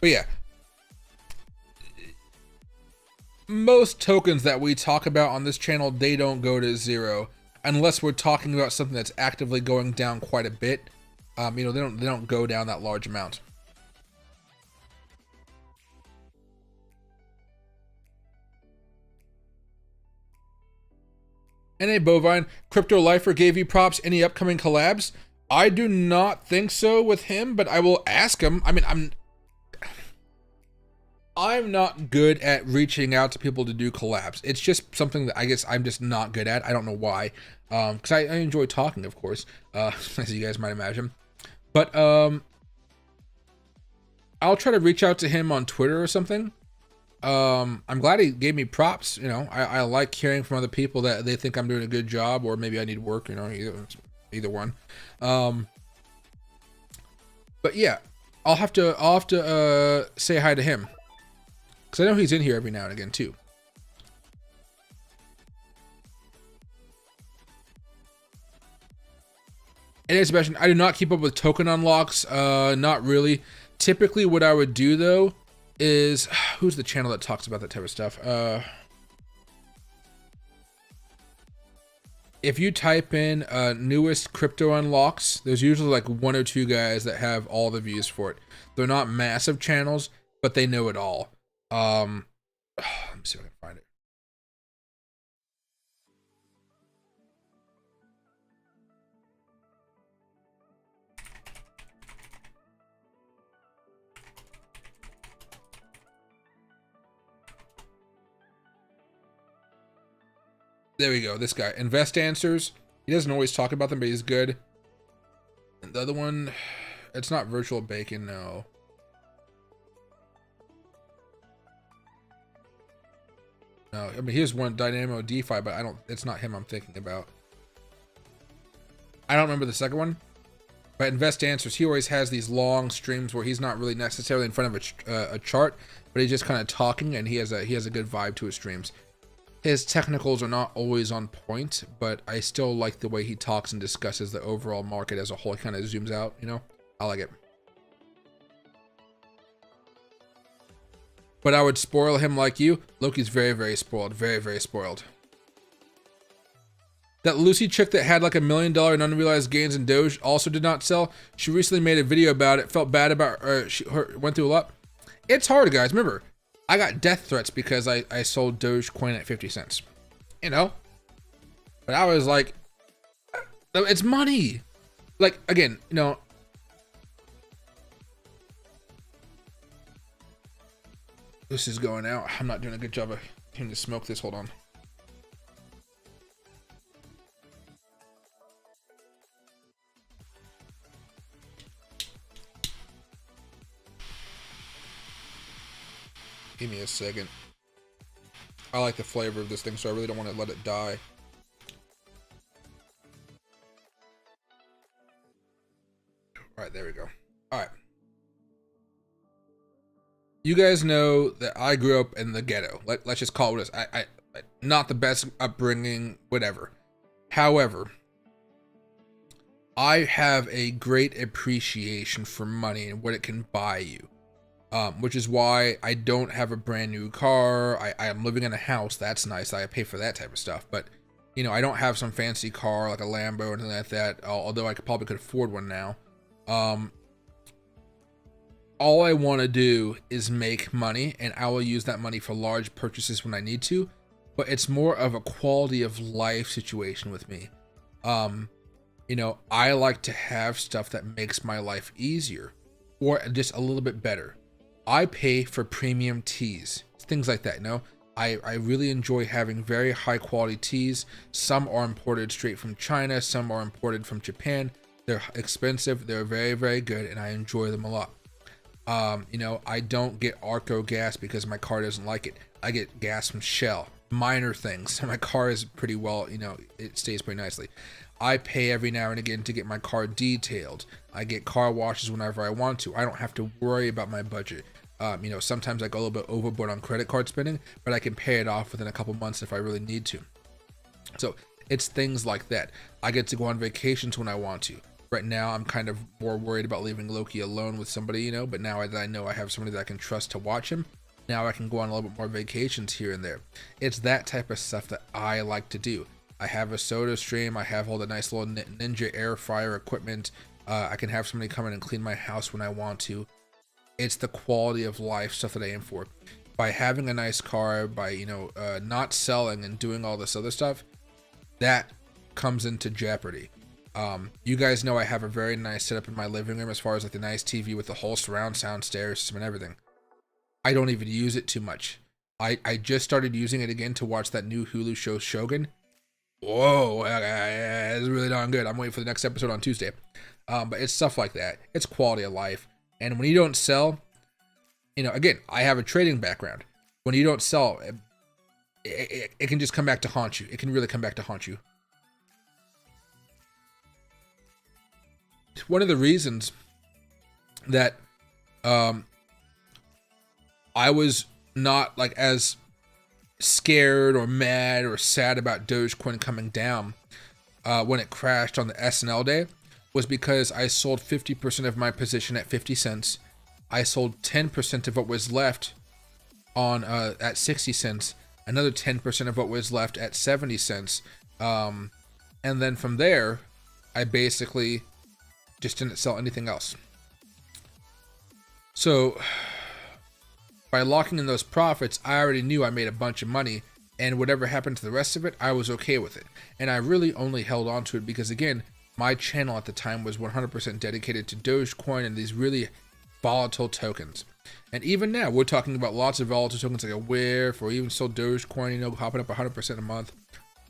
But yeah, most tokens that we talk about on this channel, they don't go to zero unless we're talking about something that's actively going down quite a bit. You know, they don't go down that large amount. NA Bovine, Crypto Lifer gave you props. Any upcoming collabs? I do not think so with him, but I will ask him. I mean, I'm not good at reaching out to people to do collabs. It's just something that I guess I'm just not good at. I don't know why. Because I enjoy talking, of course, as you guys might imagine. But I'll try to reach out to him on Twitter or something. I'm glad he gave me props. You know, I like hearing from other people that they think I'm doing a good job, or maybe I need work. You know, either one. But yeah, I'll have to say hi to him, because I know he's in here every now and again too. And as mentioned, I do not keep up with token unlocks. Not really. Typically, what I would do though is, who's the channel that talks about that type of stuff? If you type in newest crypto unlocks, there's usually like 1 or 2 guys that have all the views for it. They're not massive channels, but they know it all. Let me see if I can find it. There we go. This guy, Invest Answers. He doesn't always talk about them, but he's good. And the other one, it's not Virtual Bacon, no. No, I mean, here's one, Dynamo DeFi, but it's not him I'm thinking about. I don't remember the second one, but Invest Answers, he always has these long streams where he's not really necessarily in front of a chart, but he's just kind of talking, and he has a good vibe to his streams. His technicals are not always on point, but I still like the way he talks and discusses the overall market as a whole. He kind of zooms out, you know? I like it. But I would spoil him like you. Loki's very, very spoiled. Very, very spoiled. That Lucy chick that had like $1 million in unrealized gains in Doge also did not sell. She recently made a video about it. Felt bad about her. She went through a lot. It's hard, guys. Remember, I got death threats because I sold Dogecoin at 50 cents. You know? But I was like, it's money. Like, again, you know. This is going out. I'm not doing a good job of continuing to smoke this. Hold on. Give me a second. I like the flavor of this thing, so I really don't want to let it die. All right, there we go. All right. You guys know that I grew up in the ghetto. Let's just call it what it is. I not the best upbringing, whatever. However, I have a great appreciation for money and what it can buy you. Which is why I don't have a brand new car. I am living in a house. That's nice. I pay for that type of stuff. But, you know, I don't have some fancy car like a Lambo or anything like that. Although I probably could afford one now. All I want to do is make money, and I will use that money for large purchases when I need to. But it's more of a quality of life situation with me. You know, I like to have stuff that makes my life easier or just a little bit better. I pay for premium teas, things like that, you know? I really enjoy having very high quality teas. Some are imported straight from China, some are imported from Japan. They're expensive, they're very, very good, and I enjoy them a lot. You know, I don't get Arco gas because my car doesn't like it. I get gas from Shell, minor things. My car is pretty well, you know, it stays pretty nicely. I pay every now and again to get my car detailed. I get car washes whenever I want to. I don't have to worry about my budget. You know, sometimes I go a little bit overboard on credit card spending, but I can pay it off within a couple months if I really need to. So it's things like that. I get to go on vacations when I want to. Right now, I'm kind of more worried about leaving Loki alone with somebody, you know, but now that I know I have somebody that I can trust to watch him, now I can go on a little bit more vacations here and there. It's that type of stuff that I like to do. I have a soda stream. I have all the nice little Ninja air fryer equipment. I can have somebody come in and clean my house when I want to. It's the quality of life stuff that I aim for. By having a nice car, by, you know, not selling and doing all this other stuff, that comes into jeopardy. You guys know I have a very nice setup in my living room as far as like the nice TV with the whole surround sound stereo system and everything. I don't even use it too much. I just started using it again to watch that new Hulu show Shogun. Whoa, it's really darn good. I'm waiting for the next episode on Tuesday. But it's stuff like that. It's quality of life. And when you don't sell, you know, again, I have a trading background. when you don't sell, it can just come back to haunt you. It can really come back to haunt you. One of the reasons that I was not like as scared or mad or sad about Dogecoin coming down when it crashed on the SNL day was because I sold 50% of my position at 50 cents. I sold 10% of what was left on at 60 cents, another 10% of what was left at 70 cents. And then from there, I basically just didn't sell anything else. So by locking in those profits, I already knew I made a bunch of money, and whatever happened to the rest of it, I was okay with it. And I really only held on to it because, again, my channel at the time was 100% dedicated to Dogecoin and these really volatile tokens. And even now, we're talking about lots of volatile tokens like a WIF or even still Dogecoin, you know, hopping up 100% a month,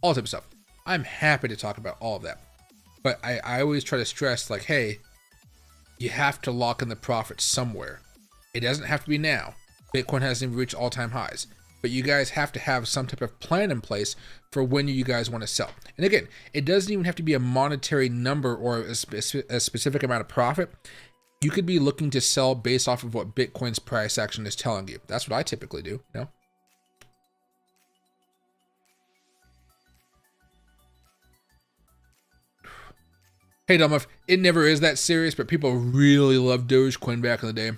all type of stuff. I'm happy to talk about all of that. But I always try to stress, like, hey, you have to lock in the profit somewhere. It doesn't have to be now. Bitcoin hasn't even reached all-time highs. But you guys have to have some type of plan in place for when you guys want to sell. And again, it doesn't even have to be a monetary number or a specific amount of profit. You could be looking to sell based off of what Bitcoin's price action is telling you. That's what I typically do, you know? Hey, Delmuff, it never is that serious, but people really love Dogecoin back in the day.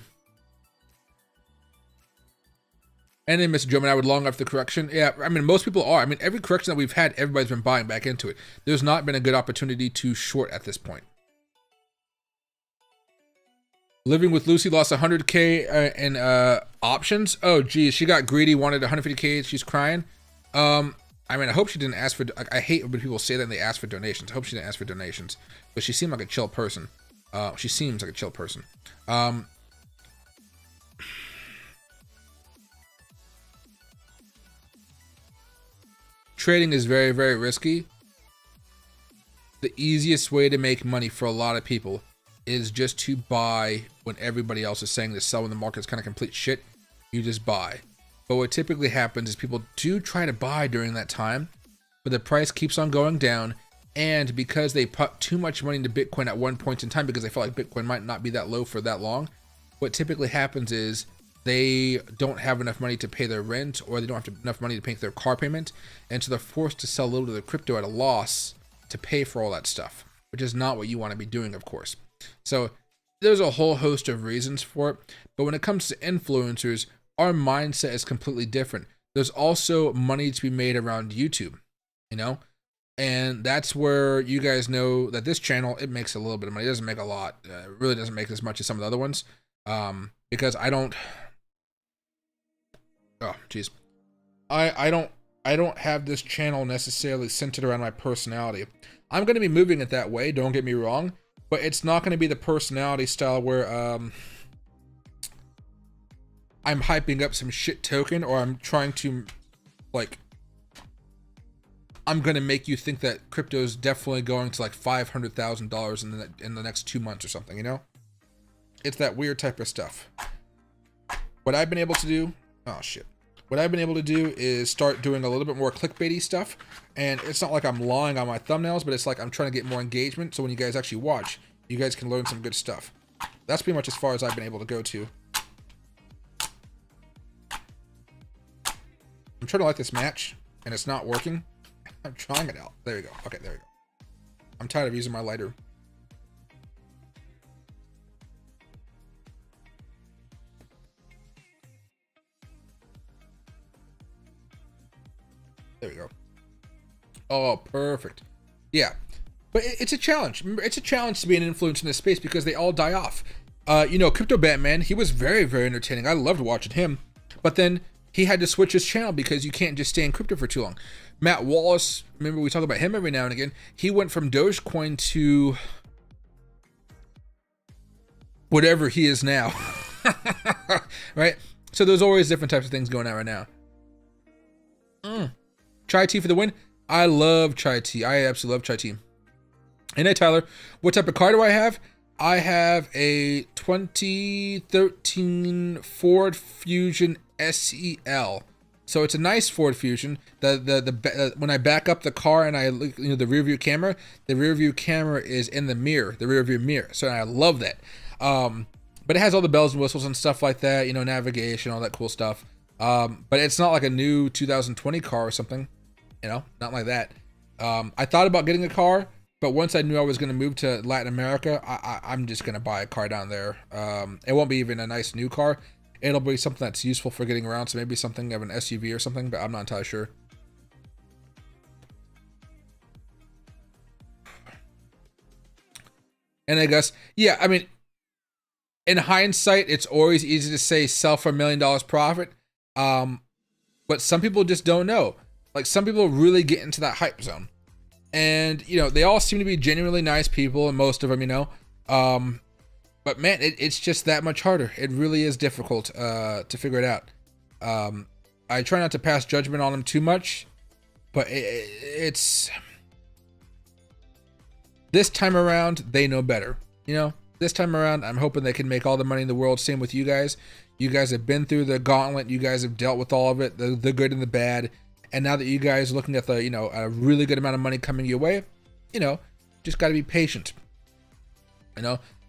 And then, Mr. Drummond, I would long after the correction. Yeah, I mean, most people are. I mean, every correction that we've had, everybody's been buying back into it. There's not been a good opportunity to short at this point. Living with Lucy lost 100K in options. Oh, geez, she got greedy, wanted 150K. She's crying. I mean, I hope she didn't ask for. I hate when people say that and they ask for donations. I hope she didn't ask for donations, but she seemed like a chill person. She seems like a chill person. Trading is very, very risky. The easiest way to make money for a lot of people is just to buy when everybody else is saying to sell when the market's kind of complete shit. You just buy. But what typically happens is people do try to buy during that time, but the price keeps on going down. And because they put too much money into Bitcoin at one point in time, because they felt like Bitcoin might not be that low for that long, what typically happens is they don't have enough money to pay their rent, or they don't have enough money to pay their car payment. And so they're forced to sell a little bit of their crypto at a loss to pay for all that stuff, which is not what you want to be doing, of course. So there's a whole host of reasons for it. But when it comes to influencers, our mindset is completely different. There's also money to be made around YouTube, you know? And that's where you guys know that this channel, it makes a little bit of money. It doesn't make a lot. It really doesn't make as much as some of the other ones. Because I don't, oh, geez. I don't have this channel necessarily centered around my personality. I'm going to be moving it that way, don't get me wrong. But it's not going to be the personality style where, I'm hyping up some shit token, or I'm trying to, like, I'm gonna make you think that crypto is definitely going to like $500,000 in the next 2 months or something, you know? It's that weird type of stuff. What I've been able to do, oh shit. What I've been able to do is start doing a little bit more clickbaity stuff, and it's not like I'm lying on my thumbnails, but it's like I'm trying to get more engagement, so when you guys actually watch, you guys can learn some good stuff. That's pretty much as far as I've been able to go to. I'm trying to light this match, and it's not working. I'm trying it out. There we go. Okay, there we go. I'm tired of using my lighter. There we go. Oh, perfect. Yeah. But it's a challenge. Remember, it's a challenge to be an influencer in this space because they all die off. You know, Crypto Batman, he was very, very entertaining. I loved watching him. But then he had to switch his channel because you can't just stay in crypto for too long. Matt Wallace, remember we talk about him every now and again. He went from Dogecoin to whatever he is now. Right? So there's always different types of things going on right now. Chai tea for the win. I love chai tea. I absolutely love chai tea. Hey, night, Tyler. What type of car do I have? I have a 2013 Ford Fusion SEL. So it's a nice Ford Fusion. When I back up the car and I look, the rear view camera is in the mirror, the rear view mirror. So I love that. But it has all the bells and whistles and stuff like that, navigation, all that cool stuff. But it's not like a new 2020 car or something, not like that. I thought about getting a car, but once I knew I was going to move to Latin America, I'm just going to buy a car down there. It won't be even a nice new car. It'll be something that's useful for getting around, so maybe something of an SUV or something, but I'm not entirely sure. And I guess, yeah, I mean, in hindsight, it's always easy to say sell for $1 million profit, but some people just don't know. Like, some people really get into that hype zone. And, they all seem to be genuinely nice people, and most of them, but man, it's just that much harder. It really is difficult to figure it out. I try not to pass judgment on them too much, but it's... This time around, they know better. This time around, I'm hoping they can make all the money in the world. Same with you guys. You guys have been through the gauntlet. You guys have dealt with all of it, the good and the bad. And now that you guys are looking at the, a really good amount of money coming your way, just got to be patient.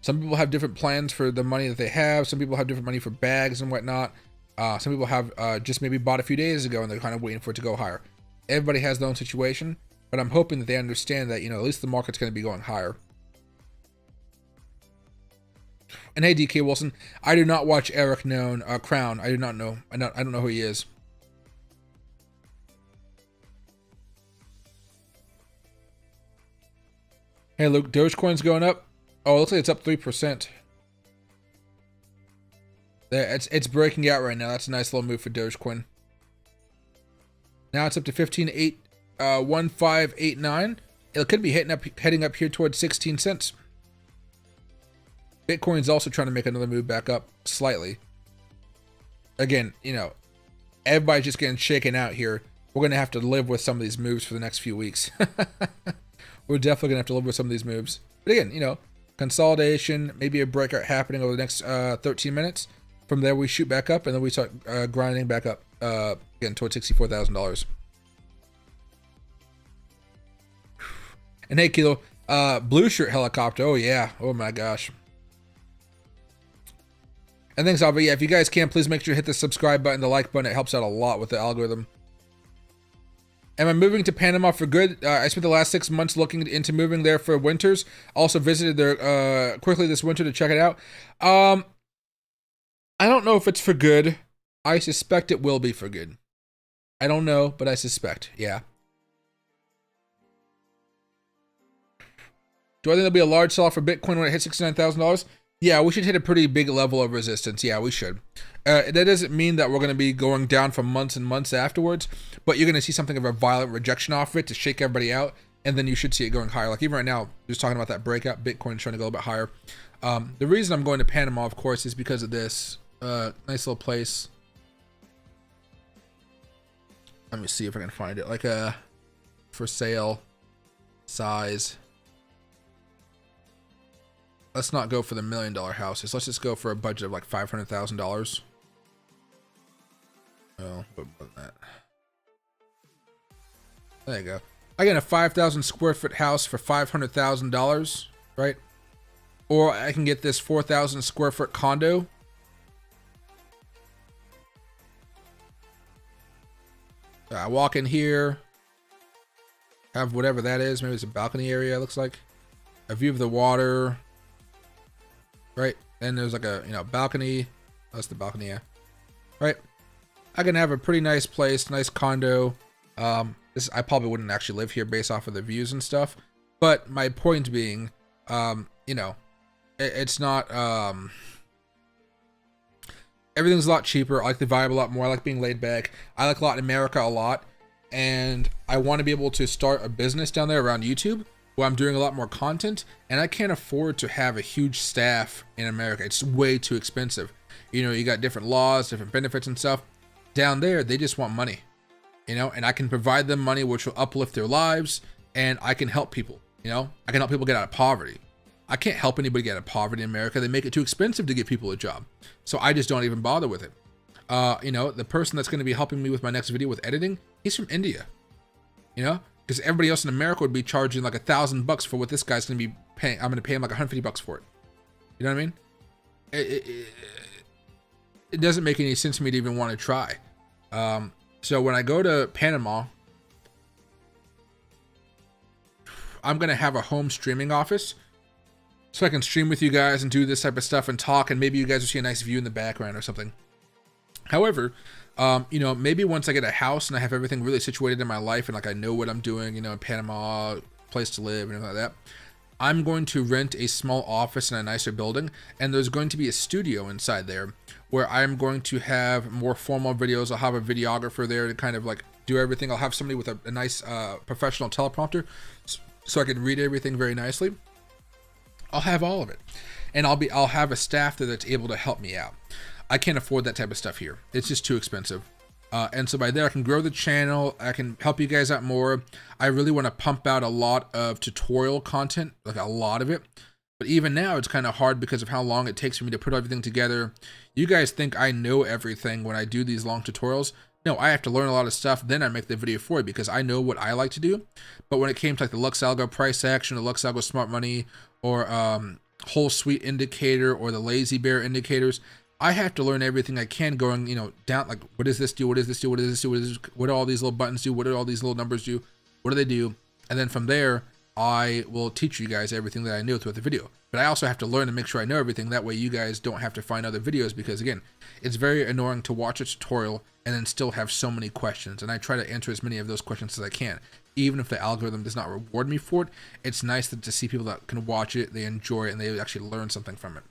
Some people have different plans for the money that they have. Some people have different money for bags and whatnot. Some people have just maybe bought a few days ago and they're kind of waiting for it to go higher. Everybody has their own situation, but I'm hoping that they understand that, at least the market's going to be going higher. And hey, DK Wilson, I do not watch Eric Crown. I do not know. I don't know who he is. Hey, Luke, Dogecoin's going up. Oh, it looks like it's up 3%. There, it's breaking out right now. That's a nice little move for Dogecoin. Now it's up to 15.1589. It could be heading up here towards 16 cents. Bitcoin's also trying to make another move back up slightly. Again, everybody's just getting shaken out here. We're going to have to live with some of these moves for the next few weeks. We're definitely going to have to live with some of these moves. But again, consolidation, maybe a breakout happening over the next 13 minutes. From there, we shoot back up, and then we start grinding back up again towards $64,000. And hey, Kilo, blue shirt helicopter. Oh, yeah. Oh, my gosh. And thanks, Alva. Yeah, if you guys can, please make sure to hit the subscribe button, the like button. It helps out a lot with the algorithm. Am I moving to Panama for good? I spent the last 6 months looking into moving there for winters. Also visited there quickly this winter to check it out. I don't know if it's for good. I suspect it will be for good. I don't know, but I suspect. Yeah. Do I think there'll be a large sell for Bitcoin when it hits $69,000? Yeah, we should hit a pretty big level of resistance. Yeah, we should. That doesn't mean that we're going to be going down for months and months afterwards, but you're going to see something of a violent rejection off it to shake everybody out, and then you should see it going higher. Like even right now, just talking about that breakout, Bitcoin's trying to go a little bit higher. The reason I'm going to Panama, of course, is because of this nice little place. Let me see if I can find it. Like a for sale size. Let's not go for the $1 million houses. Let's just go for a budget of like $500,000. Oh, but more than that. There you go. I get a 5,000 square foot house for $500,000, right? Or I can get this 4,000 square foot condo. I walk in here, have whatever that is. Maybe it's a balcony area. It looks like a view of the water. Right, and there's like a balcony. That's the balcony, yeah. Right, I can have a pretty nice place, nice condo. I probably wouldn't actually live here based off of the views and stuff. But my point being, it's not. Everything's a lot cheaper. I like the vibe a lot more. I like being laid back. I like Latin America a lot, and I want to be able to start a business down there around YouTube. Well, I'm doing a lot more content, and I can't afford to have a huge staff in America. It's way too expensive. You got different laws, different benefits and stuff. Down there, they just want money, and I can provide them money which will uplift their lives, and I can help people, I can help people get out of poverty. I can't help anybody get out of poverty in America. They make it too expensive to give people a job. So I just don't even bother with it. You know, the person that's going to be helping me with my next video with editing, he's from India. You know, because everybody else in America would be charging like $1,000 for what this guy's going to be paying. I'm going to pay him like $150 for it. You know what I mean? It doesn't make any sense to me to even want to try. So when I go to Panama, I'm going to have a home streaming office so I can stream with you guys and do this type of stuff and talk, and maybe you guys will see a nice view in the background or something. However, you know, maybe once I get a house and I have everything really situated in my life and like I know what I'm doing, you know, in Panama, place to live and everything like that, I'm going to rent a small office in a nicer building, and there's going to be a studio inside there where I'm going to have more formal videos. I'll have a videographer there to kind of like do everything. I'll have somebody with a nice professional teleprompter so I can read everything very nicely. I'll have all of it, and I'll have a staff that's able to help me out. I can't afford that type of stuff here. It's just too expensive. And so by there, I can grow the channel. I can help you guys out more. I really want to pump out a lot of tutorial content, like a lot of it. But even now, it's kind of hard because of how long it takes for me to put everything together. You guys think I know everything when I do these long tutorials. No, I have to learn a lot of stuff. Then I make the video for you because I know what I like to do. But when it came to like the Lux Algo price action, the Lux Algo smart money, or whole suite indicator, or the lazy bear indicators, I have to learn everything I can going, you know, down, like, what does this do? What does this do? What does this do? What do all these little buttons do? What do all these little numbers do? What do they do? And then from there, I will teach you guys everything that I know throughout the video. But I also have to learn and make sure I know everything. That way you guys don't have to find other videos, because again, it's very annoying to watch a tutorial and then still have so many questions. And I try to answer as many of those questions as I can. Even if the algorithm does not reward me for it, it's nice to see people that can watch it, they enjoy it, and they actually learn something from it.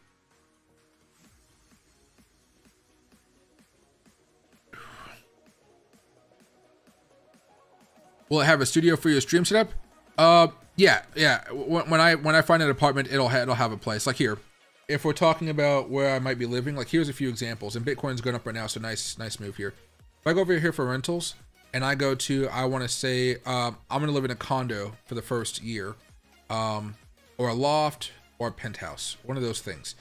Will it have a studio for your stream setup? Yeah. When I find an apartment, it'll have a place. Like here, if we're talking about where I might be living, like here's a few examples. And Bitcoin's going up right now, so nice move here. If I go over here for rentals, and I go to, I want to say, I'm going to live in a condo for the first year, or a loft, or a penthouse, one of those things.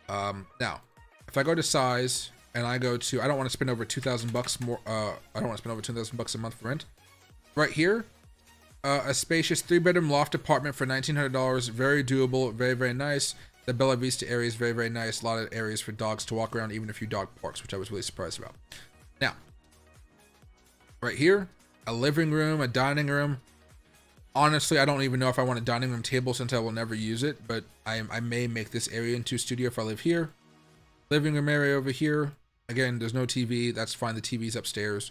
Now, if I go to size, and I go to, I don't want to spend over $2,000 more. I don't want to spend over $2,000 a month for rent. Right here, a spacious 3-bedroom loft apartment for $1,900. Very doable, very nice. The Bella Vista area is very nice. A lot of areas for dogs to walk around, even a few dog parks, which I was really surprised about. Now, right here, a living room, a dining room. Honestly, I don't even know if I want a dining room table since I will never use it, but I may make this area into a studio if I live here. Living room area over here. Again, there's no TV. That's fine. The TV's upstairs.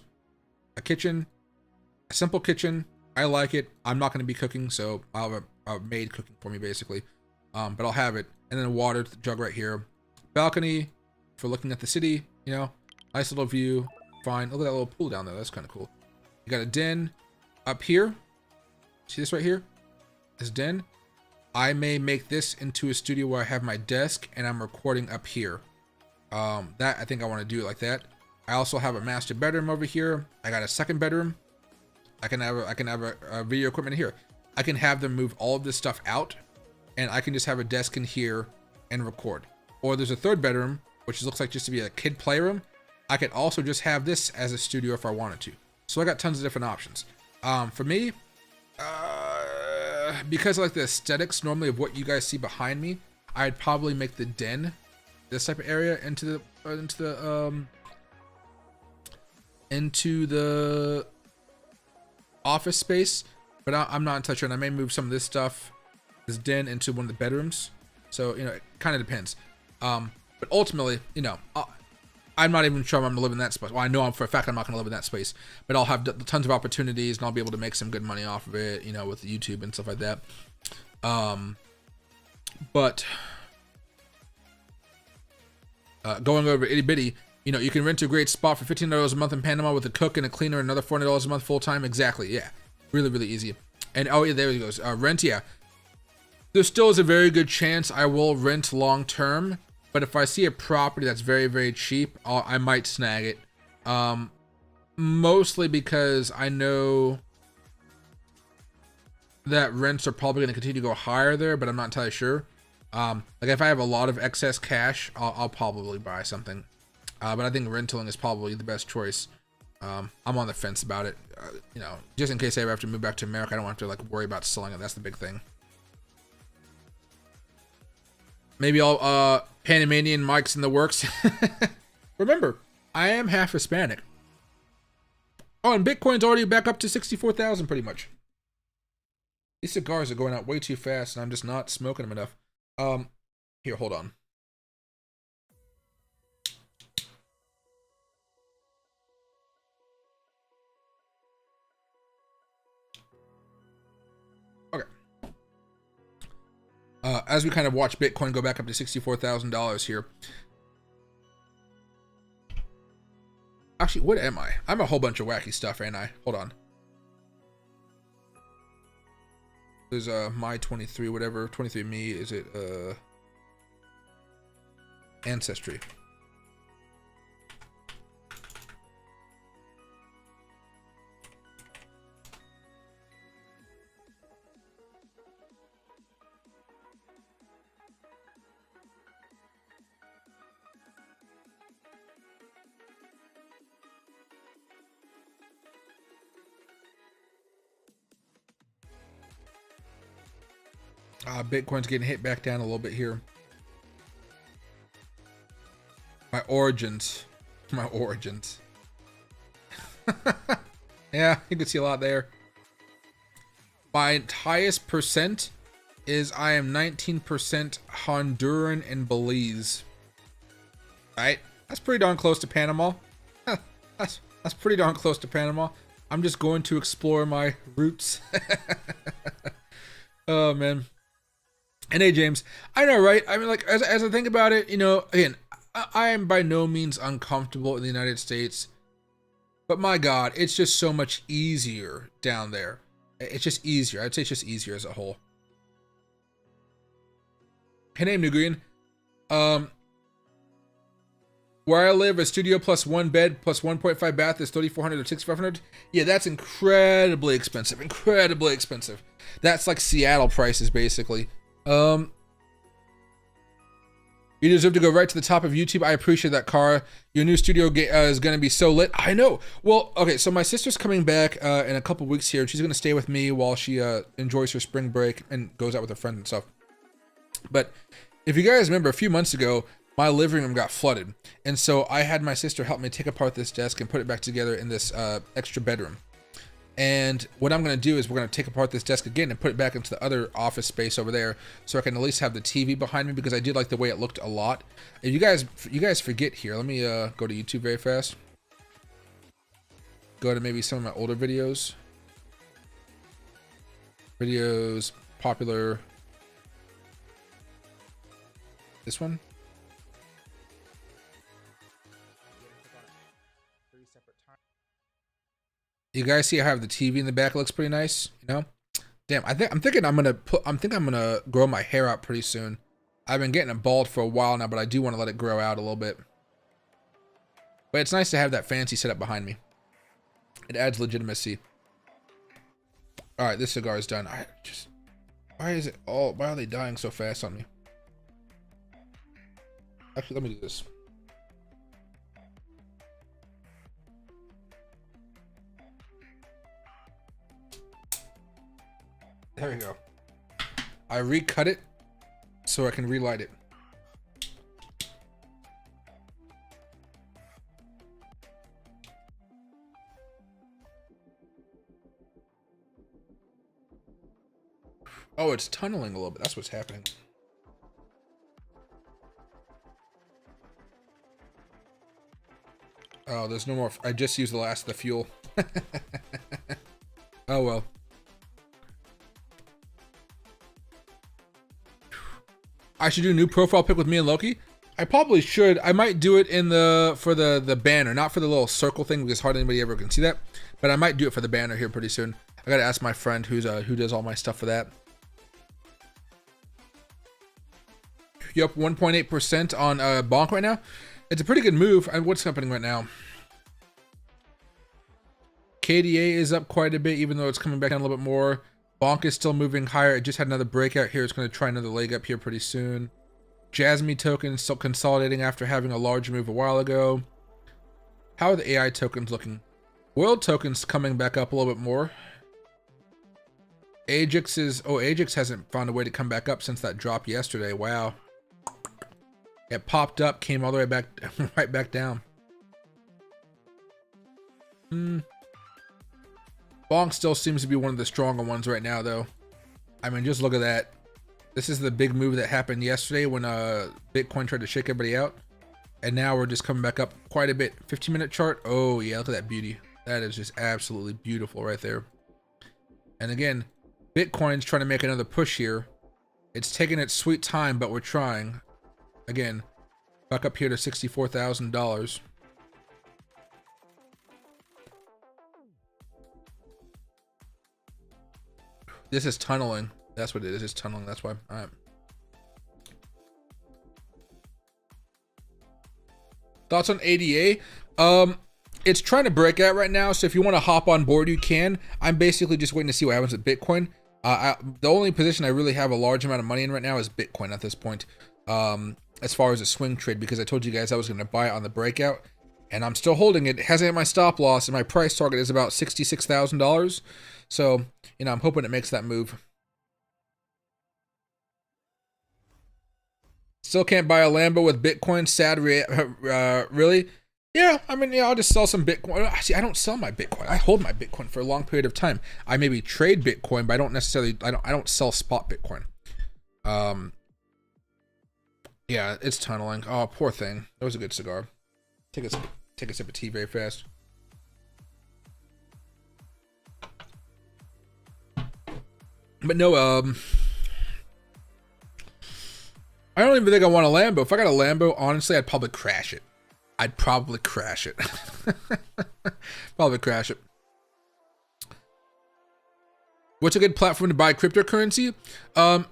A kitchen. A simple kitchen. I like it. I'm not going to be cooking, so I'll have a maid cooking for me, basically. But I'll have it. And then a water jug right here. Balcony for looking at the city, you know. Nice little view. Fine. Look at that little pool down there. That's kind of cool. You got a den up here. See this right here? This den. I may make this into a studio where I have my desk and I'm recording up here. That I think I want to do it like that. I also have a master bedroom over here. I got a second bedroom. I can have a video equipment here. I can have them move all of this stuff out, and I can just have a desk in here and record. Or there's a third bedroom, which looks like just to be a kid playroom. I could also just have this as a studio if I wanted to. So I got tons of different options. For me, because I like the aesthetics normally of what you guys see behind me, I'd probably make the den, this type of area, into the office space. But I'm not in touch, and I may move some of this stuff, this den, into one of the bedrooms. So, you know, it kind of depends. But ultimately, you know, I'm not even sure I'm going to live in that space. Well, I know for a fact I'm not going to live in that space, but I'll have tons of opportunities, and I'll be able to make some good money off of it, you know, with YouTube and stuff like that. But going over itty bitty, you know, you can rent a great spot for $15 a month in Panama with a cook and a cleaner, another $400 a month full time. Exactly, yeah, really easy. And oh yeah, there he goes. Rent, yeah. There still is a very good chance I will rent long term. But if I see a property that's very cheap, I might snag it. Mostly because I know that rents are probably going to continue to go higher there, but I'm not entirely sure. Like if I have a lot of excess cash, I'll probably buy something. But I think renting is probably the best choice. I'm on the fence about it. You know, just in case I ever have to move back to America, I don't have to like worry about selling it. That's the big thing. Maybe all Panamanian mics in the works. Remember, I am half Hispanic. Oh, and Bitcoin's already back up to 64,000 pretty much. These cigars are going out way too fast, and I'm just not smoking them enough. Here, hold on. Okay. As we kind of watch Bitcoin go back up to $64,000 here. Actually, what am I? I'm a whole bunch of wacky stuff, ain't I? Hold on. There's my 23, whatever. 23andMe, is it Ancestry. Bitcoin's getting hit back down a little bit here. My origins. My origins. Yeah, you can see a lot there. My highest percent is I am 19% Honduran and Belize. Right? That's pretty darn close to Panama. That's pretty darn close to Panama. I'm just going to explore my roots. Oh, man. And hey, James, I know, right? I mean, like, as I think about it, you know, again, I am by no means uncomfortable in the United States. But my God, it's just so much easier down there. It's just easier. I'd say it's just easier as a whole. Hey, name Nuguian. Where I live, a studio plus one bed plus 1.5 bath is $3,400 to $6,500. Yeah, that's incredibly expensive. Incredibly expensive. That's like Seattle prices, basically. You deserve to go right to the top of YouTube. I appreciate that, Cara. Your new studio is going to be so lit. I know. Well, okay, so my sister's coming back in a couple weeks here. She's going to stay with me while she enjoys her spring break and goes out with her friends and stuff. But if you guys remember, a few months ago, my living room got flooded. And so I had my sister help me take apart this desk and put it back together in this extra bedroom. And what I'm going to do is we're going to take apart this desk again and put it back into the other office space over there so I can at least have the TV behind me, because I did like the way it looked a lot. If you guys forget here, let me go to YouTube very fast. Go to maybe some of my older videos. Videos, popular. This one. You guys see I have the TV in the back? It looks pretty nice, you know? Damn, I'm thinking I'm gonna grow my hair out pretty soon. I've been getting it bald for a while now, but I do want to let it grow out a little bit. But it's nice to have that fancy setup behind me. It adds legitimacy. All right, this cigar is done. Why are they dying so fast on me? Actually, let me do this. There we go. I recut it so I can relight it. Oh, it's tunneling a little bit. That's what's happening. Oh, there's no more. I just used the last of the fuel. Oh, well. I should do a new profile pic with me and Loki. I probably should. I might do it for the banner, not for the little circle thing, because hardly anybody ever can see that. But I might do it for the banner here pretty soon. I gotta ask my friend who does all my stuff for that. You up 1.8% on Bonk right now? It's a pretty good move. What's happening right now? KDA is up quite a bit, even though it's coming back down a little bit more. Bonk is still moving higher. It just had another breakout here. It's going to try another leg up here pretty soon. Jasmine tokens still consolidating after having a large move a while ago. How are the AI tokens looking? World tokens coming back up a little bit more. Ajax hasn't found a way to come back up since that drop yesterday. Wow. It popped up, came all the way back, right back down. Bonk still seems to be one of the stronger ones right now, though. I mean, just look at that. This is the big move that happened yesterday when Bitcoin tried to shake everybody out. And now we're just coming back up quite a bit. 15-minute chart. Oh, yeah, look at that beauty. That is just absolutely beautiful right there. And again, Bitcoin's trying to make another push here. It's taking its sweet time, but we're trying. Again, back up here to $64,000. This is tunneling. That's what it is. It's tunneling. That's why. All right. Thoughts on ADA? It's trying to break out right now. So if you want to hop on board, you can. I'm basically just waiting to see what happens with Bitcoin. The only position I really have a large amount of money in right now is Bitcoin at this point. As far as a swing trade, because I told you guys I was going to buy it on the breakout, and I'm still holding it. It hasn't hit my stop loss, and my price target is about $66,000. So, you know, I'm hoping it makes that move. Still can't buy a Lambo with Bitcoin. Sad, really? Yeah, I mean, yeah, I'll just sell some Bitcoin. Actually, I don't sell my Bitcoin. I hold my Bitcoin for a long period of time. I maybe trade Bitcoin, but I don't necessarily. I don't sell spot Bitcoin. Yeah, it's tunneling. Oh, poor thing. That was a good cigar. Take a sip of tea very fast. But no, I don't even think I want a Lambo. If I got a Lambo, honestly, I'd probably crash it. Probably crash it. What's a good platform to buy cryptocurrency?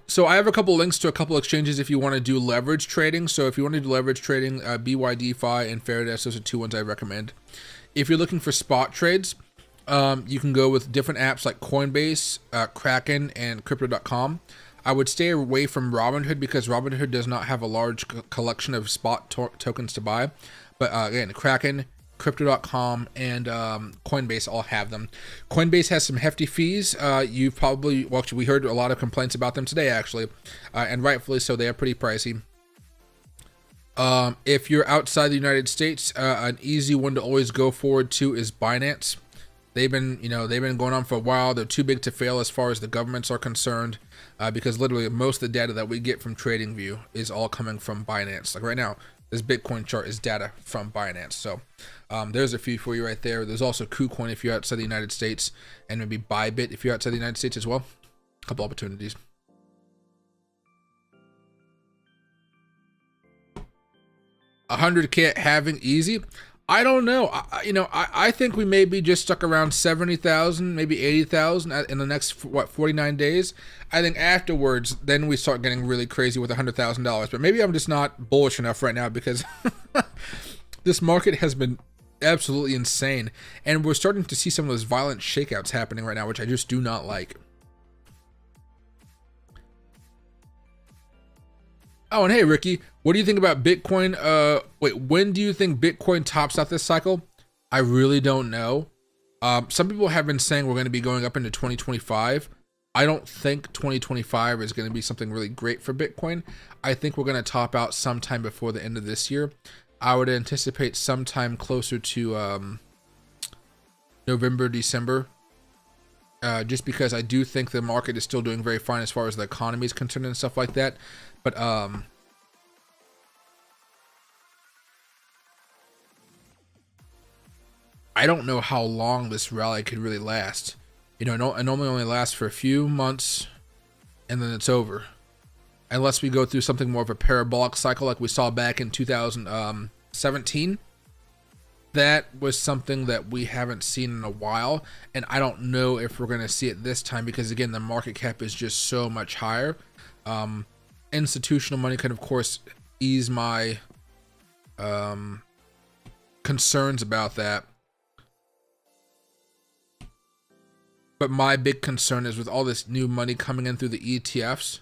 So I have a couple links to a couple exchanges if you want to do leverage trading. So if you want to do leverage trading, BYDFi and Fairdesk, those are two ones I recommend. If you're looking for spot trades, you can go with different apps like Coinbase, Kraken, and Crypto.com. I would stay away from Robinhood because Robinhood does not have a large collection of spot tokens to buy. But again, Kraken, Crypto.com, and Coinbase all have them. Coinbase has some hefty fees. You've probably, well, we heard a lot of complaints about them today, actually, and rightfully so. They are pretty pricey. If you're outside the United States, an easy one to always go forward to is Binance. They've been going on for a while. They're too big to fail as far as the governments are concerned, because literally most of the data that we get from TradingView is all coming from Binance. Like right now, this Bitcoin chart is data from Binance. So there's a few for you right there. There's also KuCoin if you're outside the United States, and maybe Bybit if you're outside the United States as well. A couple opportunities. $100K at halving easy. I don't know. I think we may be just stuck around 70,000, maybe 80,000 in the next 49 days. I think afterwards, then we start getting really crazy with $100,000. But maybe I'm just not bullish enough right now because this market has been absolutely insane, and we're starting to see some of those violent shakeouts happening right now, which I just do not like. Oh, and hey, Ricky, what do you think about Bitcoin? When do you think Bitcoin tops out this cycle? I really don't know. Some people have been saying we're going to be going up into 2025. I don't think 2025 is going to be something really great for Bitcoin. I think we're going to top out sometime before the end of this year. I would anticipate sometime closer to November, December. Just because I do think the market is still doing very fine as far as the economy is concerned and stuff like that. But I don't know how long this rally could really last. You know, it normally only lasts for a few months and then it's over. Unless we go through something more of a parabolic cycle like we saw back in 2017. That was something that we haven't seen in a while, and I don't know if we're going to see it this time because, again, the market cap is just so much higher. Institutional money can, of course, ease my concerns about that. But my big concern is with all this new money coming in through the ETFs,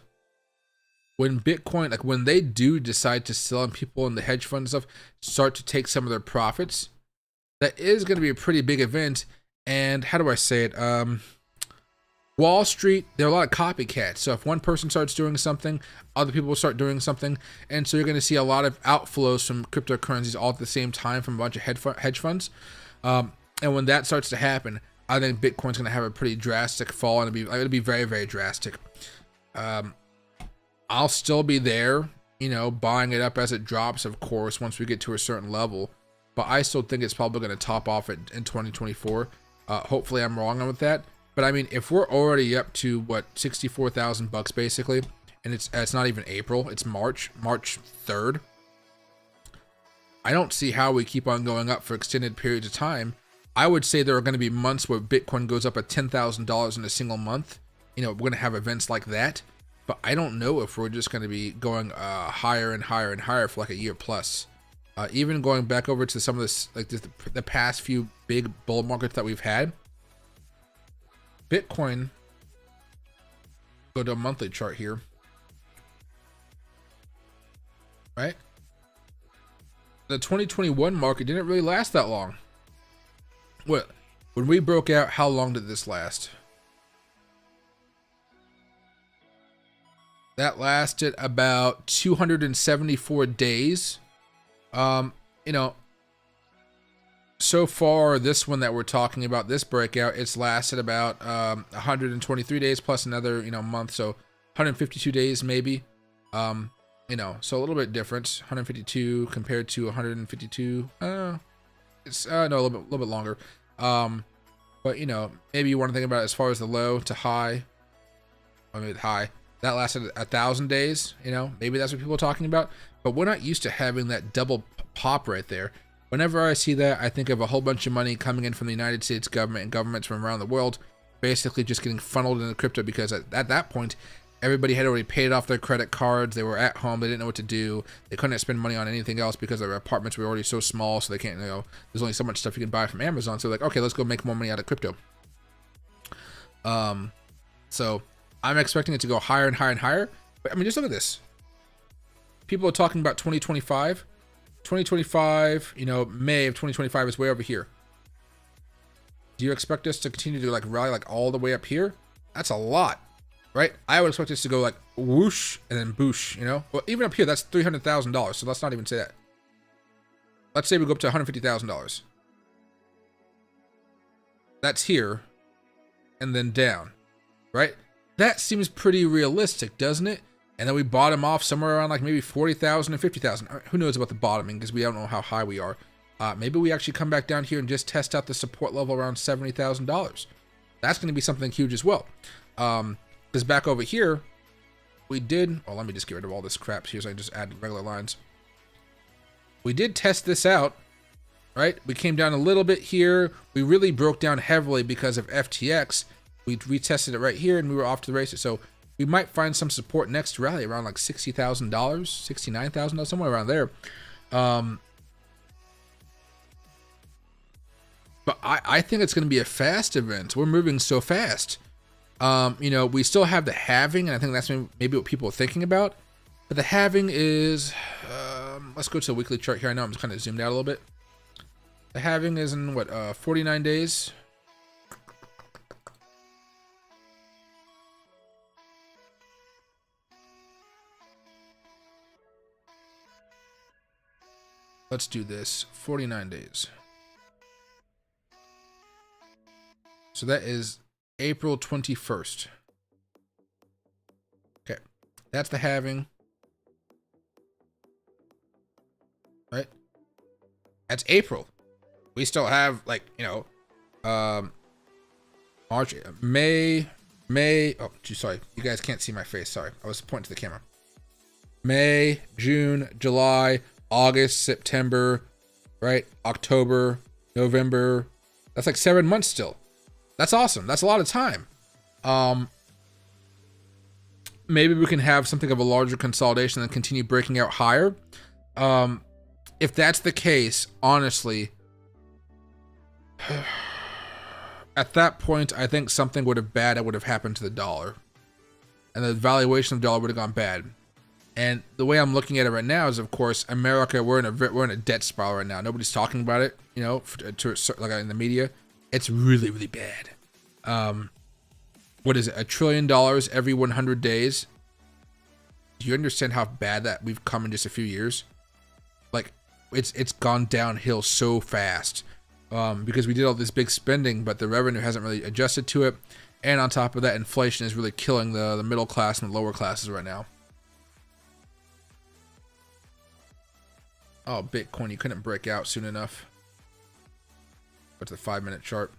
when Bitcoin, like when they do decide to sell and people in the hedge fund and stuff start to take some of their profits, that is going to be a pretty big event. And how do I say it? Wall Street, there are a lot of copycats. So if one person starts doing something, other people will start doing something. And so you're going to see a lot of outflows from cryptocurrencies all at the same time from a bunch of hedge funds. And when that starts to happen, I think Bitcoin's going to have a pretty drastic fall, and it'll be very, very drastic. I'll still be there, you know, buying it up as it drops, of course, once we get to a certain level. But I still think it's probably going to top off in 2024. Hopefully I'm wrong with that. But I mean, if we're already up to what, 64,000 bucks basically, and it's not even April, it's March 3rd. I don't see how we keep on going up for extended periods of time. I would say there are going to be months where Bitcoin goes up at $10,000 in a single month. You know, we're going to have events like that. But I don't know if we're just going to be going higher and higher and higher for like a year plus. Even going back over to some of this, like the past few big bull markets that we've had. Bitcoin, go to a monthly chart here, right? The 2021 market didn't really last that long. What? When we broke out, how long did this last? That lasted about 274 days. You know, so far, this one that we're talking about, this breakout, it's lasted about 123 days plus another, you know, month. So 152 days maybe. You know, so a little bit different. 152 compared to 152. It's no, a little bit longer. But you know, maybe you want to think about it as far as the low to high. I mean, high. That lasted 1,000 days, you know, maybe that's what people are talking about. But we're not used to having that double pop right there. Whenever I see that, I think of a whole bunch of money coming in from the United States government and governments from around the world, basically just getting funneled into crypto, because at that point, everybody had already paid off their credit cards. They were at home. They didn't know what to do. They couldn't spend money on anything else because their apartments were already so small, so they can't, you know, there's only so much stuff you can buy from Amazon. So like, okay, let's go make more money out of crypto. So I'm expecting it to go higher and higher and higher. But I mean, just look at this. People are talking about 2025. 2025, you know, May of 2025 is way over here. Do you expect us to continue to like rally like all the way up here? That's a lot, right? I would expect us to go like whoosh and then boosh, you know? Well, even up here, that's $300,000. So let's not even say that. Let's say we go up to $150,000. That's here and then down, right? That seems pretty realistic, doesn't it? And then we bottom off somewhere around like maybe 40,000 and 50,000. Who knows about the bottoming, because we don't know how high we are. Maybe we actually come back down here and just test out the support level around $70,000. That's going to be something huge as well. Because back over here, we did... Oh, let me just get rid of all this crap here so I can just add regular lines. We did test this out, right? We came down a little bit here. We really broke down heavily because of FTX. We retested it right here and we were off to the races. So we might find some support next rally around like $60,000, $69,000, somewhere around there. But I think it's going to be a fast event. We're moving so fast. You know, we still have the halving, and I think that's maybe what people are thinking about. But the halving is, let's go to the weekly chart here. I know I'm just kind of zoomed out a little bit. The halving is in what, 49 days. Let's do this. 49 days. So that is April 21st. Okay. That's the halving. Right? That's April. We still have, like, you know, March, May. Oh, sorry. You guys can't see my face. Sorry. I was pointing to the camera. May, June, July, August, September, right? October, November. That's like 7 months still. That's awesome. That's a lot of time. Maybe we can have something of a larger consolidation and continue breaking out higher. If that's the case, honestly, at that point, I think something would have happened to the dollar. And the valuation of the dollar would have gone bad. And the way I'm looking at it right now is, of course, America, we're in a debt spiral right now. Nobody's talking about it, you know, like in the media. It's really, really bad. What is it? $1 trillion every 100 days. Do you understand how bad that we've come in just a few years? Like, it's gone downhill so fast because we did all this big spending, but the revenue hasn't really adjusted to it. And on top of that, inflation is really killing the middle class and the lower classes right now. Oh, Bitcoin, you couldn't break out soon enough. Go to the 5-minute chart.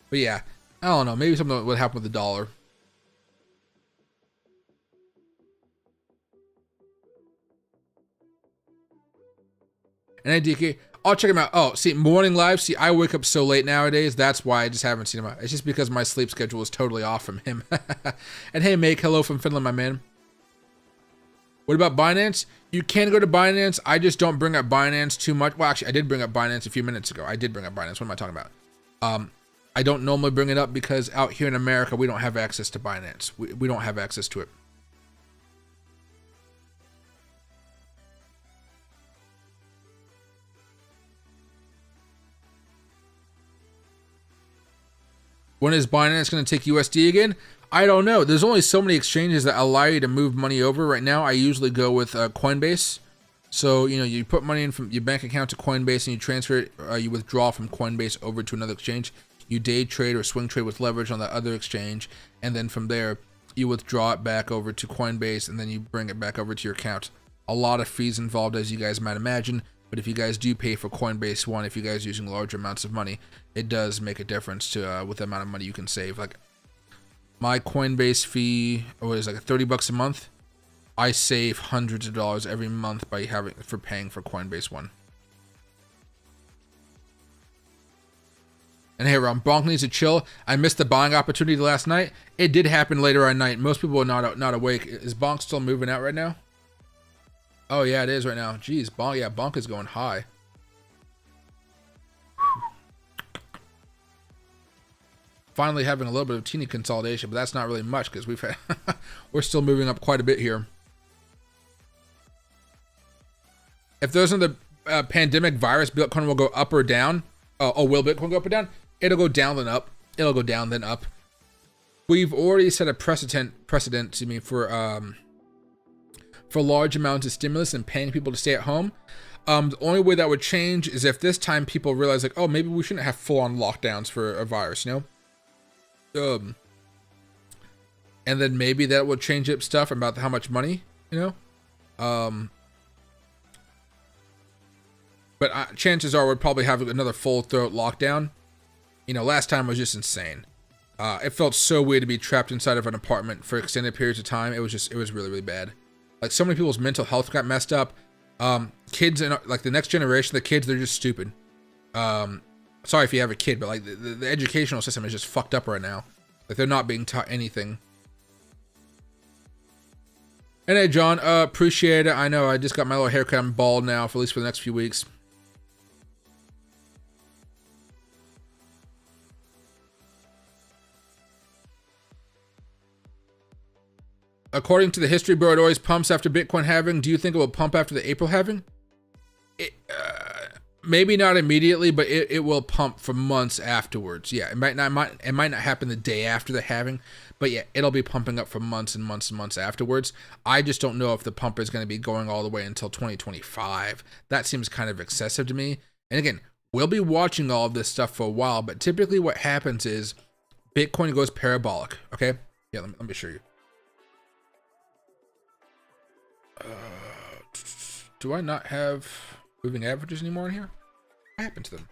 But yeah, I don't know. Maybe something would happen with the dollar. And DK, I'll check him out. Oh, see, morning live. See, I wake up so late nowadays. That's why I just haven't seen him out. It's just because my sleep schedule is totally off from him. And hey, Make, hello from Finland, my man. What about Binance? You can go to Binance. I just don't bring up Binance too much. Well, actually, I did bring up Binance a few minutes ago. I did bring up Binance. What am I talking about? I don't normally bring it up because out here in America, we don't have access to Binance. We don't have access to it. When is Binance going to take USD again? I don't know. There's only so many exchanges that allow you to move money over. Right now, I usually go with Coinbase. So, you know, you put money in from your bank account to Coinbase and you transfer it, you withdraw from Coinbase over to another exchange. You day trade or swing trade with leverage on the other exchange. And then from there, you withdraw it back over to Coinbase and then you bring it back over to your account. A lot of fees involved, as you guys might imagine. But if you guys do pay for Coinbase One, if you guys are using large amounts of money, it does make a difference to with the amount of money you can save. Like my Coinbase fee, what is it, like $30 a month? I save hundreds of dollars every month by paying for Coinbase One. And hey, Ron, Bonk needs to chill. I missed the buying opportunity last night. It did happen later at night. Most people are not awake. Is Bonk still moving out right now? Oh yeah, it is right now. Jeez, Bonk, yeah, Bonk is going high. Finally having a little bit of teeny consolidation, but that's not really much because we're still moving up quite a bit here. If there's another pandemic virus, Bitcoin will go up or down. Oh, will Bitcoin go up or down? It'll go down then up. It'll go down then up. We've already set a precedent for large amounts of stimulus and paying people to stay at home. The only way that would change is if this time people realize, like, oh, maybe we shouldn't have full-on lockdowns for a virus, you know? And then maybe that will change up stuff about how much money, you know? But chances are we'll probably have another full-throat lockdown. You know, last time was just insane. It felt so weird to be trapped inside of an apartment for extended periods of time. It was really, really bad. Like, so many people's mental health got messed up. Kids, and like the next generation, the kids, they're just stupid. Sorry if you have a kid, but like the educational system is just fucked up right now. Like, they're not being taught anything. And hey, John, appreciate it. I know I just got my little haircut. I'm bald now, for at least for the next few weeks. According to the history bureau, it always pumps after Bitcoin halving. Do you think it will pump after the April halving? Maybe not immediately, but it will pump for months afterwards. Yeah, it might not happen the day after the halving, but yeah, it'll be pumping up for months and months and months afterwards. I just don't know if the pump is going to be going all the way until 2025. That seems kind of excessive to me. And again, we'll be watching all of this stuff for a while, but typically what happens is Bitcoin goes parabolic. Okay, yeah, let me show you. Do I not have moving averages anymore in here? What happened to them?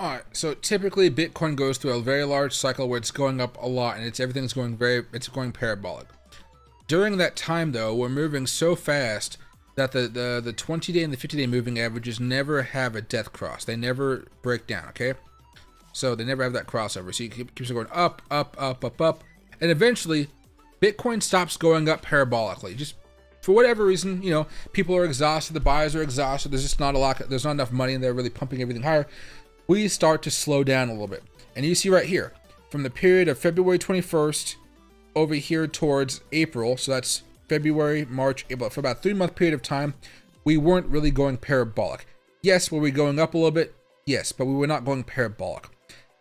All right, so typically Bitcoin goes through a very large cycle where it's going up a lot and everything's going it's going parabolic. During that time though, we're moving so fast that the 20-day and the 50-day moving averages never have a death cross. They never break down, okay? So they never have that crossover. So you keeps going up, up, up, up, up, and eventually Bitcoin stops going up parabolically. Just for whatever reason, you know, people are exhausted, the buyers are exhausted. There's just not there's not enough money, and they're really pumping everything higher. We start to slow down a little bit. And you see right here, from the period of February 21st over here towards April, so that's February, March, April, for about a 3-month period of time, we weren't really going parabolic. Yes, were we going up a little bit? Yes, but we were not going parabolic.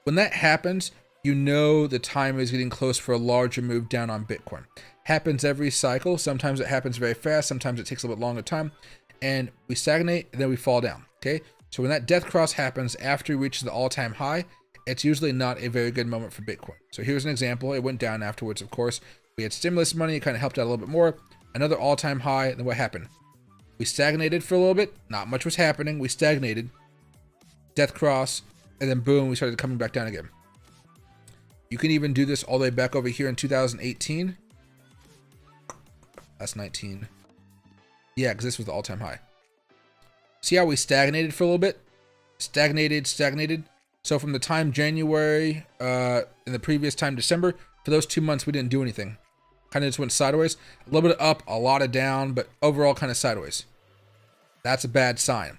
When that happens, you know the time is getting close for a larger move down on Bitcoin. Happens every cycle. Sometimes it happens very fast. Sometimes it takes a little bit longer time. And we stagnate, and then we fall down, okay? So when that death cross happens after it reaches the all-time high, it's usually not a very good moment for Bitcoin. So here's an example. It went down afterwards, of course. We had stimulus money. It kind of helped out a little bit more. Another all-time high. And then what happened? We stagnated for a little bit. Not much was happening. We stagnated. Death cross. And then boom, we started coming back down again. You can even do this all the way back over here in 2018. That's 19. Yeah, because this was the all-time high. See how we stagnated for a little bit? Stagnated. So from the time January, and the previous time December, for those 2 months, we didn't do anything. Kind of just went sideways. A little bit up, a lot of down, but overall kind of sideways. That's a bad sign.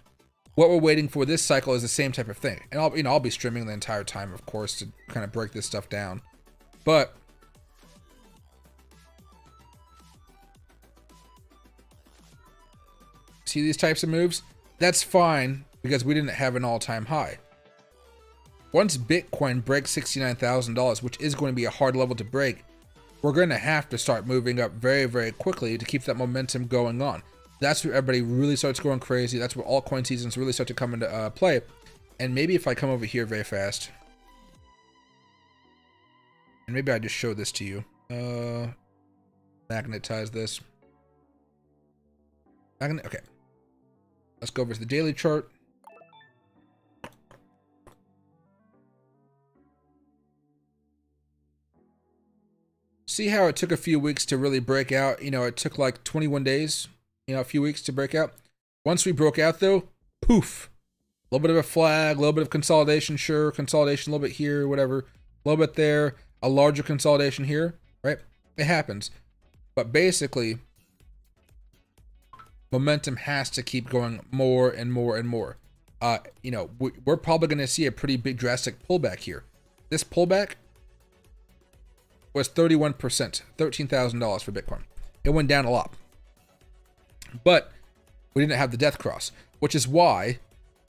What we're waiting for this cycle is the same type of thing. And I'll be streaming the entire time, of course, to kind of break this stuff down. But see these types of moves? That's fine because we didn't have an all-time high. Once Bitcoin breaks $69,000, which is going to be a hard level to break, we're going to have to start moving up very, very quickly to keep that momentum going on. That's where everybody really starts going crazy. That's where altcoin seasons really start to come into play. And maybe if I come over here very fast, and maybe I just show this to you. Magnetize this. Okay. Let's go over to the daily chart. See how it took a few weeks to really break out? You know, it took like 21 days, you know, a few weeks to break out. Once we broke out though, poof. A little bit of a flag, a little bit of consolidation, sure. Consolidation a little bit here, whatever. A little bit there, a larger consolidation here, right? It happens. But basically, momentum has to keep going more and more and more. You know, we're probably going to see a pretty big drastic pullback here. This pullback was 31%, $13,000 for Bitcoin. It went down a lot. But we didn't have the death cross, which is why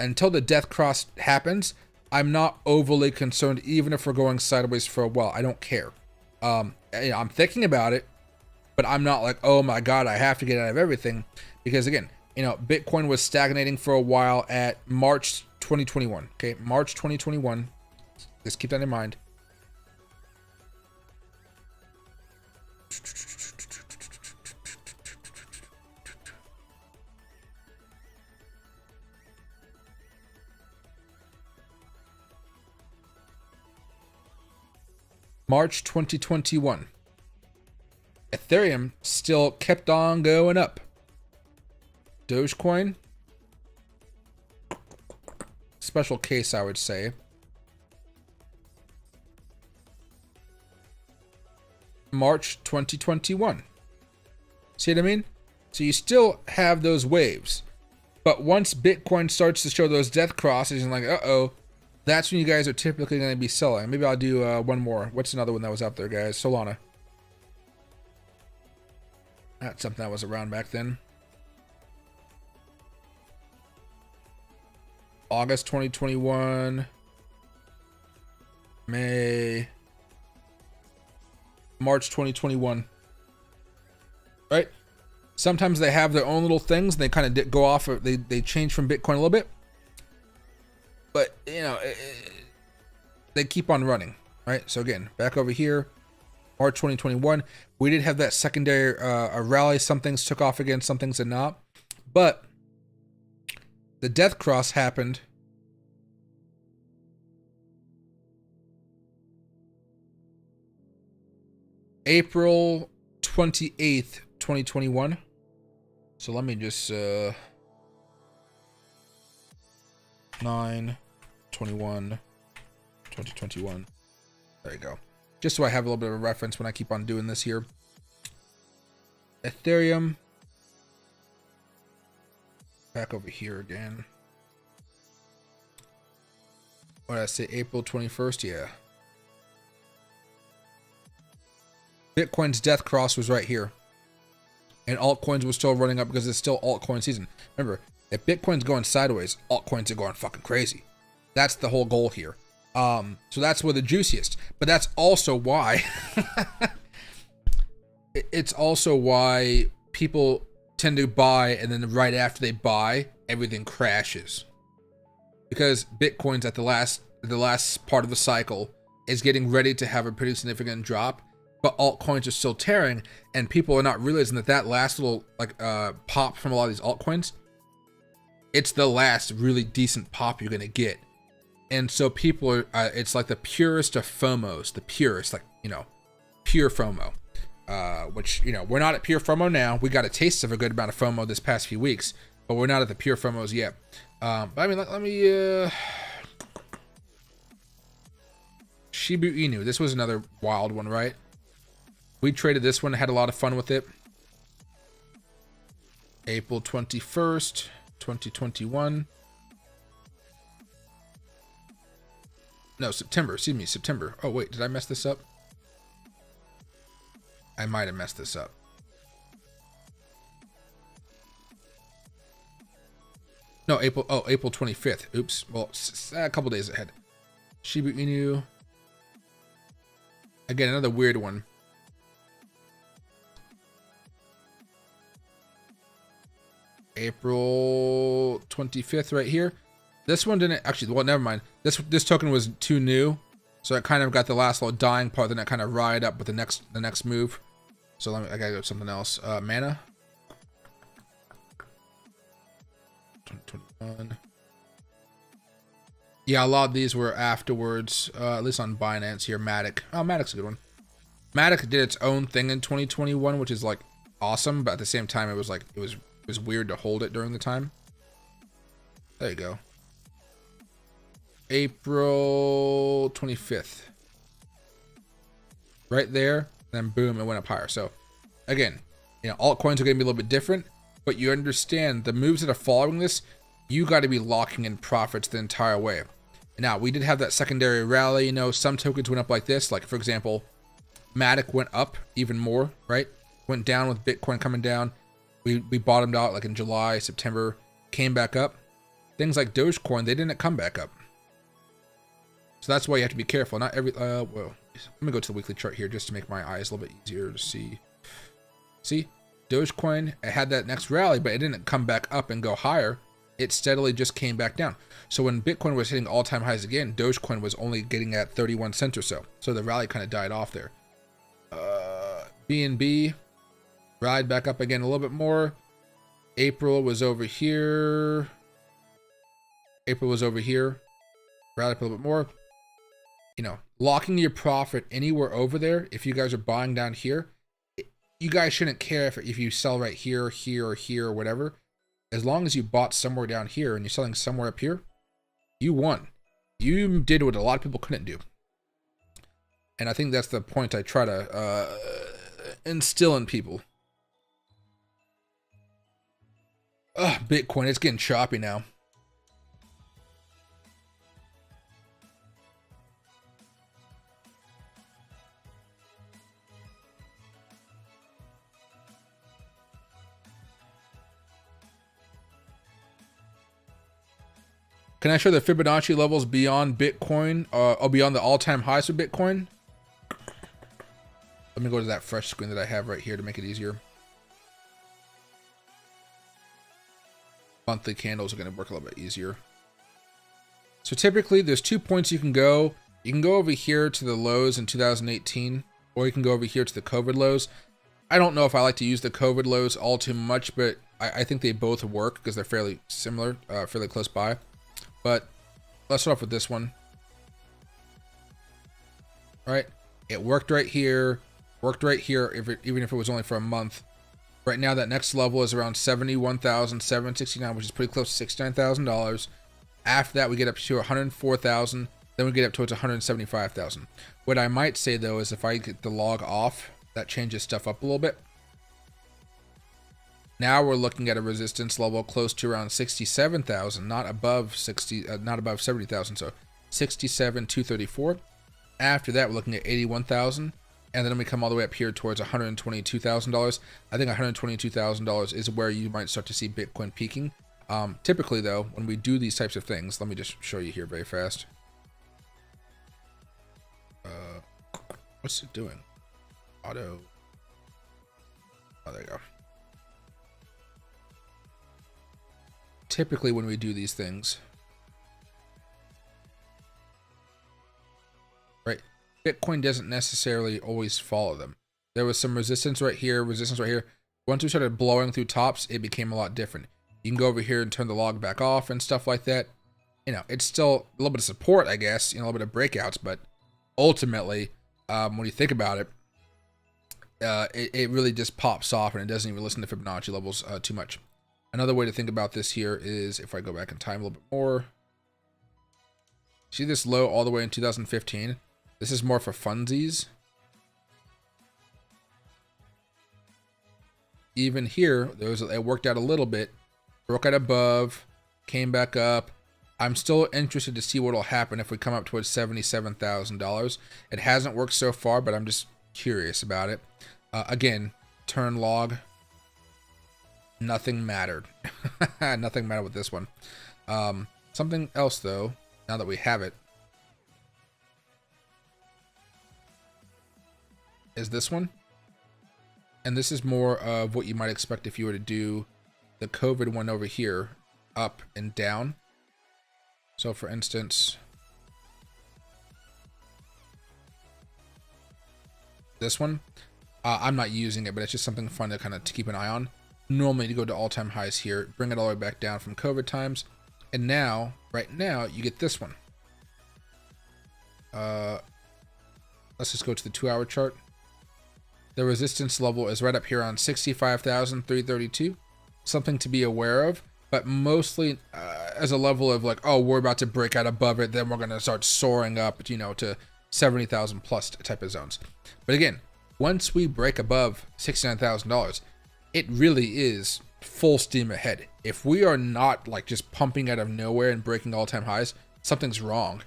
until the death cross happens, I'm not overly concerned even if we're going sideways for a while. I don't care. You know, I'm thinking about it, but I'm not like, oh my God, I have to get out of everything. Because again, you know, Bitcoin was stagnating for a while at March 2021. Okay, March 2021. Just keep that in mind. March 2021. Ethereum still kept on going up. Dogecoin, special case, I would say. March 2021. See what I mean? So you still have those waves. But once Bitcoin starts to show those death crosses and like, uh-oh, that's when you guys are typically going to be selling. Maybe I'll do one more. What's another one that was out there, guys? Solana. That's something that was around back then. August 2021. May. March 2021. Right? Sometimes they have their own little things. And they kind of go off. They change from Bitcoin a little bit. But, you know, they keep on running. Right? So again, back over here. March 2021. We did have that secondary a rally. Some things took off again. Some things did not. But the death cross happened April 28th, 2021. So let me just 9/21/2021. There you go. Just so I have a little bit of a reference when I keep on doing this here. Ethereum. Back over here again. What did I say? April 21st? Yeah. Bitcoin's death cross was right here. And altcoins were still running up because it's still altcoin season. Remember, if Bitcoin's going sideways, altcoins are going fucking crazy. That's the whole goal here. So that's where the juiciest. But that's also why it's also why people tend to buy, and then right after they buy, everything crashes. Because Bitcoin's at the last part of the cycle is getting ready to have a pretty significant drop, but altcoins are still tearing, and people are not realizing that last little pop from a lot of these altcoins, it's the last really decent pop you're gonna get. And so people are, it's like the purest of FOMOs, the purest, like, pure FOMO. Which, we're not at pure FOMO now. We got a taste of a good amount of FOMO this past few weeks, but we're not at the pure FOMOs yet. But I mean, let me, Shiba Inu. This was another wild one, right? We traded this one, had a lot of fun with it. April 21st, 2021. No, September. Excuse me, September. Oh, wait, did I mess this up? I might have messed this up. No, April 25th. Oops. Well, a couple days ahead. Shiba Inu. Again, another weird one. April 25th right here. This one didn't actually, well, never mind. This token was too new, so it kind of got the last little dying part, then it kind of ride up with the next move. So I gotta go with something else. Mana. 2021. Yeah, a lot of these were afterwards, at least on Binance here. Matic. Oh, Matic's a good one. Matic did its own thing in 2021, which is like awesome, but at the same time, it was weird to hold it during the time. There you go. April 25th. Right there, then boom, it went up higher. So again, altcoins are going to be a little bit different, but you understand the moves that are following this, you got to be locking in profits the entire way. Now, we did have that secondary rally. Some tokens went up like this. Like, for example, Matic went up even more, right? Went down with Bitcoin coming down. We bottomed out like in July, September, came back up. Things like Dogecoin, they didn't come back up. So that's why you have to be careful. Not every, well, let me go to the weekly chart here just to make my eyes a little bit easier to see. See, Dogecoin, it had that next rally, but it didn't come back up and go higher. It steadily just came back down. So when Bitcoin was hitting all-time highs again, Dogecoin was only getting at 31 cents or so. So the rally kind of died off there. BNB ride back up again a little bit more. April was over here. Ride up a little bit more. Locking your profit anywhere over there. If you guys are buying down here, you guys shouldn't care if you sell right here, or here, or whatever. As long as you bought somewhere down here and you're selling somewhere up here, you won. You did what a lot of people couldn't do. And I think that's the point I try to instill in people. Bitcoin, it's getting choppy now. Can I show the Fibonacci levels beyond Bitcoin, or beyond the all-time highs for Bitcoin? Let me go to that fresh screen that I have right here to make it easier. Monthly candles are going to work a little bit easier. So typically, there's 2 points you can go. You can go over here to the lows in 2018, or you can go over here to the COVID lows. I don't know if I like to use the COVID lows all too much, but I think they both work because they're fairly similar, fairly close by. But let's start off with this one. All right, it worked right here. Worked right here, even if it was only for a month. Right now, that next level is around $71,769, which is pretty close to $69,000. After that, we get up to 104,000. Then we get up towards 175,000. What I might say though is if I get the log off, that changes stuff up a little bit. Now we're looking at a resistance level close to around 67,000, not above 70,000. So 67,234. After that, we're looking at 81,000, and then we come all the way up here towards $122,000. I think $122,000 is where you might start to see Bitcoin peaking. Typically though, when we do these types of things, let me just show you here very fast. What's it doing? Auto. Oh, there you go. Typically when we do these things, right, Bitcoin doesn't necessarily always follow them. There was some resistance right here, resistance right here. Once we started blowing through tops, it became a lot different. You can go over here and turn the log back off and stuff like that. You know, it's still a little bit of support, I guess, you know, a little bit of breakouts, but ultimately, when you think about it, it really just pops off and it doesn't even listen to Fibonacci levels too much. Another way to think about this here is if I go back in time a little bit more. See this low all the way in 2015? This is more for funsies. Even here, it worked out a little bit. Broke out above, came back up. I'm still interested to see what will happen if we come up towards $77,000. It hasn't worked so far, but I'm just curious about it. Again, turn log. Nothing mattered. Nothing mattered with this one. Something else though, now that we have it, is this one. And this is more of what you might expect if you were to do the COVID one over here, up and down. So for instance, this one, I'm not using it, but it's just something fun to kind of keep an eye on. Normally you go to all-time highs here, bring it all the way back down from COVID times. And now, right now, you get this one. Let's just go to the 2-hour chart. The resistance level is right up here on 65,332. Something to be aware of, but mostly as a level of like, oh, we're about to break out above it, then we're going to start soaring up, you know, to 70,000 plus type of zones. But again, once we break above $69,000, it really is full steam ahead. If we are not like just pumping out of nowhere and breaking all-time highs, something's wrong.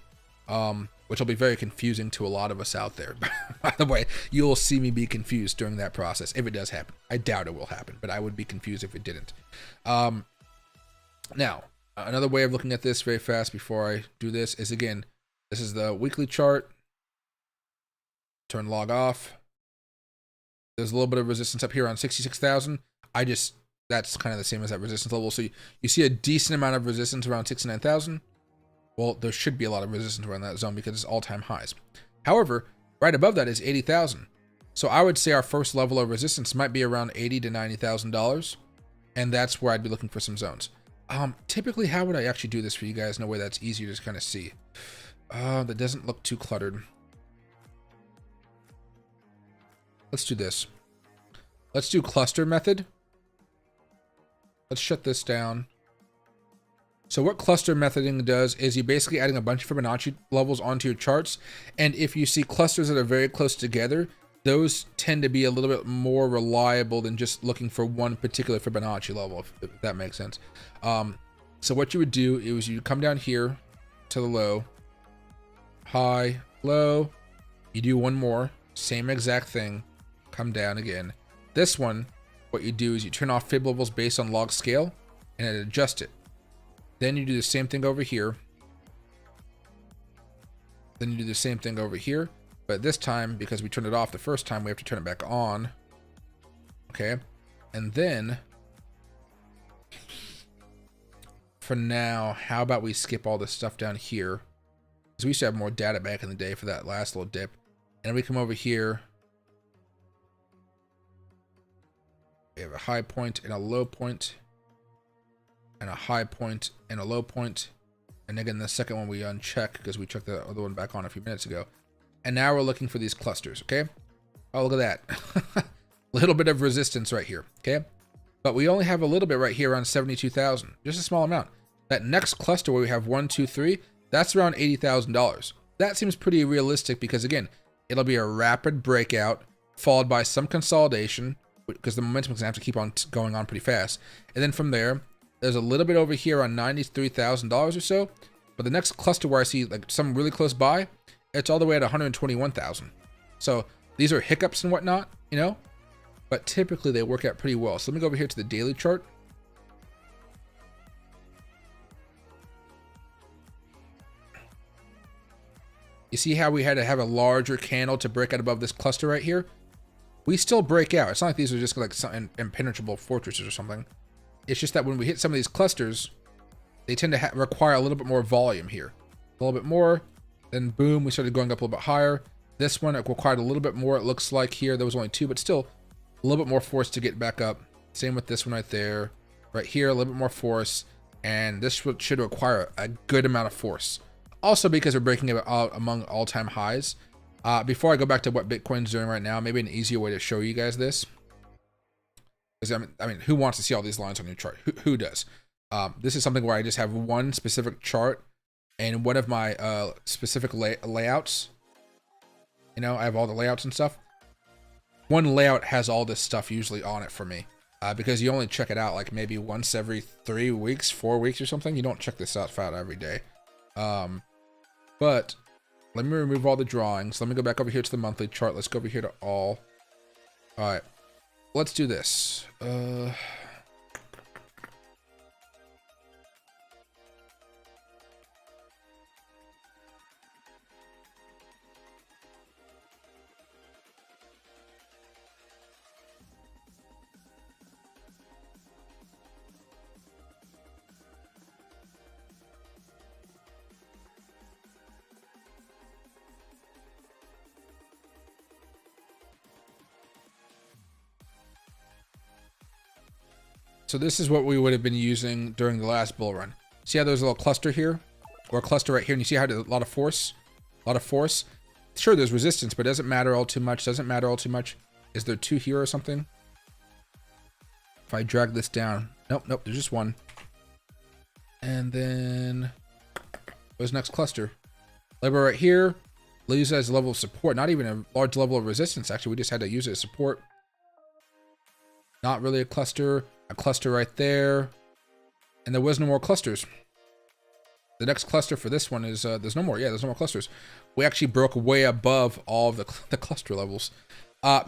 Which will be very confusing to a lot of us out there. By the way, you'll see me be confused during that process if it does happen. I doubt it will happen, but I would be confused if it didn't. Now, another way of looking at this very fast before I do this is, again, this is the weekly chart. Turn log off. There's a little bit of resistance up here on 66,000. That's kind of the same as that resistance level. So you see a decent amount of resistance around 69,000. Well, there should be a lot of resistance around that zone because it's all-time highs. However, right above that is 80,000. So I would say our first level of resistance might be around $80,000 to $90,000, and that's where I'd be looking for some zones. Typically, how would I actually do this for you guys in a way that's easier to kind of see? That doesn't look too cluttered. Let's do this. Let's do cluster method. Let's shut this down. So what cluster methoding does is you're basically adding a bunch of Fibonacci levels onto your charts. And if you see clusters that are very close together, those tend to be a little bit more reliable than just looking for one particular Fibonacci level, if that makes sense. So what you would do is you come down here to the low, high, low. You do one more, same exact thing, come down again. This one, what you do is you turn off fib levels based on log scale and adjust it. Then you do the same thing over here. Then you do the same thing over here. But this time, because we turned it off the first time, we have to turn it back on. Okay. And then, for now, how about we skip all this stuff down here? Because we used to have more data back in the day for that last little dip. And we come over here. We have a high point and a low point. And a high point and a low point. And again, the second one we uncheck because we checked the other one back on a few minutes ago. And now we're looking for these clusters, okay? Oh, look at that. A little bit of resistance right here, okay? But we only have a little bit right here around 72,000, just a small amount. That next cluster where we have 1, 2, 3, that's around $80,000. That seems pretty realistic because, again, it'll be a rapid breakout followed by some consolidation because the momentum is going to have to keep on going on pretty fast. And then from there, there's a little bit over here on $93,000 or so. But the next cluster where I see like some really close by, it's all the way at 121,000. So these are hiccups and whatnot, you know, but typically they work out pretty well. So let me go over here to the daily chart. You see how we had to have a larger candle to break out above this cluster right here? We still break out. It's not like these are just like some impenetrable fortresses or something. It's just that when we hit some of these clusters, they tend to require a little bit more volume here. A little bit more, then boom, we started going up a little bit higher. This one, it required a little bit more, it looks like here. There was only 2, but still a little bit more force to get back up. Same with this one right there. Right here, a little bit more force. And this should require a good amount of force. Also because we're breaking it out among all-time highs. Before I go back to what Bitcoin's doing right now, maybe an easier way to show you guys this. Because I mean, who wants to see all these lines on your chart? Who does? This is something where I just have one specific chart and one of my specific layouts. You know, I have all the layouts and stuff. One layout has all this stuff usually on it for me. Because you only check it out like maybe once every 3 weeks, 4 weeks or something. You don't check this out every day. But let me remove all the drawings. Let me go back over here to the monthly chart. Let's go over here to all. All right, let's do this. So this is what we would have been using during the last bull run. See how there's a little cluster here? Or a cluster right here, and you see how there's a lot of force? A lot of force. Sure, there's resistance, but it doesn't matter all too much. Doesn't matter all too much. Is there 2 here or something? If I drag this down. Nope, nope, there's just 1. And then where's next cluster? Lever right here. We'll use it as a level of support. Not even a large level of resistance, actually. We just had to use it as support. Not really a cluster right there, and there was no more clusters. The next cluster for this one is there's no more. Yeah, there's no more clusters. We actually broke way above all of the cluster levels.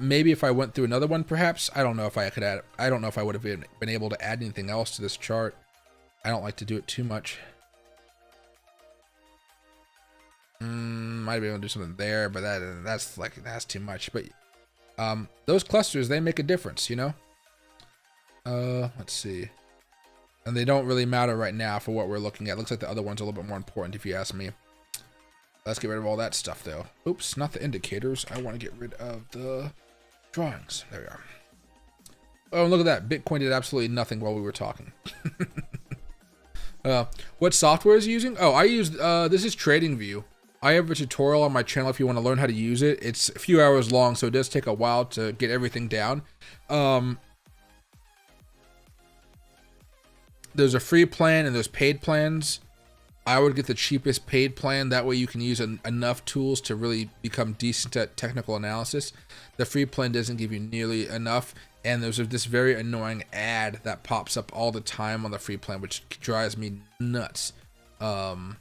Maybe if I went through another one, perhaps. I don't know if I could add. I don't know if I would have been able to add anything else to this chart. I don't like to do it too much. Might be able to do something there, but that's too much. But those clusters, they make a difference, you know. Let's see. And they don't really matter right now for what we're looking at. Looks like the other one's a little bit more important if you ask me. Let's get rid of all that stuff though. Oops, not the indicators. I want to get rid of the drawings. There we are. Oh, and look at that. Bitcoin did absolutely nothing while we were talking. What software is he using? Oh, I used, this is TradingView. I have a tutorial on my channel if you want to learn how to use it. It's a few hours long, so it does take a while to get everything down. There's a free plan and there's paid plans. I would get the cheapest paid plan. That way you can use enough tools to really become decent at technical analysis. The free plan doesn't give you nearly enough. And there's this very annoying ad that pops up all the time on the free plan, which drives me nuts. You know,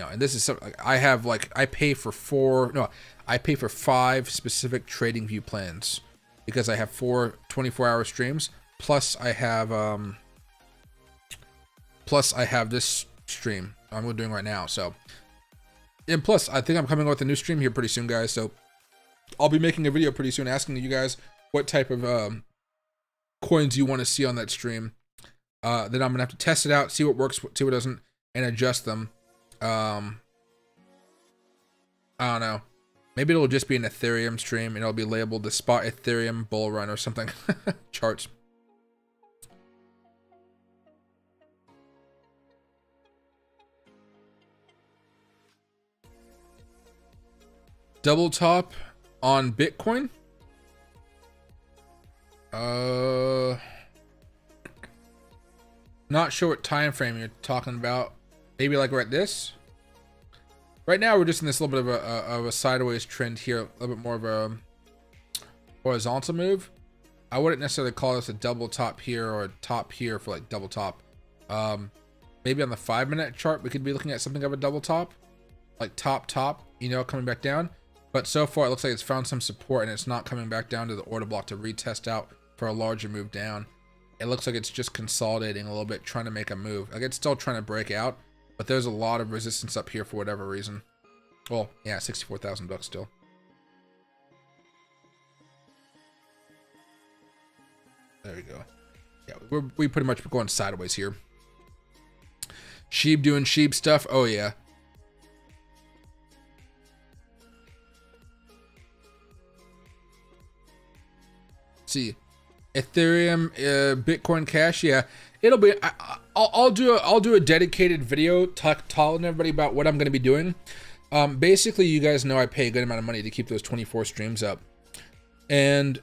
and this is something I have, like, I pay for 5 specific TradingView plans because I have 4 24-hour streams. Plus I have this stream I'm doing right now. So, and plus I think I'm coming up with a new stream here pretty soon, guys. So I'll be making a video pretty soon asking you guys what type of coins you want to see on that stream. Then I'm gonna have to test it out, see what works, see what doesn't, and adjust them. I don't know. Maybe it'll just be an Ethereum stream and it'll be labeled the Spot Ethereum Bull Run or something. Charts. Double top on Bitcoin. Not sure what time frame you're talking about. Maybe like right this. Right now we're just in this little bit of a sideways trend here, a little bit more of a horizontal move. I wouldn't necessarily call this a double top here or a top here for like double top. Maybe on the 5-minute chart we could be looking at something of a double top, like top, you know, coming back down. But so far it looks like it's found some support and it's not coming back down to the order block to retest out for a larger move down. It looks like it's just consolidating a little bit, trying to make a move. Like it's still trying to break out, but there's a lot of resistance up here for whatever reason. Well, yeah, 64,000 bucks still. There we go. Yeah, we pretty much going sideways here. Shib doing Shib stuff. Oh yeah. See, Ethereum, Bitcoin Cash. Yeah, it'll be. I'll do a dedicated video telling everybody about what I'm going to be doing. Basically, you guys know I pay a good amount of money to keep those 24 streams up, and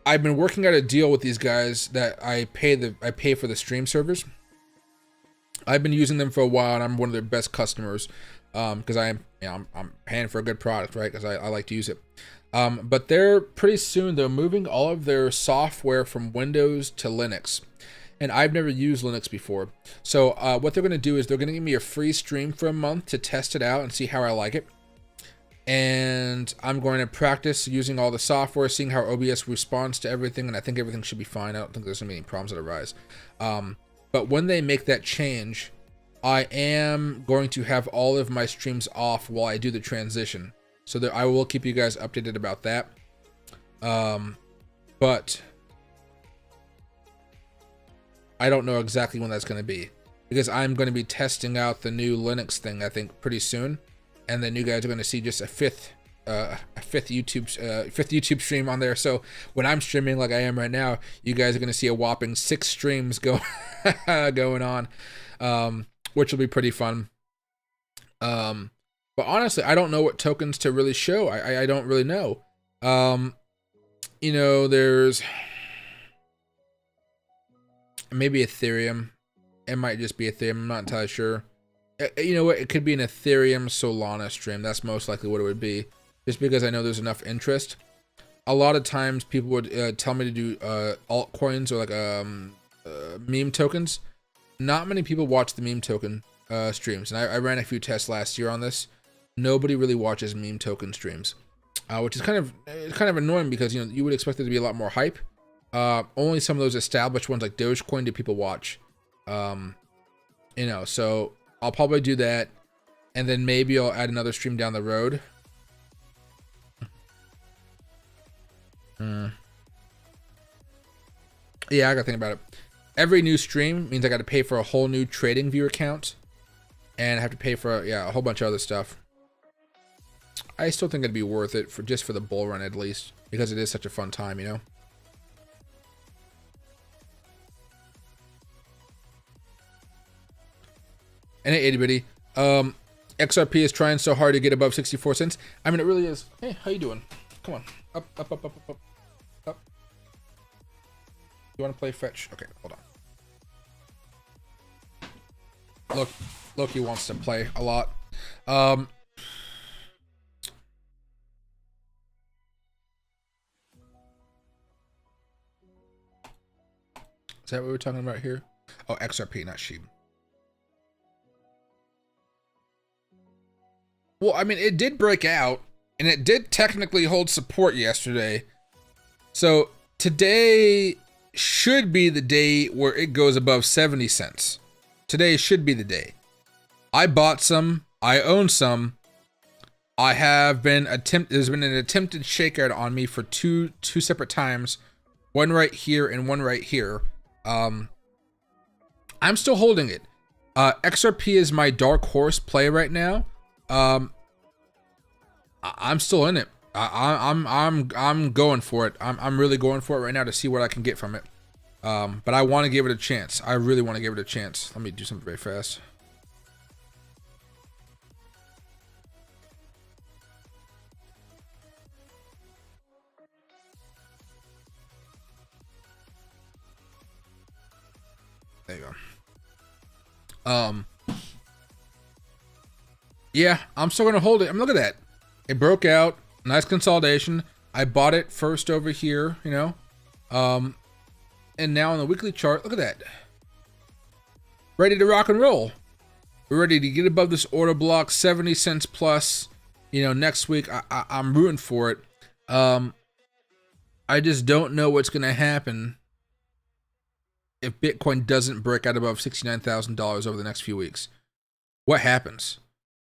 I've been working out a deal with these guys that I pay for the stream servers. I've been using them for a while, and I'm one of their best customers because I'm paying for a good product, right? Because I like to use it. But they're moving all of their software from Windows to Linux. And I've never used Linux before. So what they're going to do is they're going to give me a free stream for a month to test it out and see how I like it. And I'm going to practice using all the software, seeing how OBS responds to everything. And I think everything should be fine. I don't think there's going to be any problems that arise. But when they make that change, I am going to have all of my streams off while I do the transition. So that I will keep you guys updated about that. But I don't know exactly when that's going to be, because I'm going to be testing out the new Linux thing, I think, pretty soon, and then you guys are going to see just a fifth YouTube stream on there. So when I'm streaming like I am right now, you guys are going to see a whopping 6 streams going on, which will be pretty fun. But honestly, I don't know what tokens to really show. I don't really know. You know, there's maybe Ethereum. It might just be Ethereum. I'm not entirely sure. You know what? It could be an Ethereum Solana stream. That's most likely what it would be. Just because I know there's enough interest. A lot of times people would tell me to do altcoins or like meme tokens. Not many people watch the meme token streams. And I ran a few tests last year on this. Nobody really watches meme token streams. Which is kind of annoying because, you know, you would expect there to be a lot more hype. Only some of those established ones like Dogecoin do people watch. You know, so I'll probably do that, and then maybe I'll add another stream down the road. Yeah, I gotta think about it. Every new stream means I gotta pay for a whole new trading view account, and I have to pay for a whole bunch of other stuff. I still think it'd be worth it for just for the bull run at least, because it is such a fun time, you know. And hey, itty bitty, XRP is trying so hard to get above 64 cents. I mean, it really is. Hey, how you doing? Come on, up. You want to play fetch? Okay, hold on. Loki wants to play a lot. Is that what we're talking about here? Oh, XRP, not Shib. Well, I mean, it did break out, and it did technically hold support yesterday. So today should be the day where it goes above 70 cents. Today should be the day. I bought some. I own some. I have been there's been an attempted shakeout on me for two separate times. One right here and one right here. I'm still holding it. XRP is my dark horse play right now. I'm still in it. I'm going for it. I'm really going for it right now to see what I can get from it. But I want to give it a chance. I really want to give it a chance. Let me do something very fast. There you go. Yeah, I'm still gonna hold it. I mean, look at that. It broke out. Nice consolidation. I bought it first over here, you know. And now on the weekly chart, look at that. Ready to rock and roll. We're ready to get above this order block, 70 cents plus. You know, next week I'm rooting for it. I just don't know what's gonna happen if Bitcoin doesn't break out above $69,000 over the next few weeks. What happens?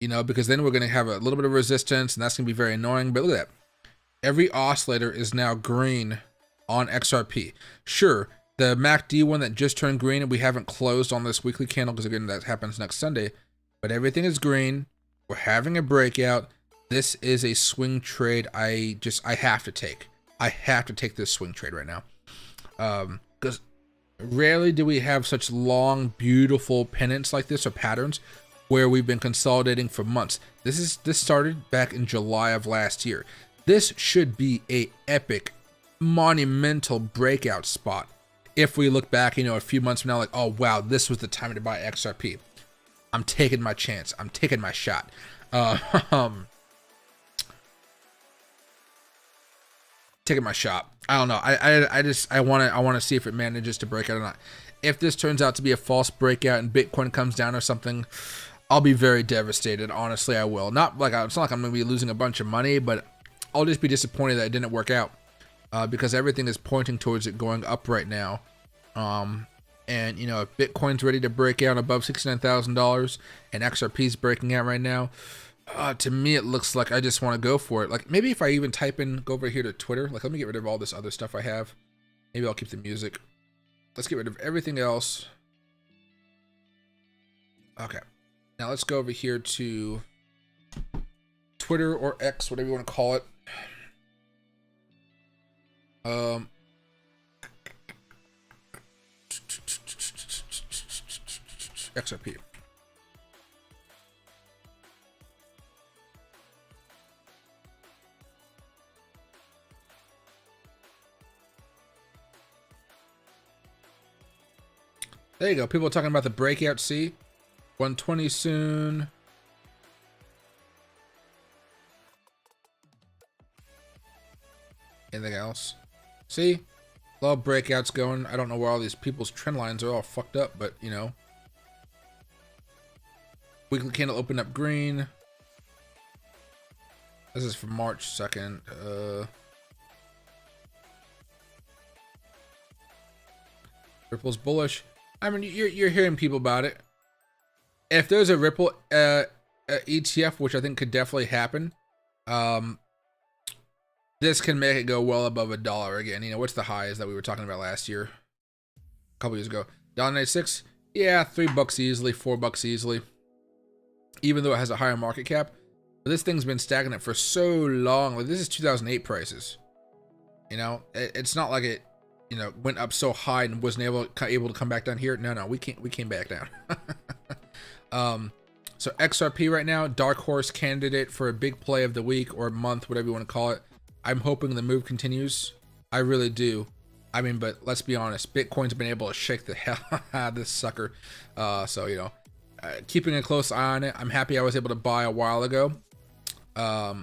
You know, because then we're going to have a little bit of resistance, and that's going to be very annoying. But look at that. Every oscillator is now green on XRP. Sure, the MACD one that just turned green, and we haven't closed on this weekly candle, because again, that happens next Sunday. But everything is green. We're having a breakout. This is a swing trade I have to take. I have to take this swing trade right now. Because rarely do we have such long, beautiful pennants like this, or patterns, where we've been consolidating for months. This started back in July of last year. This should be a epic, monumental breakout spot. If we look back, you know, a few months from now, like, oh wow, this was the time to buy XRP. I'm taking my chance. I'm taking my shot. Taking my shot. I don't know. I want to see if it manages to break out or not. If this turns out to be a false breakout and Bitcoin comes down or something, I'll be very devastated. Honestly, I will. It's not like I'm going to be losing a bunch of money, but I'll just be disappointed that it didn't work out, because everything is pointing towards it going up right now. And you know, if Bitcoin's ready to break out above $69,000 and XRP's breaking out right now, to me it looks like I just want to go for it. Like maybe if I even go over here to Twitter, like let me get rid of all this other stuff I have. Maybe I'll keep the music. Let's get rid of everything else. Okay. Now let's go over here to Twitter or X, whatever you want to call it. XRP. There you go. People are talking about the breakout. See? 120 soon. Anything else? See? A lot of breakouts going. I don't know where all these people's trend lines are all fucked up, but you know. Weekly candle opened up green. This is from March 2nd. Ripple's bullish. I mean, you're hearing people about it. If there's a Ripple ETF, which I think could definitely happen, this can make it go well above $1 again. You know, what's the highs that we were talking about last year, a couple years ago? $1.96. Yeah, $3 easily, $4 easily. Even though it has a higher market cap, but this thing's been stagnant for so long. Like this is 2008 prices. You know, it's not like it, you know, went up so high and wasn't able to come back down here. No, we came back down. So XRP right now, dark horse candidate for a big play of the week or month, whatever you want to call it. I'm hoping the move continues. I really do. I mean, but let's be honest, Bitcoin's been able to shake the hell out of this sucker. So, you know, keeping a close eye on it. I'm happy I was able to buy a while ago. But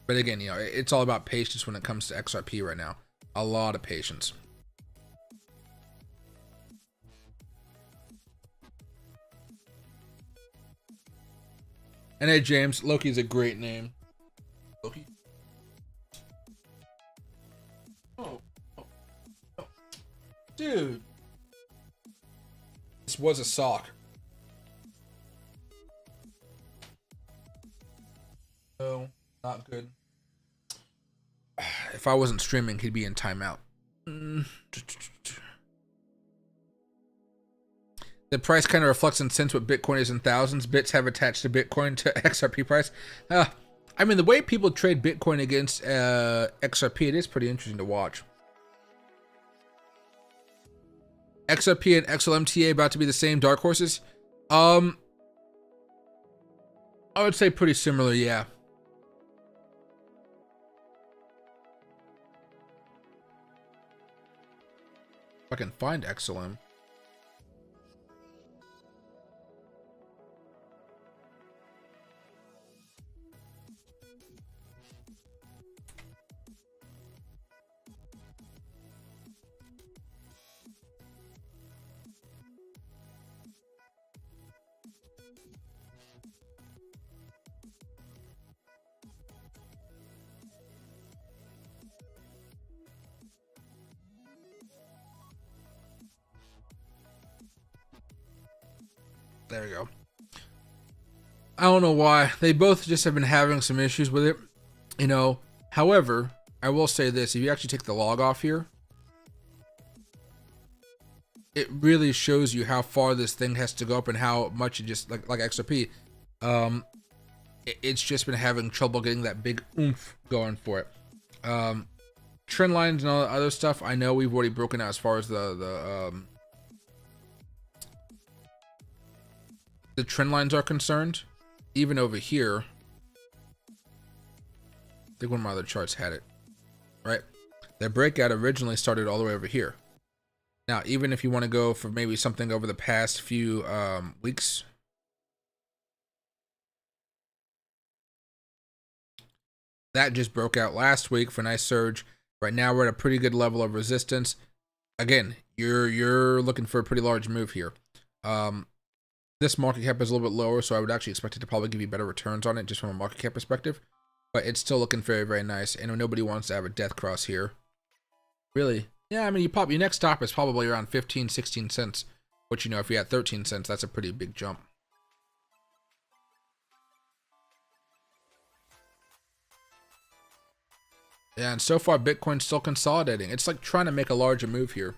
again, you know, it's all about patience when it comes to XRP right now. A lot of patience. And hey, James, Loki's a great name. Loki? Oh. Dude. This was a sock. No, not good. If I wasn't streaming, he'd be in timeout. The price kind of reflects and sense what Bitcoin is in thousands. Bits have attached to Bitcoin to XRP price. I mean, the way people trade Bitcoin against XRP, it is pretty interesting to watch. XRP and XLMTA about to be the same dark horses? I would say pretty similar, yeah. If I can find XLM. There we go. I don't know why. They both just have been having some issues with it. You know, however, I will say this. If you actually take the log off here, it really shows you how far this thing has to go up and how much it just, like XRP, it's just been having trouble getting that big oomph going for it. Trend lines and all the other stuff, I know we've already broken out as far as the trend lines are concerned. Even over here, I think one of my other charts had it, right? That breakout originally started all the way over here. Now, even if you want to go for maybe something over the past few weeks, that just broke out last week for a nice surge. Right now, we're at a pretty good level of resistance. Again, you're looking for a pretty large move here. This market cap is a little bit lower, so I would actually expect it to probably give you better returns on it just from a market cap perspective. But it's still looking very, very nice. And nobody wants to have a death cross here. Really? Yeah, I mean, your next stop is probably around 15, 16 cents. Which, you know, if you're at 13 cents, that's a pretty big jump. Yeah, and so far, Bitcoin's still consolidating. It's like trying to make a larger move here.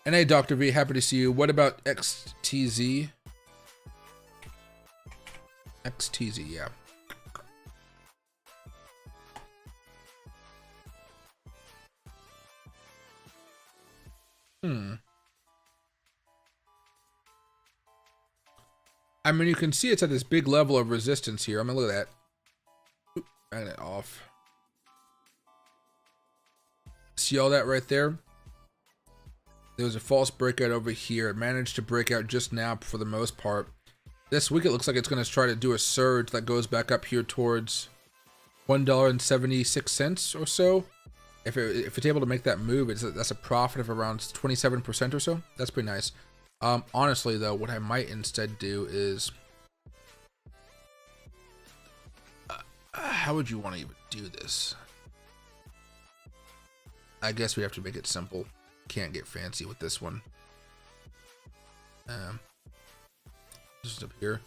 And hey, Dr. V, happy to see you. What about XTZ? XTZ, yeah. I mean, you can see it's at this big level of resistance here. I mean, look at that. Magnet off. See all that right there? There was a false breakout over here. It managed to break out just now for the most part. This week it looks like it's going to try to do a surge that goes back up here towards $1.76 or so. If it's able to make that move, that's a profit of around 27% or so. That's pretty nice. Honestly though, what I might instead do is, how would you want to even do this? I guess we have to make it simple. Can't get fancy with this one. Just up here,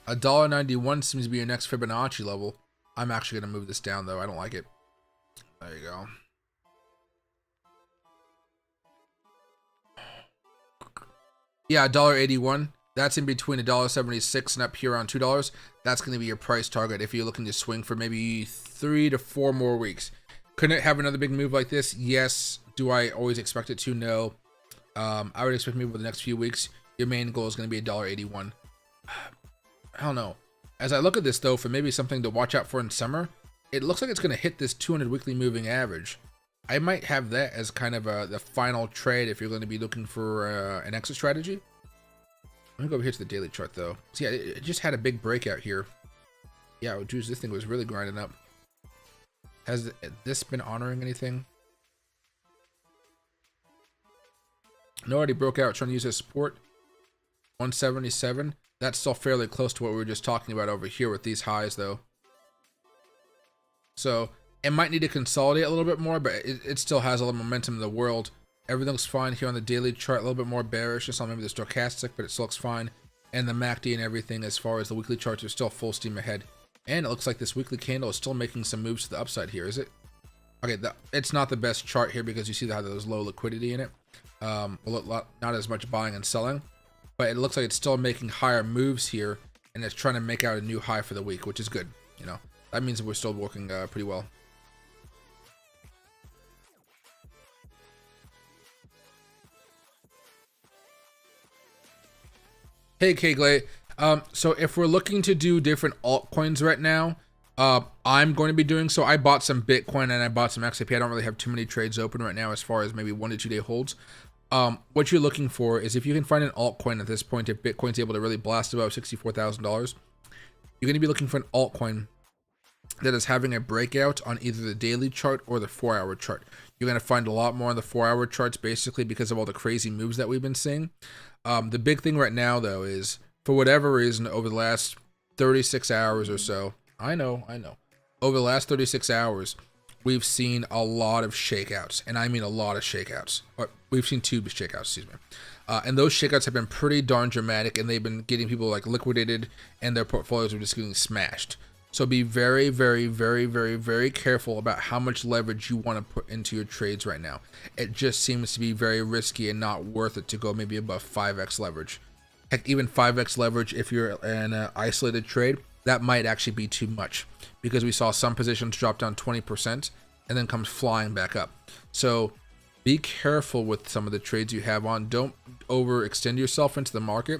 $1.91 seems to be your next Fibonacci level. I'm actually gonna move this down though. I don't like it. There you go. Yeah, $1.81. That's in between $1.76 and up here around $2. That's going to be your price target if you're looking to swing for maybe 3 to 4 more weeks. Couldn't it have another big move like this? Yes. Do I always expect it to? No. I would expect maybe over the next few weeks, your main goal is going to be $1.81. I don't know. As I look at this though, for maybe something to watch out for in summer, it looks like it's going to hit this 200 weekly moving average. I might have that as kind of the final trade if you're going to be looking for an exit strategy. Let me go over here to the daily chart though. See, yeah, it just had a big breakout here. Yeah, geez, this thing was really grinding up. Has this been honoring anything? No, already broke out trying to use as support. 177. That's still fairly close to what we were just talking about over here with these highs though. So it might need to consolidate a little bit more, but it still has all the momentum in the world. Everything's fine here on the daily chart, a little bit more bearish, just on maybe the stochastic, but it still looks fine. And the MACD and everything as far as the weekly charts are still full steam ahead. And it looks like this weekly candle is still making some moves to the upside here, is it? Okay, it's not the best chart here because you see how there's low liquidity in it. Not as much buying and selling, but it looks like it's still making higher moves here, and it's trying to make out a new high for the week, which is good. You know, that means we're still working pretty well. Hey, K-Glay. So if we're looking to do different altcoins right now, I'm going to be doing so. I bought some Bitcoin and I bought some XRP. I don't really have too many trades open right now as far as maybe 1 to 2 day holds. What you're looking for is if you can find an altcoin at this point, if Bitcoin's able to really blast above $64,000, you're going to be looking for an altcoin that is having a breakout on either the daily chart or the 4-hour chart. You're going to find a lot more on the 4-hour charts basically because of all the crazy moves that we've been seeing. The big thing right now though is, for whatever reason, over the last 36 hours or so, I know, over the last 36 hours, we've seen a lot of shakeouts, and I mean a lot of shakeouts. Or we've seen 2 shakeouts, excuse me. And those shakeouts have been pretty darn dramatic, and they've been getting people like liquidated, and their portfolios are just getting smashed. So be very, very, very, very, very careful about how much leverage you want to put into your trades right now. It just seems to be very risky and not worth it to go maybe above 5x leverage. Heck, even 5x leverage if you're in an isolated trade, that might actually be too much, because we saw some positions drop down 20% and then comes flying back up. So be careful with some of the trades you have on. Don't overextend yourself into the market,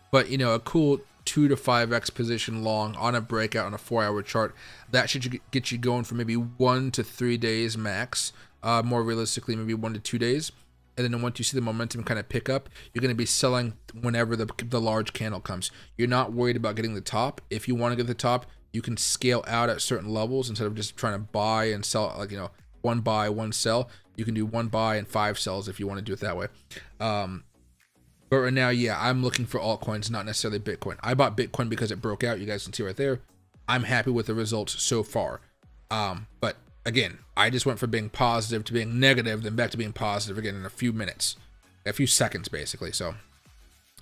but you know, a cool 2 to 5x position long on a breakout on a 4-hour chart, that should get you going for maybe 1 to 3 days max. More realistically, maybe 1 to 2 days. And then once you see the momentum kind of pick up, you're going to be selling whenever the large candle comes. You're not worried about getting the top. If you want to get the top, you can scale out at certain levels instead of just trying to buy and sell, like, you know, 1 buy, 1 sell. You can do 1 buy and 5 sells if you want to do it that way. But right now, yeah, I'm looking for altcoins, not necessarily Bitcoin. I bought Bitcoin because it broke out. You guys can see right there. I'm happy with the results so far. But again, I just went from being positive to being negative, then back to being positive again in a few minutes, a few seconds, basically. So,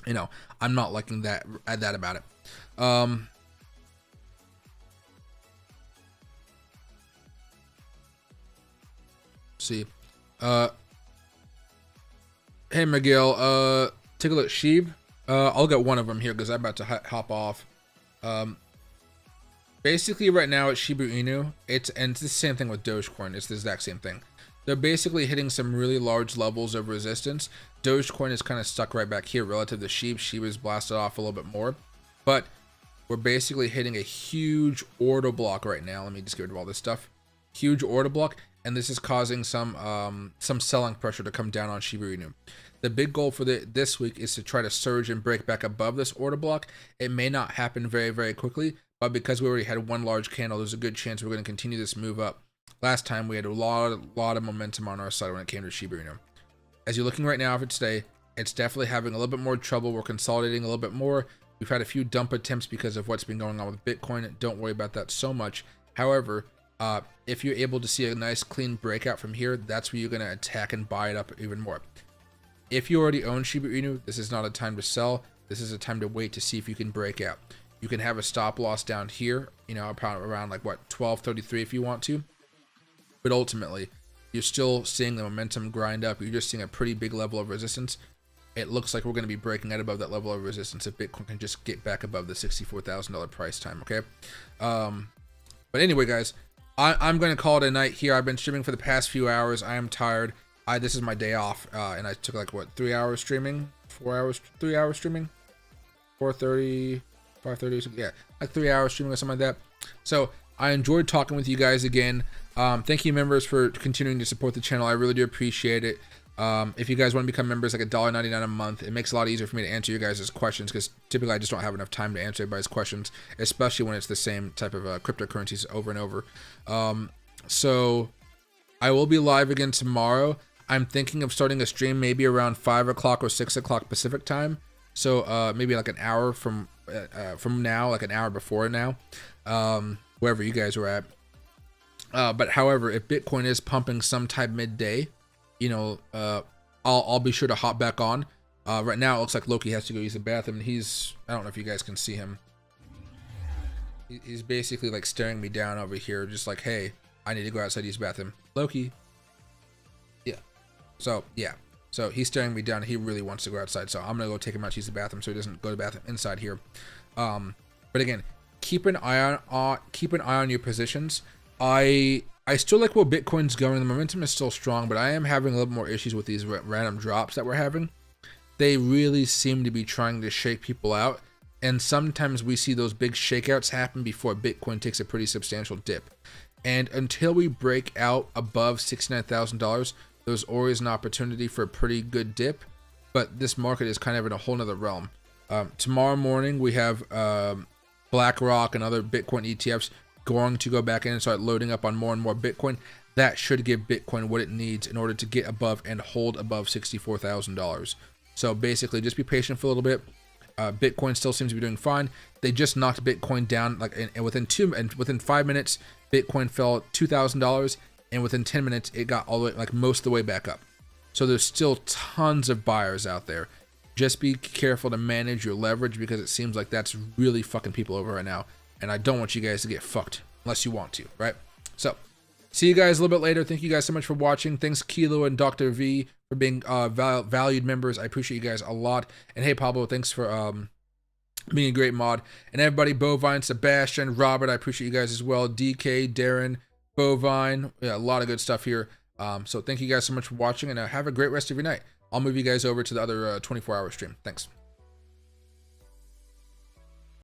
you know, I'm not liking that about it. See, hey Miguel, take a look, Shib. I'll get one of them here because I'm about to hop off. Basically right now it's Shiba Inu. It's the same thing with Dogecoin. It's the exact same thing. They're basically hitting some really large levels of resistance. Dogecoin is kind of stuck right back here relative to Shib. Shib is blasted off a little bit more, but we're basically hitting a huge order block right now. Let me just get rid of all this stuff. Huge order block, and this is causing some selling pressure to come down on Shiba Inu. The big goal for this week is to try to surge and break back above this order block. It may not happen very, very quickly, but because we already had 1 large candle, there's a good chance we're going to continue this move up. Last time we had a lot of momentum on our side when it came to Shiba Inu. As you're looking right now for today, it's definitely having a little bit more trouble. We're consolidating a little bit more. We've had a few dump attempts because of what's been going on with Bitcoin. Don't worry about that so much. However, if you're able to see a nice clean breakout from here, that's where you're going to attack and buy it up even more. If you already own Shiba Inu, this is not a time to sell. This is a time to wait to see if you can break out. You can have a stop loss down here, you know, around like what, 1233 if you want to. But ultimately, you're still seeing the momentum grind up. You're just seeing a pretty big level of resistance. It looks like we're going to be breaking out above that level of resistance if Bitcoin can just get back above the $64,000 price time, okay? But anyway, guys, I'm going to call it a night here. I've been streaming for the past few hours. I am tired. This is my day off, and I took like, what, 3 hours streaming? 4 hours? 3 hours streaming? 4:30, 5:30, yeah, like 3 hours streaming or something like that. So I enjoyed talking with you guys again. Thank you, members, for continuing to support the channel. I really do appreciate it. If you guys want to become members, like $1.99 a month, it makes it a lot easier for me to answer you guys' questions, because typically I just don't have enough time to answer everybody's questions, especially when it's the same type of cryptocurrencies over and over. So I will be live again tomorrow. I'm thinking of starting a stream maybe around 5 o'clock or 6 o'clock Pacific time. So maybe like an hour from now, like an hour before now, wherever you guys are at. But however, if Bitcoin is pumping sometime midday, you know, I'll be sure to hop back on. Right now it looks like Loki has to go use the bathroom. I don't know if you guys can see him. He's basically like staring me down over here, just like, hey, I need to go outside to use the bathroom. Loki. Yeah. So he's staring me down. He really wants to go outside. So I'm going to go take him out to use the bathroom so he doesn't go to the bathroom inside here. But again, keep an eye on your positions. I still like where Bitcoin's going. The momentum is still strong, but I am having a little more issues with these random drops that we're having. They really seem to be trying to shake people out. And sometimes we see those big shakeouts happen before Bitcoin takes a pretty substantial dip. And until we break out above $69,000, there's always an opportunity for a pretty good dip, but this market is kind of in a whole nother realm. Tomorrow morning, we have BlackRock and other Bitcoin ETFs going to go back in and start loading up on more and more Bitcoin. That should give Bitcoin what it needs in order to get above and hold above $64,000. So basically, just be patient for a little bit. Bitcoin still seems to be doing fine. They just knocked Bitcoin down, like, and within 5 minutes, Bitcoin fell $2,000. and within 10 minutes, it got all the way, like most of the way back up. So there's still tons of buyers out there. Just be careful to manage your leverage, because it seems like that's really fucking people over right now. And I don't want you guys to get fucked unless you want to, right? So see you guys a little bit later. Thank you guys so much for watching. Thanks Kilo and Dr. V for being valued members. I appreciate you guys a lot. And hey Pablo, thanks for being a great mod. And everybody, Bovine, Sebastian, Robert, I appreciate you guys as well. DK, Darren, Bovine, yeah, a lot of good stuff here. So thank you guys so much for watching, and have a great rest of your night. I'll move you guys over to the other 24-hour stream. Thanks.